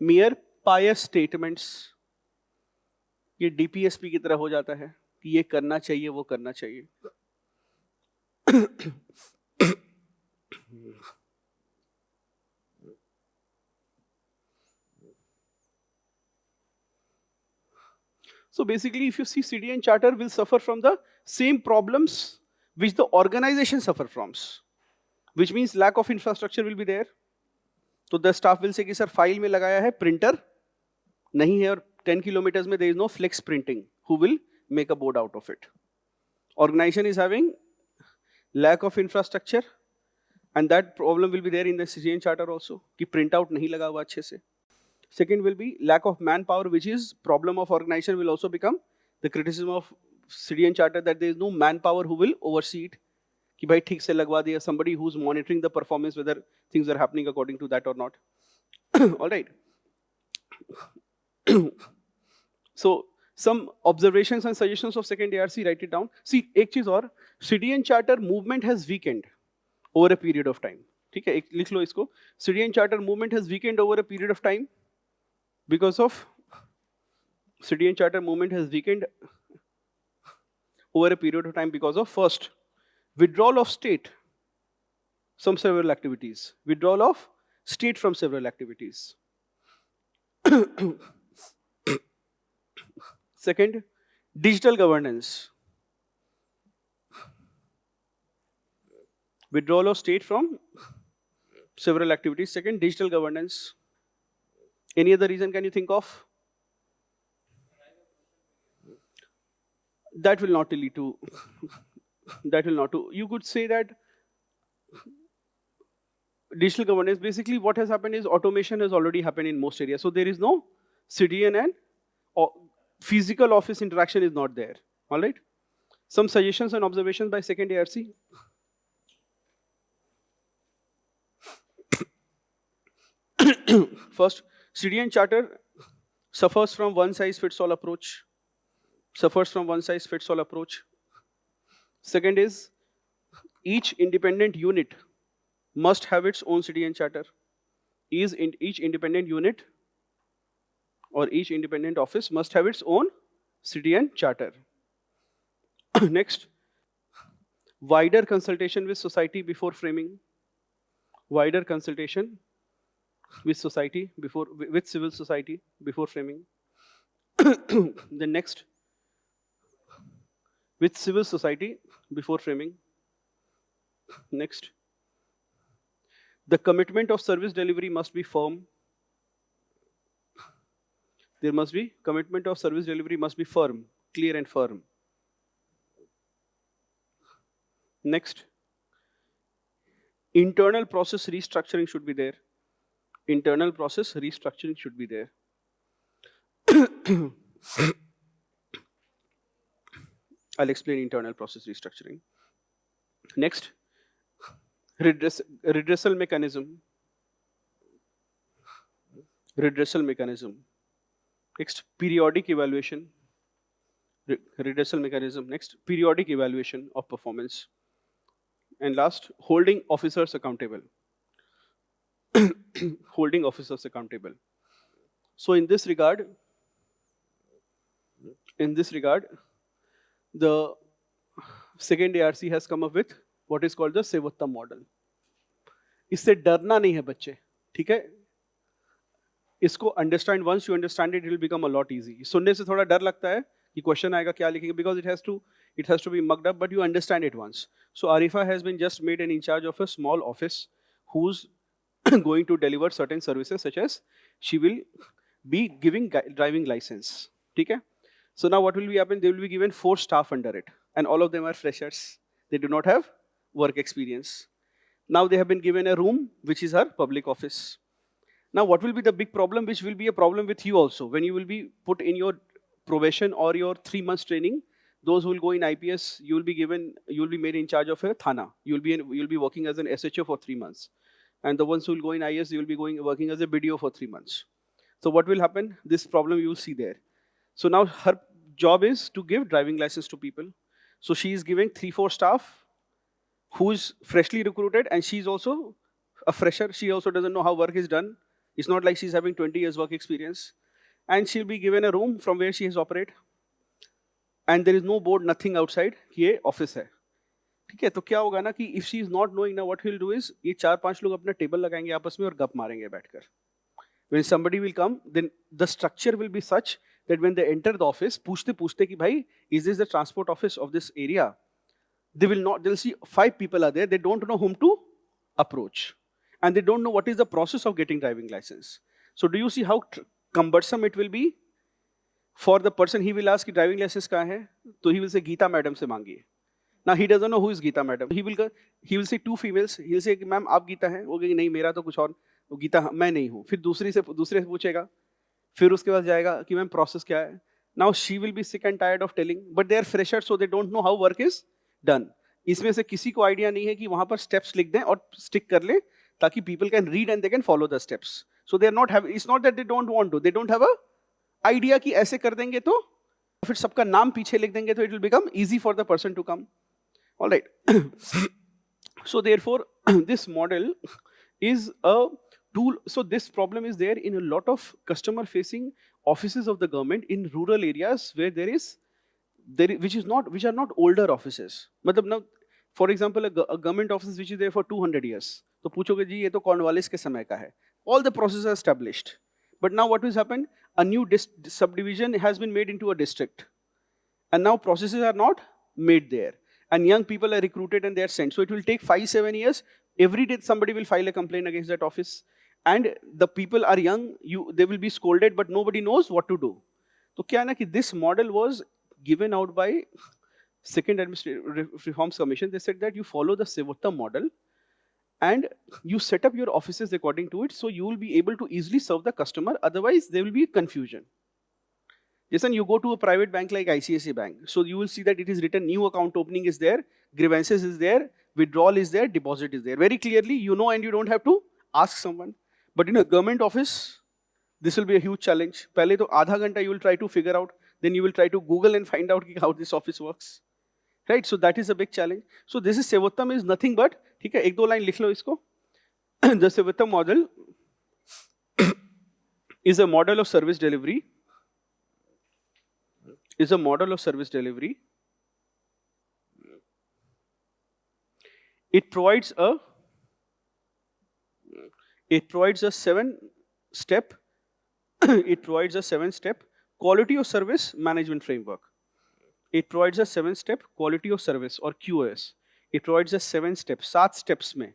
mere pious statements. ये DPSP की तरह हो जाता है कि ये करना चाहिए, वो करना चाहिए. So basically, if you see, CDN charter will suffer from the same problems which the organization suffer from, which means lack of infrastructure will be there. So the staff will say कि sir file में लगाया है printer, नहीं है और 10 kilometers में there is no flex printing. Who will make a board out of it? Organization is having lack of infrastructure, and that problem will be there in the citizen charter also, कि print out नहीं लगा हुआ अच्छे से. Second will be lack of manpower, which is problem of organization will also become the criticism of citizen charter, that there is no manpower who will oversee it. कि भाई ठीक से लगवा दिया, somebody who's monitoring the performance, whether things are happening according to that or not. All right. So some observations and suggestions of second ARC, write it down. See, एक चीज और, citizen charter movement has weakened over a period of time. ठीक है, एक लिख लो इसको. Citizen charter movement has weakened over a period of time because of citizen charter movement has weakened over a period of time because of, first, withdrawal of state from several activities. Withdrawal of state from several activities. Second, digital governance. Withdrawal of state from several activities. Second, digital governance. Any other reason can you think of? That will not lead to, that will not to, you could say that digital governance, basically what has happened is automation has already happened in most areas. So there is no citizen and physical office interaction is not there. All right. Some suggestions and observations by second ARC. First, citizen charter suffers from one size fits all approach. Suffers from one size fits all approach. Second is, each independent unit must have its own citizen charter. Each independent unit or each independent office must have its own citizen charter. Next, wider consultation with society before framing. Wider consultation with society before, with civil society before framing. The next, with civil society before framing. Next, the commitment of service delivery must be firm. There must be commitment of service delivery must be firm, clear and firm. Next, internal process restructuring should be there. Internal process restructuring should be there. I'll explain internal process restructuring. Next, redressal mechanism. Redressal mechanism. Next, periodic evaluation. Redressal mechanism. Next, periodic evaluation of performance. And last, holding officers accountable. Holding officers accountable. So in this regard, the second ARC has come up with what is called the Sevaottam model. इससे डरना नहीं है बच्चे, ठीक है? इसको understand, once you understand it, it will become a lot easy. सुनने से थोड़ा डर लगता है कि question आएगा क्या लिखेंगे, because it has to be mugged up, but you understand it once. So Arifa has been just made an in charge of a small office who's going to deliver certain services, such as she will be giving driving license. Okay? So now what will be happen? They will be given 4 staff under it, and all of them are freshers. They do not have work experience. Now they have been given a room, which is her public office. Now what will be the big problem, which will be a problem with you also, when you will be put in your probation or your 3 months training? Those who will go in IPS, you will be made in charge of a Thana. You will be working as an SHO for 3 months. And the ones who will go in IS, you will be working as a BDO for 3 months. So what will happen? This problem you will see there. So now her job is to give driving license to people. So she is giving 3-4 staff who is freshly recruited, and she is also a fresher. She also doesn't know how work is done. It's not like she's having 20 years work experience. And she'll be given a room from where she has operated. And there is no board, nothing outside. ये office है. ठीक है, तो क्या होगा ना कि if she is not knowing now, what he'll do is ये 4-5 लोग अपना टेबल लगाएंगे आपस में और गप मारेंगे बैठकर. When somebody will come, then the structure will be such that when they enter the office, पूछते कि भाई, is this the transport office of this area? They'll see 5 people are there. They don't know whom to approach, and they don't know what is the process of getting driving license. So do you see how cumbersome it will be for the person. He will ask driving license kahan hai, so he will say Geeta madam se mangiye. Now he doesn't know who is Geeta madam. He will say two females. He will say ma'am आप गीता हैं, वो कहेंगे नहीं मेरा तो कुछ और, वो गीता मैं नहीं हूँ. फिर दूसरे से पूछेगा, फिर उसके बाद जाएगा कि मैम प्रोसेस क्या है. Now she will be sick and tired of telling, but they are freshers so they don't know how work is done. इसमें से किसी को आइडिया नहीं है कि वहां पर स्टेप्स लिख दें और स्टिक कर ले ताकि people can read and they can follow the steps. So they are not having, it's not that they don't want to, they don't have a idea कि ऐसे कर देंगे तो फिर सबका नाम पीछे लिख देंगे तो it will become easy for the person to come. All right. So therefore, this model is a tool. So this problem is there in a lot of customer-facing offices of the government in rural areas where which are not older offices. मतलब now, for example, a government office which is there for 200 years. तो पूछोगे जी ये तो Cornwallis के समय का है. All the processes are established. But now what has happened? A new subdivision has been made into a district. And now processes are not made there. And young people are recruited and they are sent. So it will take 5-7 years. Every day somebody will file a complaint against that office. And the people are young, they will be scolded, but nobody knows what to do. So kya na ki this model was given out by Second Administrative Reforms Commission. They said that you follow the Sevaottam model and you set up your offices according to it, so you will be able to easily serve the customer. Otherwise, there will be confusion. Jason, you go to a private bank like ICICI Bank, so you will see that it is written new account opening is there, grievances is there, withdrawal is there, deposit is there. Very clearly, you know, and you don't have to ask someone. But in a government office, this will be a huge challenge. Pehle to आधा घंटा you will try to figure out, then you will try to Google and find out how this office works. Right? So that is a big challenge. So this is Sevaottam is nothing but, ठीक है, एक दो line लिख लो इसको. The Sevaottam model is a model of service delivery. Is a model of service delivery. It provides a 7-step it provides a 7-step quality of service management framework. It provides a 7-step quality of service or QoS. It provides a 7-step, 7 steps mein.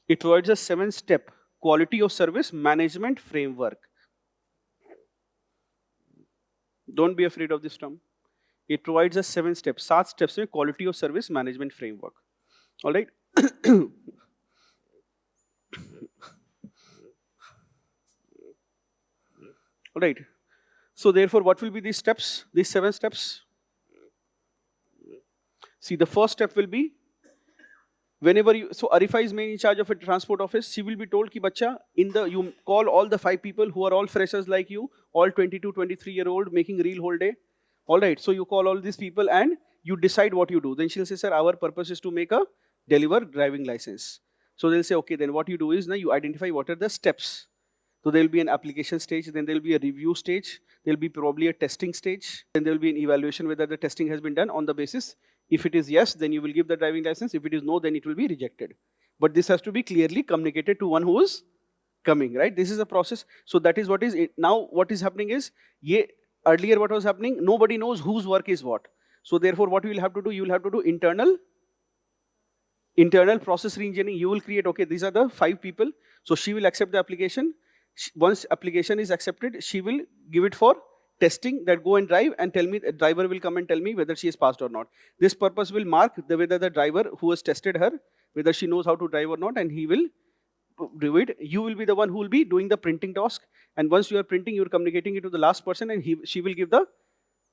It provides a 7-step quality of service management framework. Don't be afraid of this term. It provides a 7-step, 7 steps mein quality of service management framework. All right. All right. So therefore, what will be these steps? These 7 steps. See, the first step will be whenever you, so Arifa is in charge of a transport office, she will be told ki bacha, you call all the 5 people who are all freshers like you, all 22, 23-year-old making real whole day. All right, so you call all these people and you decide what you do. Then she'll say, sir, our purpose is to deliver driving license. So they'll say, okay, then what you do is now you identify what are the steps. So there will be an application stage, then there will be a review stage, there will be probably a testing stage, then there will be an evaluation whether the testing has been done on the basis. If it is yes, then you will give the driving license. If it is no, then it will be rejected. But this has to be clearly communicated to one who is coming, right? This is a process. So that is what is it. Now what is happening is, earlier what was happening, nobody knows whose work is what. So therefore what you will have to do, you will have to do internal process reengineering. You will create, okay, these are the 5 people. So she will accept the application. Once application is accepted, she will give it for testing, that go and drive and tell me, the driver will come and tell me whether she is passed or not. This purpose will mark whether the driver who has tested her, whether she knows how to drive or not, and he will do it. You will be the one who will be doing the printing task. And once you are printing, you are communicating it to the last person and she will give the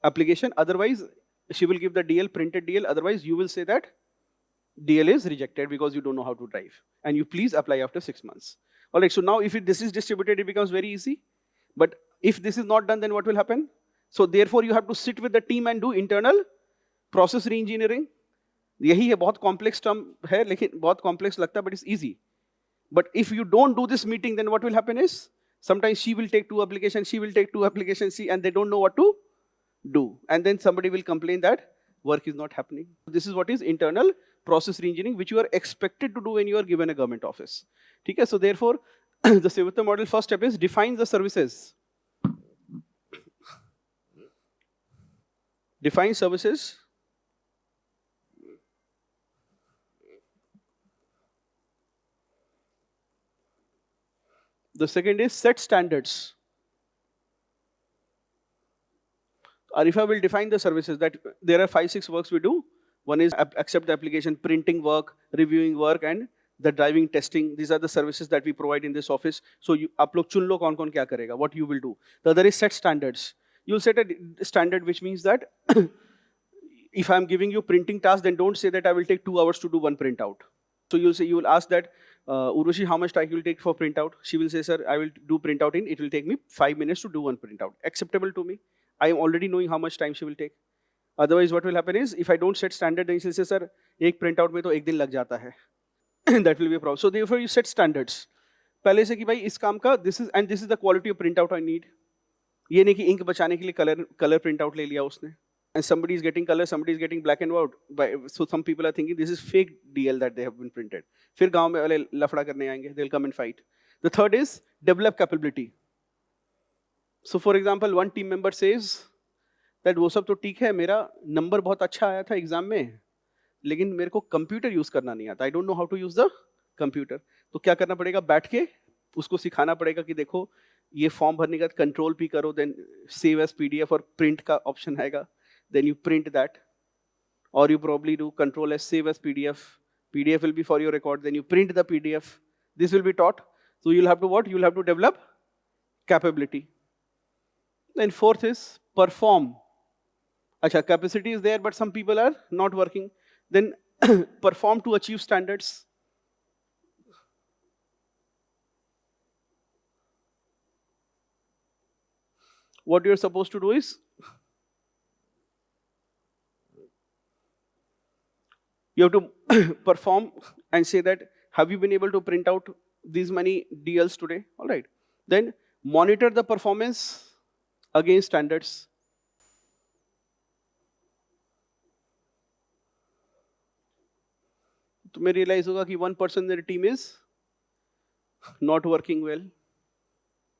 application. Otherwise, she will give the DL, printed DL. Otherwise, you will say that DL is rejected because you don't know how to drive. And you please apply after 6 months. All right, so now if this is distributed, it becomes very easy. But if this is not done, then what will happen? So therefore, you have to sit with the team and do internal process re-engineering. यही है, बहुत complex term है, लेकिन बहुत complex लगता है, but it's easy. But if you don't do this meeting, then what will happen is, sometimes she will take 2 applications, she will take 2 applications, and they don't know what to do. And then somebody will complain that work is not happening. This is what is internal process re-engineering, which you are expected to do when you are given a government office. Okay? So therefore, the Sevaottam model first step is define the services. Define services. The second is set standards. Or if I will define the services, that there are 5-6 works we do. One is accept the application, printing work, reviewing work, and the driving testing. These are the services that we provide in this office. So आप लोग चुन लो कौन कौन क्या करेगा, what you will do. The other is set standards. You'll set a standard which means that if I'm giving you printing task, then don't say that I will take 2 hours to do one printout. So you'll say, you will ask that, Urvashi, how much time you will take for printout? She will say, sir, I will do printout it will take me 5 minutes to do one printout. Acceptable to me. I am already knowing how much time she will take. Otherwise, what will happen is, if I don't set standard, then she will say, sir, एक printout में तो एक दिन लग जाता है. That will be a problem. So therefore, you set standards. पहले से कि भाई इस काम का this is the quality of printout I need. ये नहीं कि ink बचाने के लिए color printout ले लिया उसने. And somebody is getting color, somebody is getting black and white. So some people are thinking this is fake DL that they have been printed. फिर गांव में वाले लफड़ा करने आएंगे. They'll come and fight. The third is develop capability. So for example, one team member says that वो सब तो ठीक है, मेरा नंबर बहुत अच्छा आया था एग्जाम में, लेकिन मेरे को कंप्यूटर यूज करना नहीं आता. I don't know how to use the computer. तो क्या करना पड़ेगा, बैठ के उसको सिखाना पड़ेगा कि देखो ये फॉर्म भरने का कंट्रोल पी करो, देन सेव एज पीडीएफ और प्रिंट का ऑप्शन आएगा, then you print that, or you probably do control as save as PDF. PDF will be for your record, then you print the PDF. This will be taught. So you'll have to what? You'll have to develop capability. Then fourth is perform. Acha, capacity is there, but some people are not working. Then perform to achieve standards. What you're supposed to do is, you have to perform and say that, have you been able to print out these many DLs today? All right. Then monitor the performance against standards. तो मैं realize होगा कि one person in the team is not working well.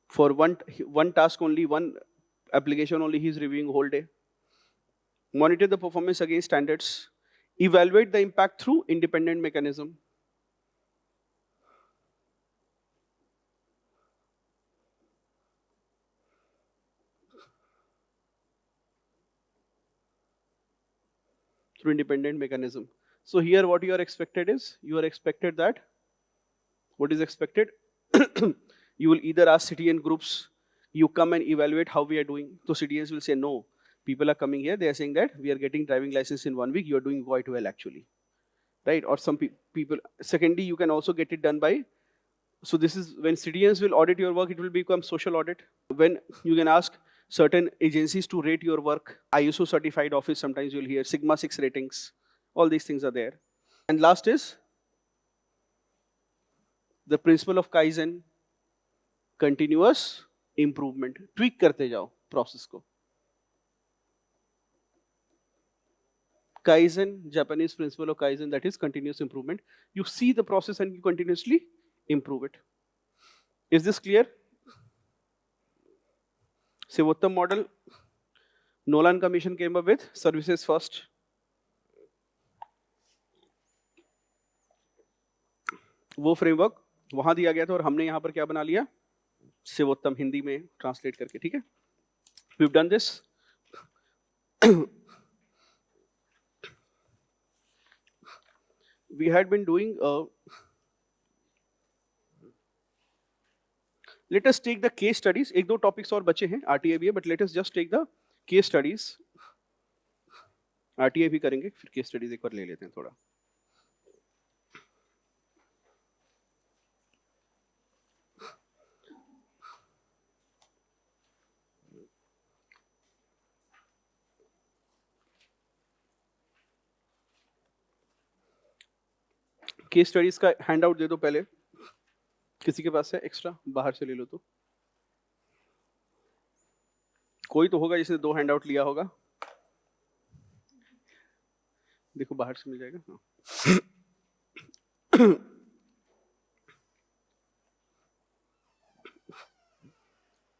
For one task only, one application only, he is reviewing whole day. Monitor the performance against standards. Evaluate the impact through independent mechanism. Through independent mechanism. So here what you are expected is, you are expected that, what is expected? You will either ask CTN groups, you come and evaluate how we are doing. So CTNs will say, no, people are coming here, they are saying that we are getting driving license in 1 week, you are doing quite well actually. Right? Or some people, secondly, you can also get it done by, so this is when CTNs will audit your work, it will become social audit. When you can ask certain agencies to rate your work, ISO certified office, sometimes you'll hear Sigma 6 ratings, all these things are there. And last is the principle of Kaizen, continuous improvement. Tweak करते जाओ process को. Kaizen, Japanese principle of Kaizen, that is continuous improvement. You see the process and you continuously improve it. Is this clear? Sevaottam model, Nolan Commission came up with services first. वो framework वहां दिया गया था और हमने यहां पर क्या बना लिया? सेवोत्तम हिंदी में ट्रांसलेट करके, ठीक है? We've done this. We had been doing, let us take the case studies. एक दो topics और बचे हैं, RTA भी है, but let us just take the case studies. RTA भी करेंगे, फिर case studies एक बार ले लेते हैं थोड़ा. केस स्टडीज का हैंडआउट दे दो पहले, किसी के पास है एक्स्ट्रा, बाहर से ले लो तो. कोई तो होगा जिसने 2 हैंडआउट लिया होगा. देखो बाहर से मिल जाएगा.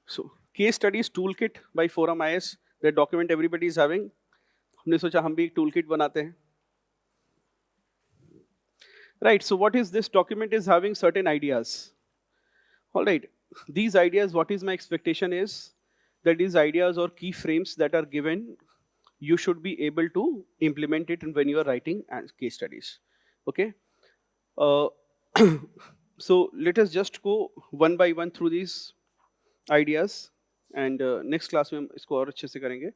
So case studies toolkit by ForumIAS, that document everybody is having. हमने सोचा हम भी एक toolkit बनाते हैं. Right, so what is this document is having certain ideas. All right, these ideas, what is my expectation is, that these ideas or key frames that are given, you should be able to implement it when you are writing case studies. Okay. So let us just go one by one through these ideas, and next class में हम इसको और अच्छे से करेंगे.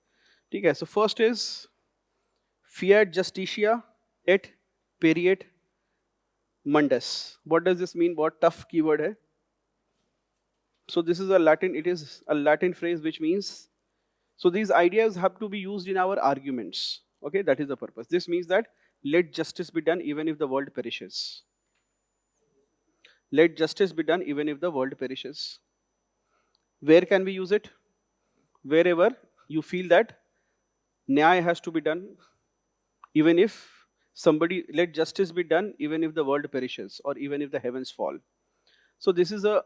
ठीक है. So first is fiat justitia et periet mundus. What does this mean? What tough keyword है? So this is a Latin. It is a Latin phrase which means. So these ideas have to be used in our arguments. Okay, that is the purpose. This means that let justice be done even if the world perishes. Let justice be done even if the world perishes. Where can we use it? Wherever you feel that nyaya has to be done, even if somebody, let justice be done even if the world perishes or even if the heavens fall. So this is a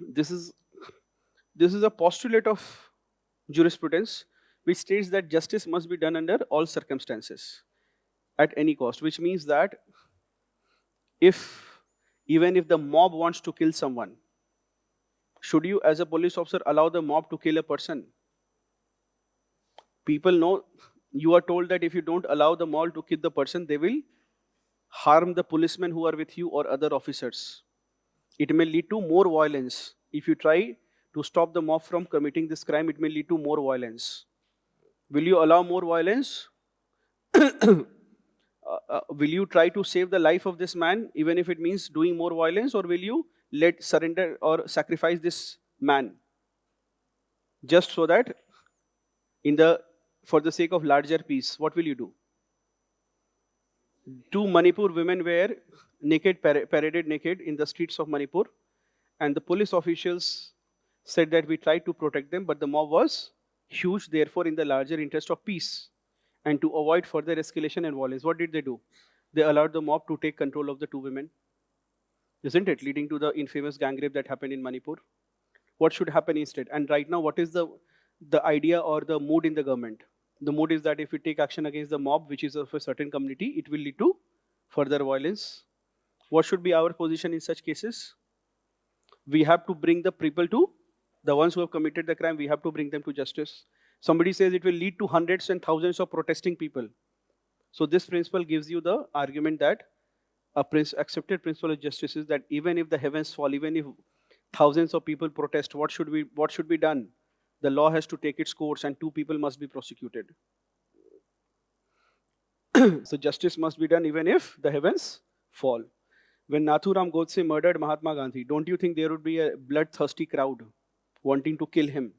this is a postulate of jurisprudence which states that justice must be done under all circumstances at any cost, which means that even if the mob wants to kill someone, should you as a police officer allow the mob to kill a person? People know, you are told that if you don't allow the mob to kill the person, they will harm the policemen who are with you or other officers. It may lead to more violence. If you try to stop the mob from committing this crime, it may lead to more violence. Will you allow more violence? Will you try to save the life of this man, even if it means doing more violence, or will you surrender or sacrifice this man just so that for the sake of larger peace? What will you do? Two Manipur women were naked, paraded naked in the streets of Manipur, and the police officials said that we tried to protect them, but the mob was huge. Therefore, in the larger interest of peace and to avoid further escalation and violence, what did they do? They allowed the mob to take control of the two women, isn't it? Leading to the infamous gang rape that happened in Manipur. What should happen instead? And right now, what is the idea or the mood in the government? The mood is that if we take action against the mob, which is of a certain community, it will lead to further violence. What should be our position in such cases? We have to bring the people to, the ones who have committed the crime, we have to bring them to justice. Somebody says it will lead to hundreds and thousands of protesting people. So this principle gives you the argument that accepted principle of justice is that even if the heavens fall, even if thousands of people protest, what should be done? The law has to take its course and two people must be prosecuted. So justice must be done even if the heavens fall. When Nathuram Godse murdered Mahatma Gandhi, don't you think there would be a bloodthirsty crowd wanting to kill him?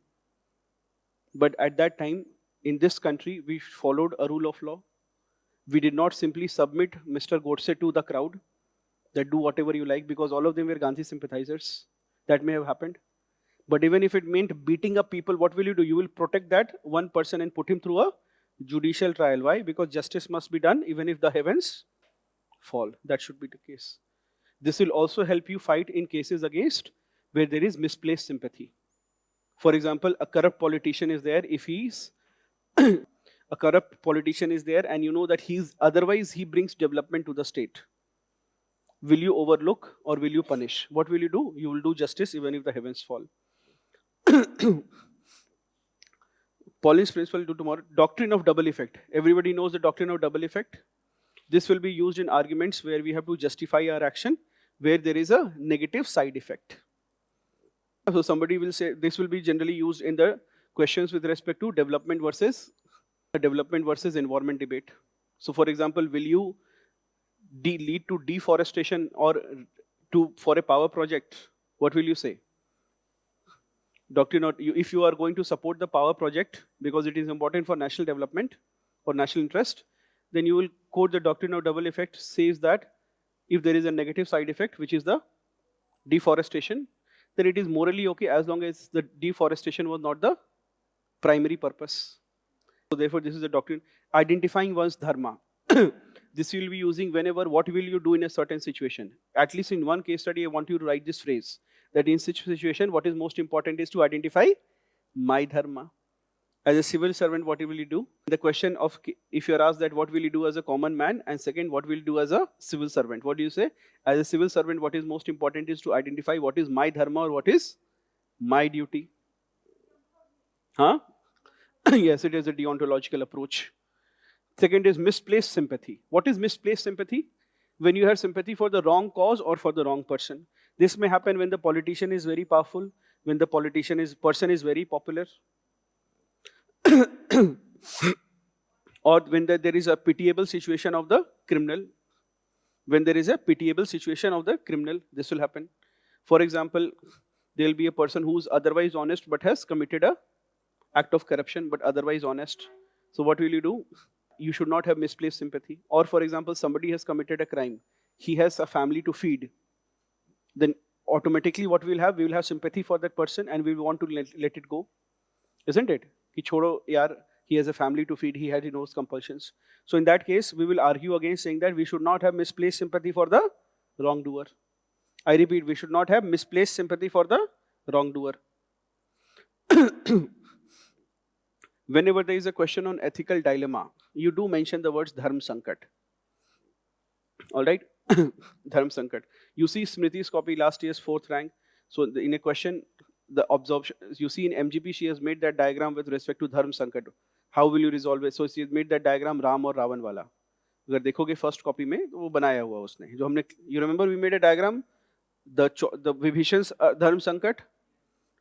But at that time, in this country, we followed a rule of law. We did not simply submit Mr. Godse to the crowd that do whatever you like, because all of them were Gandhi sympathizers. That may have happened. But even if it meant beating up people, what will you do? You will protect that one person and put him through a judicial trial. Why? Because justice must be done even if the heavens fall. That should be the case. This will also help you fight in cases against where there is misplaced sympathy. For example, a corrupt politician is there. If he's a corrupt politician is there and you know that otherwise he brings development to the state, will you overlook or will you punish? What will you do? You will do justice even if the heavens fall. Pauline's principle to tomorrow. Doctrine of double effect. Everybody knows the doctrine of double effect. This will be used in arguments where we have to justify our action, where there is a negative side effect. So somebody will say, this will be generally used in the questions with respect to development versus environment debate. So for example, will you lead to deforestation or for a power project? What will you say? Doctrine, if you are going to support the power project because it is important for national development or national interest, then you will quote the doctrine of double effect, says that if there is a negative side effect, which is the deforestation, then it is morally okay as long as the deforestation was not the primary purpose. So therefore, this is the doctrine. Identifying one's dharma. This you will be using whenever, what will you do in a certain situation? At least in one case study, I want you to write this phrase, that in such situation, what is most important is to identify my dharma. As a civil servant, what will you do? The question of, if you are asked that, what will you do as a common man? And second, what will you do as a civil servant? What do you say? As a civil servant, what is most important is to identify what is my dharma or what is my duty. Huh? Yes, it is a deontological approach. Second is misplaced sympathy. What is misplaced sympathy? When you have sympathy for the wrong cause or for the wrong person. This may happen when the politician is very powerful, when the person is very popular, or when there is a pitiable situation of the criminal. When there is a pitiable situation of the criminal, this will happen. For example, there will be a person who is otherwise honest but has committed a act of corruption but otherwise honest. So what will you do? You should not have misplaced sympathy. Or for example, somebody has committed a crime. He has a family to feed. Then automatically what we will have sympathy for that person and we will want to let it go. Isn't it? Ki chodo yaar, he has a family to feed, he had his compulsions. So in that case, we will argue against saying that we should not have misplaced sympathy for the wrongdoer. I repeat, we should not have misplaced sympathy for the wrongdoer. Whenever there is a question on ethical dilemma, you do mention the words dharm sankat. All right? Dharm sankat. You see Smriti's copy last year's 4th rank. So in a question, the absorption, you see in MGP, she has made that diagram with respect to dharm sankat. How will you resolve it? So she has made that diagram Ram और Ravan वाला. अगर देखोगे first copy में तो वो बनाया हुआ उसने. जो हमने, you remember we made a diagram, the Vibhishan's dharm sankat.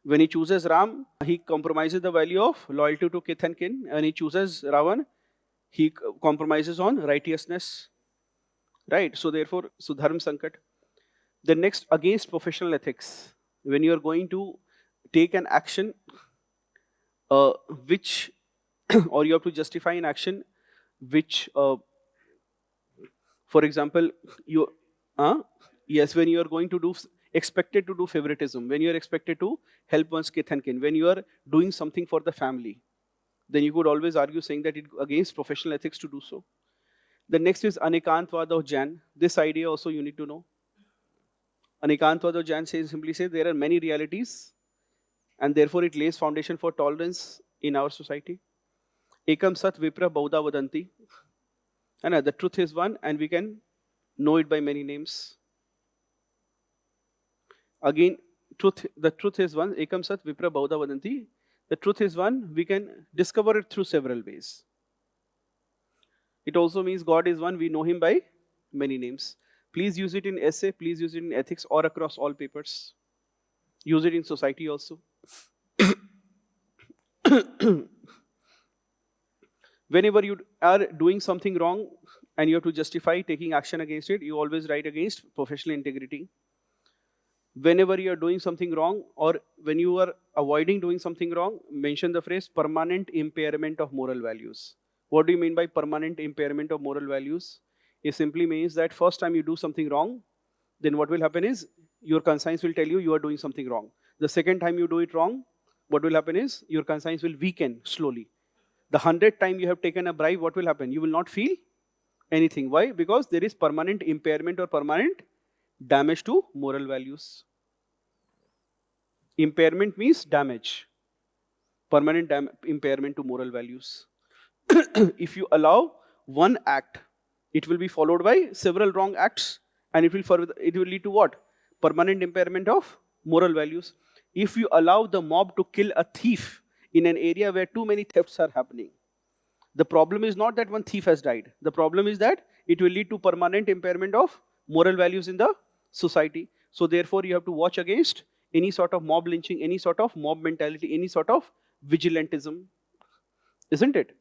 When he chooses Ram, he compromises the value of loyalty to kith and kin. When he chooses Ravan, he compromises on righteousness. Right? So therefore, so dharm sankat. The next, against professional ethics. When you are going to take an action which, or you have to justify an action which, for example, yes, when you are going to do, expected to do favoritism, when you are expected to help one's kith and kin, when you are doing something for the family, then you could always argue saying that it against professional ethics to do so. The next is Anikantvad of Jain. This idea also you need to know. Anikantvad of Jain simply says there are many realities and therefore it lays foundation for tolerance in our society. Ekam sat vipra bauda vadanti. And the truth is one and we can know it by many names. Again, the truth is one. Ekam sat vipra bauda vadanti. The truth is one. We can discover it through several ways. It also means God is one. We know him by many names. Please use it in essay. Please use it in ethics or across all papers. Use it in society also. Whenever you are doing something wrong and you have to justify taking action against it, you always write against professional integrity. Whenever you are doing something wrong or when you are avoiding doing something wrong, mention the phrase permanent impairment of moral values. What do you mean by permanent impairment of moral values? It simply means that first time you do something wrong, then what will happen is your conscience will tell you you are doing something wrong. The second time you do it wrong, what will happen is your conscience will weaken slowly. The 100th time you have taken a bribe, what will happen? You will not feel anything. Why? Because there is permanent impairment or permanent damage to moral values. Impairment means damage. Permanent impairment to moral values. If you allow one act, it will be followed by several wrong acts and it will lead to what? Permanent impairment of moral values. If you allow the mob to kill a thief in an area where too many thefts are happening, the problem is not that one thief has died. The problem is that it will lead to permanent impairment of moral values in the society. So therefore, you have to watch against any sort of mob lynching, any sort of mob mentality, any sort of vigilantism. Isn't it?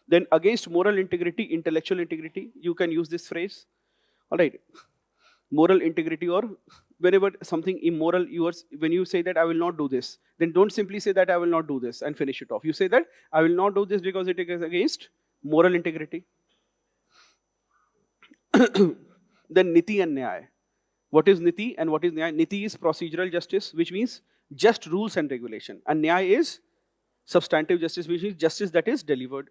Then against moral integrity, intellectual integrity, you can use this phrase. All right. Moral integrity, or whenever something immoral, when you say that I will not do this, then don't simply say that I will not do this and finish it off. You say that I will not do this because it is against moral integrity. Then niti and nyaya. What is niti and what is nyaya? Niti is procedural justice, which means just rules and regulation. And nyaya is substantive justice, which is justice that is delivered.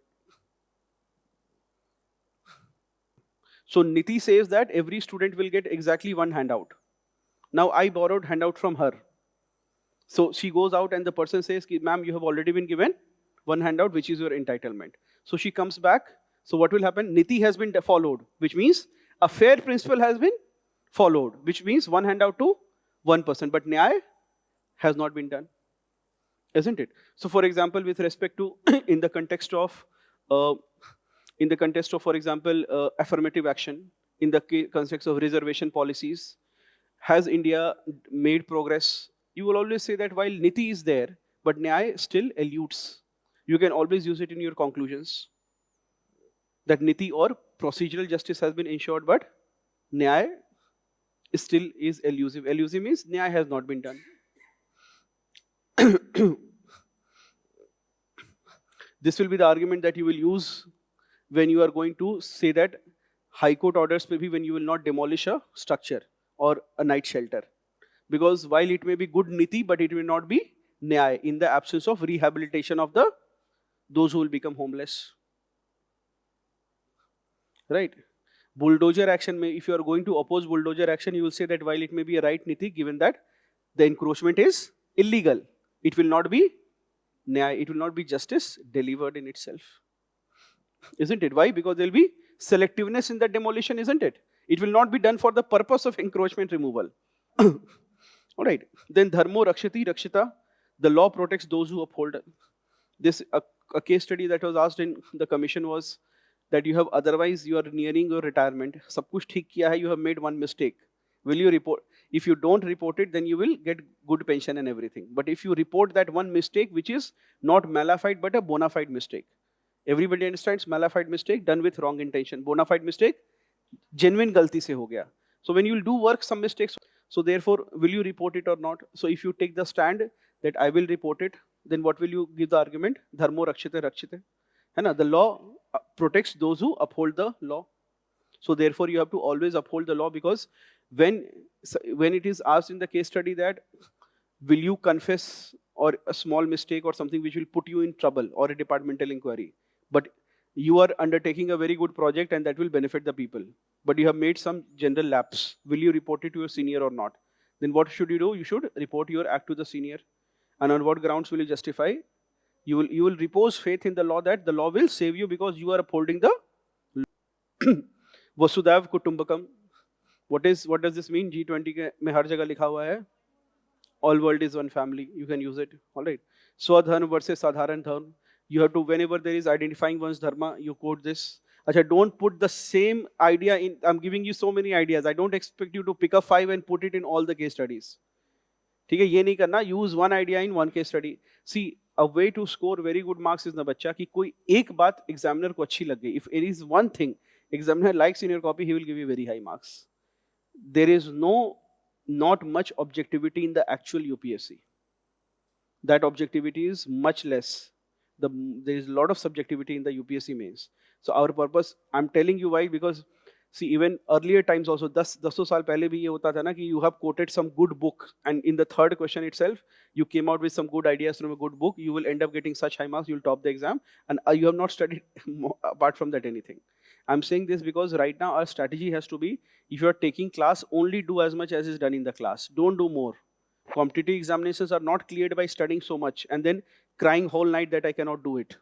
So niti says that every student will get exactly one handout. Now I borrowed handout from her. So she goes out and the person says, ma'am, you have already been given one handout, which is your entitlement. So she comes back. So what will happen? Niti has been followed, which means a fair principle has been followed, which means one handout to one person. But nyaya has not been done. isn't it? So for example, with respect to in the context of for example, affirmative action, in the context of reservation policies, has India made progress? You will always say that while niti is there, but nyay still eludes. You can always use it in your conclusions. That niti or procedural justice has been ensured, but nyay still is elusive. Elusive means nyay has not been done. This will be the argument that you will use when you are going to say that High Court orders may be when you will not demolish a structure or a night shelter. Because while it may be good niti, but it will not be nyay in the absence of rehabilitation of those who will become homeless. Right? Bulldozer action may, if you are going to oppose bulldozer action, you will say that while it may be a right niti, given that the encroachment is illegal, it will not be nyay, it will not be justice delivered in itself. Isn't it? Why? Because there will be selectiveness in that demolition, isn't it? It will not be done for the purpose of encroachment removal. Alright. Then dharmo rakshati rakshita, the law protects those who uphold. This, a case study that was asked in the commission was that you have otherwise you are nearing your retirement. Sab kuch theek kiya hai, you have made one mistake. Will you report? If you don't report it, then you will get good pension and everything. But if you report that one mistake, which is not mala fide but a bona fide mistake. Everybody understands mala fide mistake done with wrong intention. Bona fide mistake, genuine galti se ho gaya. So when you will do work, some mistakes. So therefore, will you report it or not? So if you take the stand that I will report it, then what will you give the argument? Dharmo rakshite rakshite. The law protects those who uphold the law. So therefore, you have to always uphold the law, because when it is asked in the case study that will you confess or a small mistake or something which will put you in trouble or a departmental inquiry, but you are undertaking a very good project and that will benefit the people, but you have made some general lapse, will you report it to your senior or not? Then what should you do? You should report your act to the senior. And on what grounds will you justify? You will repose faith in the law that the law will save you because you are upholding the Vasudhaiv Kutumbakam. What does this mean? G20 mein har jagah likha hua hai. All world is one family. You can use it. All right. Swadharma versus Sadharan Dharma. You have to, whenever there is identifying one's dharma, you quote this. Achha, don't put the same idea in. I'm giving you so many ideas. I don't expect you to pick up 5 and put it in all the case studies. ठीक है, ये नहीं करना. Use one idea in one case study. See, a way to score very good marks is ना बच्चा कि कोई एक बात examiner को अच्छी लग गई. If it is one thing examiner likes in your copy, he will give you very high marks. There is not much objectivity in the actual UPSC. That objectivity is much less. There is a lot of subjectivity in the UPSC mains. So our purpose, I'm telling you why, because see, even earlier times also, 10 साल पहले भी ये होता था ना कि you have quoted some good book and in the third question itself, you came out with some good ideas from a good book, you will end up getting such high marks, you will top the exam, and you have not studied apart from that anything. I'm saying this because right now our strategy has to be, if you are taking class, only do as much as is done in the class. Don't do more. Competitive examinations are not cleared by studying so much and then crying whole night that I cannot do it.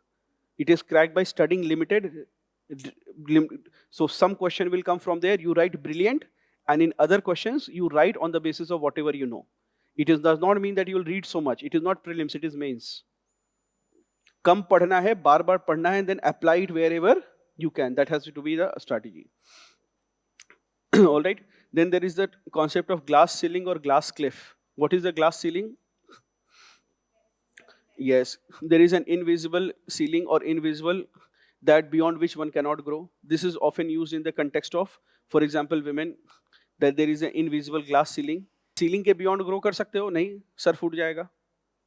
It is cracked by studying limited. So some question will come from there, you write brilliant, and in other questions, you write on the basis of whatever you know. It does not mean that you will read so much. It is not prelims, it is mains. Kam padhna hai, bar padhna hai, and then apply it wherever you can. That has to be the strategy. All right. Then there is that concept of glass ceiling or glass cliff. What is the glass ceiling? Yes, there is an invisible ceiling or invisible that beyond which one cannot grow. This is often used in the context of, for example, women, that there is an invisible glass ceiling. Ceiling के beyond grow कर सकते हो? नहीं, sir फूट जाएगा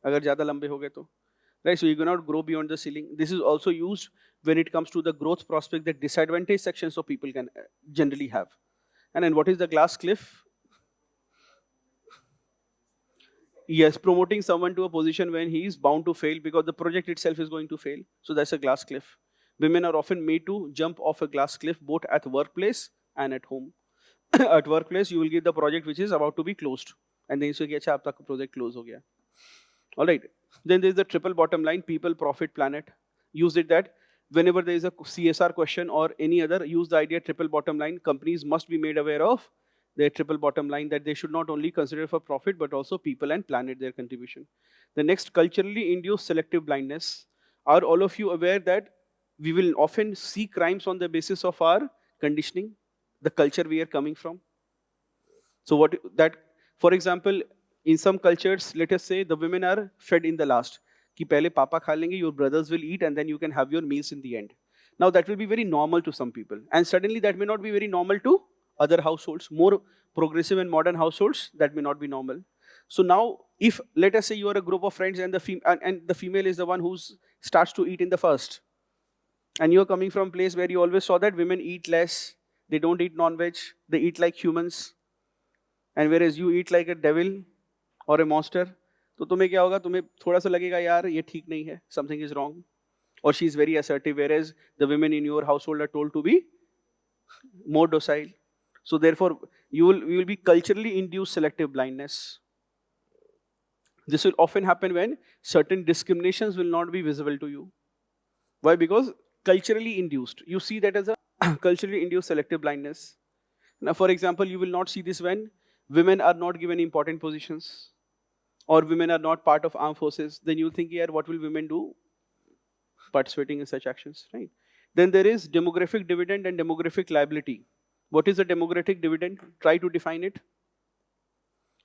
अगर ज़्यादा लंबे हो गए तो. Right, so you cannot grow beyond the ceiling. This is also used when it comes to the growth prospect that disadvantaged sections of people can generally have. And then what is the glass cliff? Yes, promoting someone to a position when he is bound to fail because the project itself is going to fail. So that's a glass cliff. Women are often made to jump off a glass cliff both at workplace and at home. At workplace, you will get the project which is about to be closed. And then you say, acha, ab tak project close ho gaya. All right. Then there is the triple bottom line, people, profit, planet. Use it that whenever there is a CSR question or any other, use the idea triple bottom line. Companies must be made aware of their triple bottom line, that they should not only consider for profit, but also people and planet, their contribution. The next, culturally induced selective blindness. Are all of you aware that we will often see crimes on the basis of our conditioning, the culture we are coming from? So for example, in some cultures, let us say the women are fed in the last. Ki pehle papa kha lenge, your brothers will eat, and then you can have your meals in the end. Now that will be very normal to some people. And suddenly that may not be very normal to other households. More progressive and modern households, that may not be normal. So now, if let us say you are a group of friends and the female is the one who starts to eat in the first, and you are coming from a place where you always saw that women eat less, they don't eat non-veg, they eat like humans, and whereas you eat like a devil or a monster, तो तुम्हें क्या होगा? तुम्हें थोड़ा सा लगेगा यार ये ठीक नहीं है, something is wrong, or she is very assertive, whereas the women in your household are told to be more docile. So therefore, you will be culturally induced selective blindness. This will often happen when certain discriminations will not be visible to you. Why? Because culturally induced. You see that as a culturally induced selective blindness. Now, for example, you will not see this when women are not given important positions, or women are not part of armed forces. Then you'll think, yeah, what will women do participating in such actions, right? Then there is demographic dividend and demographic liability. What is a demographic dividend? Try to define it.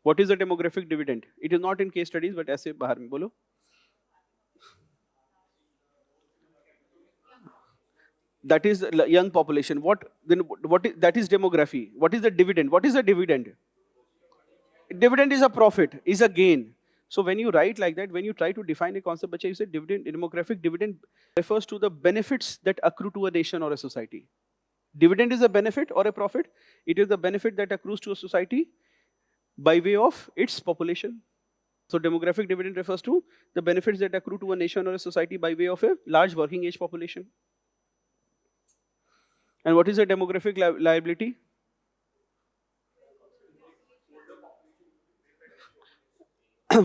What is a demographic dividend? It is not in case studies, but ऐसे बाहर में बोलो. That is young population. That is demography. What is the dividend? What is a dividend? Dividend is a profit, is a gain. So when you write like that, when you try to define a concept, bacha, you say dividend, demographic dividend refers to the benefits that accrue to a nation or a society. Dividend is a benefit or a profit. It is the benefit that accrues to a society by way of its population. So demographic dividend refers to the benefits that accrue to a nation or a society by way of a large working age population. And what is a demographic liability?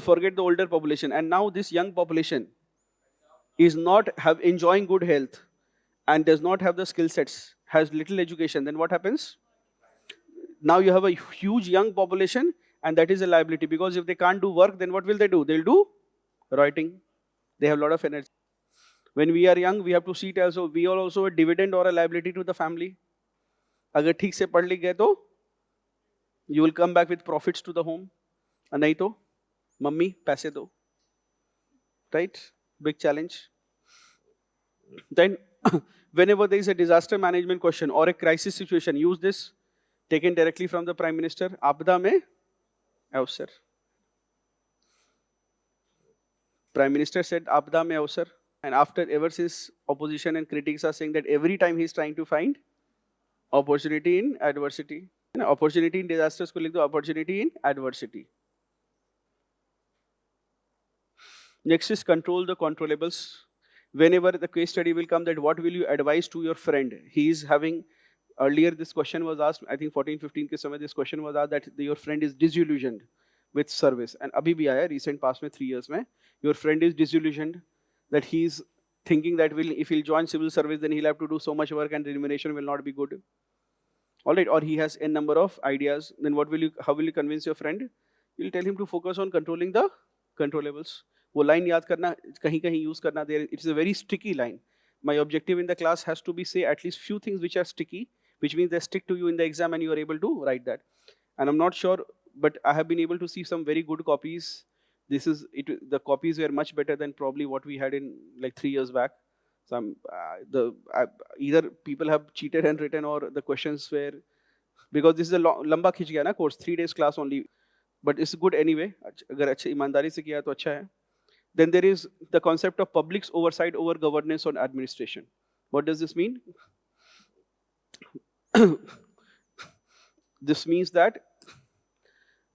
Forget the older population. And now this young population is not enjoying good health and does not have the skill sets, has little education. Then what happens? Now you have a huge young population, and that is a liability, because if they can't do work, then what will they do? They'll do writing. They have a lot of energy. When we are young, we have to see it also. We are also a dividend or a liability to the family. अगर ठीक से पढ़ लिख गए तो you will come back with profits to the home. नहीं तो mummy पैसे दो. Right? Big challenge. Then whenever there is a disaster management question or a crisis situation, use this, taken directly from the Prime Minister. आपदा में अवसर. Prime Minister said आपदा में अवसर. And ever since opposition and critics are saying that every time he's trying to find opportunity in adversity. Opportunity in disasters को लिख दो, opportunity in adversity. Next is control the controllables. Whenever the case study will come, that what will you advise to your friend? He is having, earlier this question was asked, I think 14-15 के समय this question was asked, that your friend is disillusioned with service. And अभी भी आया recent past में 3 years में, your friend is disillusioned, that he is thinking that if he'll join civil service, then he'll have to do so much work and remuneration will not be good. All right, or he has a number of ideas. Then how will you convince your friend? You'll tell him to focus on controlling the controllables. वो line याद करना, कहीं use करना. It's a very sticky line. My objective in the class has to be say at least few things which are sticky, which means they stick to you in the exam and you are able to write that. And I'm not sure, but I have been able to see some very good copies. The copies were much better than probably what we had in like 3 years back. So either people have cheated and written, or the questions were, because this is a lamba khich gaya na course, 3 days class only, but it's good anyway. अगर अच्छे ईमानदारी से किया तो अच्छा है. Then there is the concept of public's oversight over governance on administration. What does this mean? This means that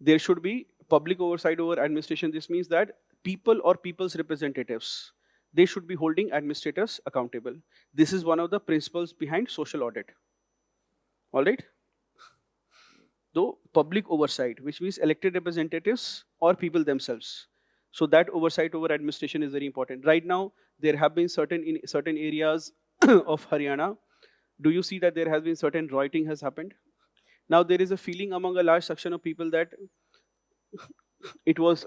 there should be public oversight over administration. This means that people or people's representatives, they should be holding administrators accountable. This is one of the principles behind social audit. All right? Though public oversight, which means elected representatives or people themselves. So that oversight over administration is very important. Right now, there have been certain areas of Haryana. Do you see that there has been certain rioting has happened? Now there is a feeling among a large section of people that it was,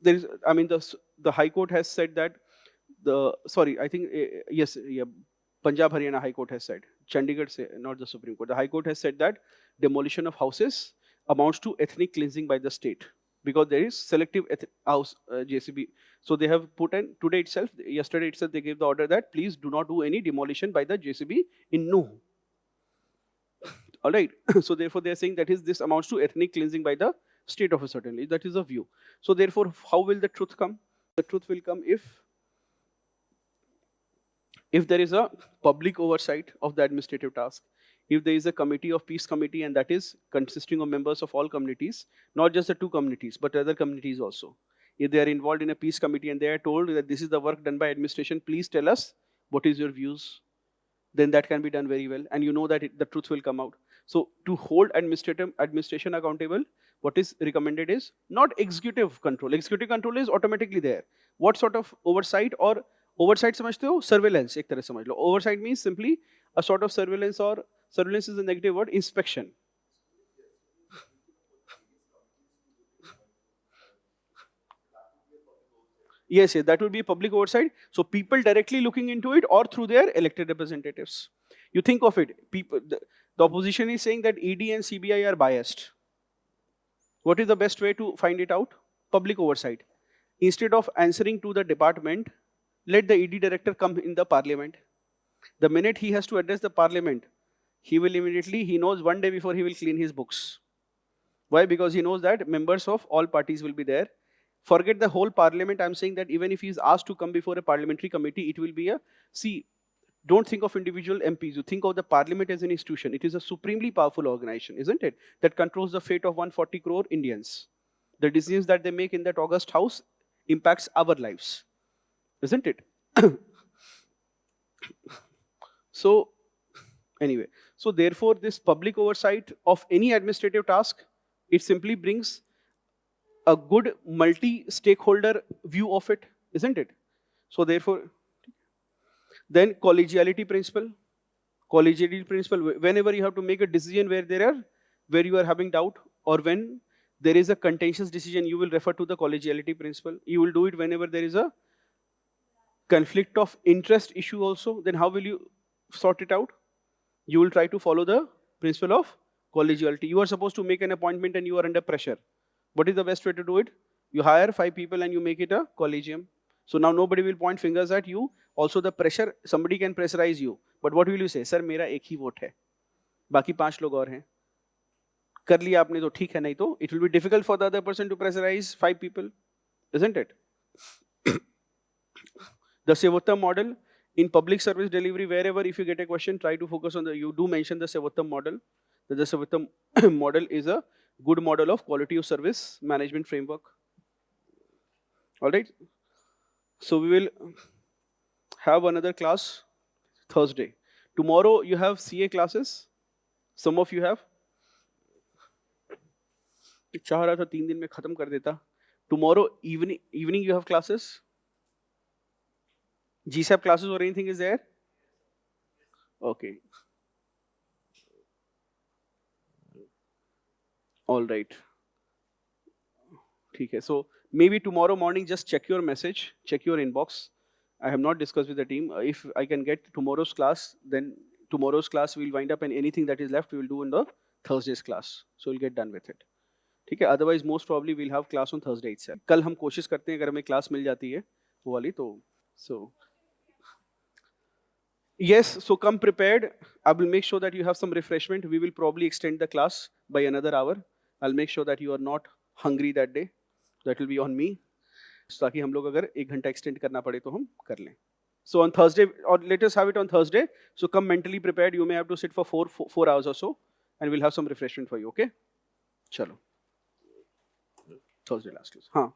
there is, I mean, the High Court has said that Punjab Haryana High Court has said, Chandigarh, not the Supreme Court, the High Court has said that demolition of houses amounts to ethnic cleansing by the state because there is selective house JCB. So they have put in yesterday itself, they gave the order that please do not do any demolition by the JCB in Nuh. All right. So therefore, they are saying that this amounts to ethnic cleansing by the state of a certain age. That is a view. So therefore, how will the truth come? The truth will come if there is a public oversight of the administrative task, if there is a committee of peace committee, and that is consisting of members of all communities, not just the two communities, but other communities also. If they are involved in a peace committee and they are told that this is the work done by administration, please tell us what is your views, then that can be done very well, and you know that the truth will come out. So to hold administration accountable, what is recommended is not executive control. Executive control is automatically there. What sort of oversight or oversight समझते हो? Surveillance एक तरह समझ लो. Oversight means simply a sort of surveillance, or surveillance is a negative word, inspection. Yes, that will be public oversight. So people directly looking into it or through their elected representatives. You think of it, the opposition is saying that ED and CBI are biased. What is the best way to find it out? Public oversight. Instead of answering to the department, let the ED director come in the parliament. The minute he has to address the parliament, he will immediately, he knows one day before he will clean his books. Why? Because he knows that members of all parties will be there. Forget the whole parliament. I'm saying that even if he is asked to come before a parliamentary committee, it will be don't think of individual MPs. You think of the parliament as an institution. It is a supremely powerful organization, isn't it? That controls the fate of 140 crore Indians. The decisions that they make in that august house impacts our lives, isn't it? So anyway, so therefore this public oversight of any administrative task, it simply brings a good multi-stakeholder view of it, isn't it? So therefore, then collegiality principle. Collegiality principle, whenever you have to make a decision where you are having doubt, or when there is a contentious decision, you will refer to the collegiality principle. You will do it whenever there is a conflict of interest issue also. Then how will you sort it out? You will try to follow the principle of collegiality. You are supposed to make an appointment and you are under pressure. What is the best way to do it? You hire 5 people and you make it a collegium. So now nobody will point fingers at you. Also the pressure, somebody can pressurize you. But what will you say? Sir, मेरा एक ही vote है. बाकी 5 लोग और हैं. कर लिया आपने तो ठीक है, नहीं तो it will be difficult for the other person to pressurize 5 people, isn't it? The Sevaottam model in public service delivery, wherever if you get a question, try to focus on you do mention the Sevaottam model. That the Sevaottam model is a good model of quality of service management framework. All right. So we will have another class Thursday. Tomorrow you have CA classes. Some of you have. चाह रहा था 3 दिन में खत्म कर देता. Tomorrow evening you have classes. GSAP classes or anything is there? Okay. All right. Okay. So maybe tomorrow morning just check your message, check your inbox. I have not discussed with the team. If I can get tomorrow's class, then tomorrow's class we'll wind up, and anything that is left we will do in the Thursday's class. So we'll get done with it. ठीक है. Otherwise most probably we'll have class on Thursday itself. कल हम कोशिश करते हैं अगर हमें class मिल जाती है वो वाली तो. So yes, so come prepared. I will make sure that you have some refreshment. We will probably extend the class by another hour. I'll make sure that you are not hungry that day. That will be on me. ताकि हम लोग अगर 1 घंटा extend करना पड़े तो हम कर लें. So on Thursday, or let us have it on Thursday. So come mentally prepared. You may have to sit for 4 hours or so, and we'll have some refreshment for you. Okay? चलो. Thursday last class. हाँ.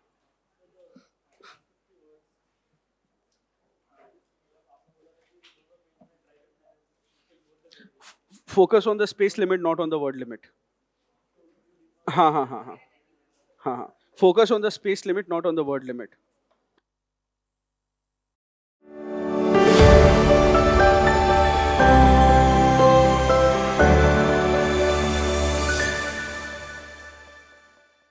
Focus on the space limit, not on the word limit. हाँ. Focus on the space limit, not on the word limit.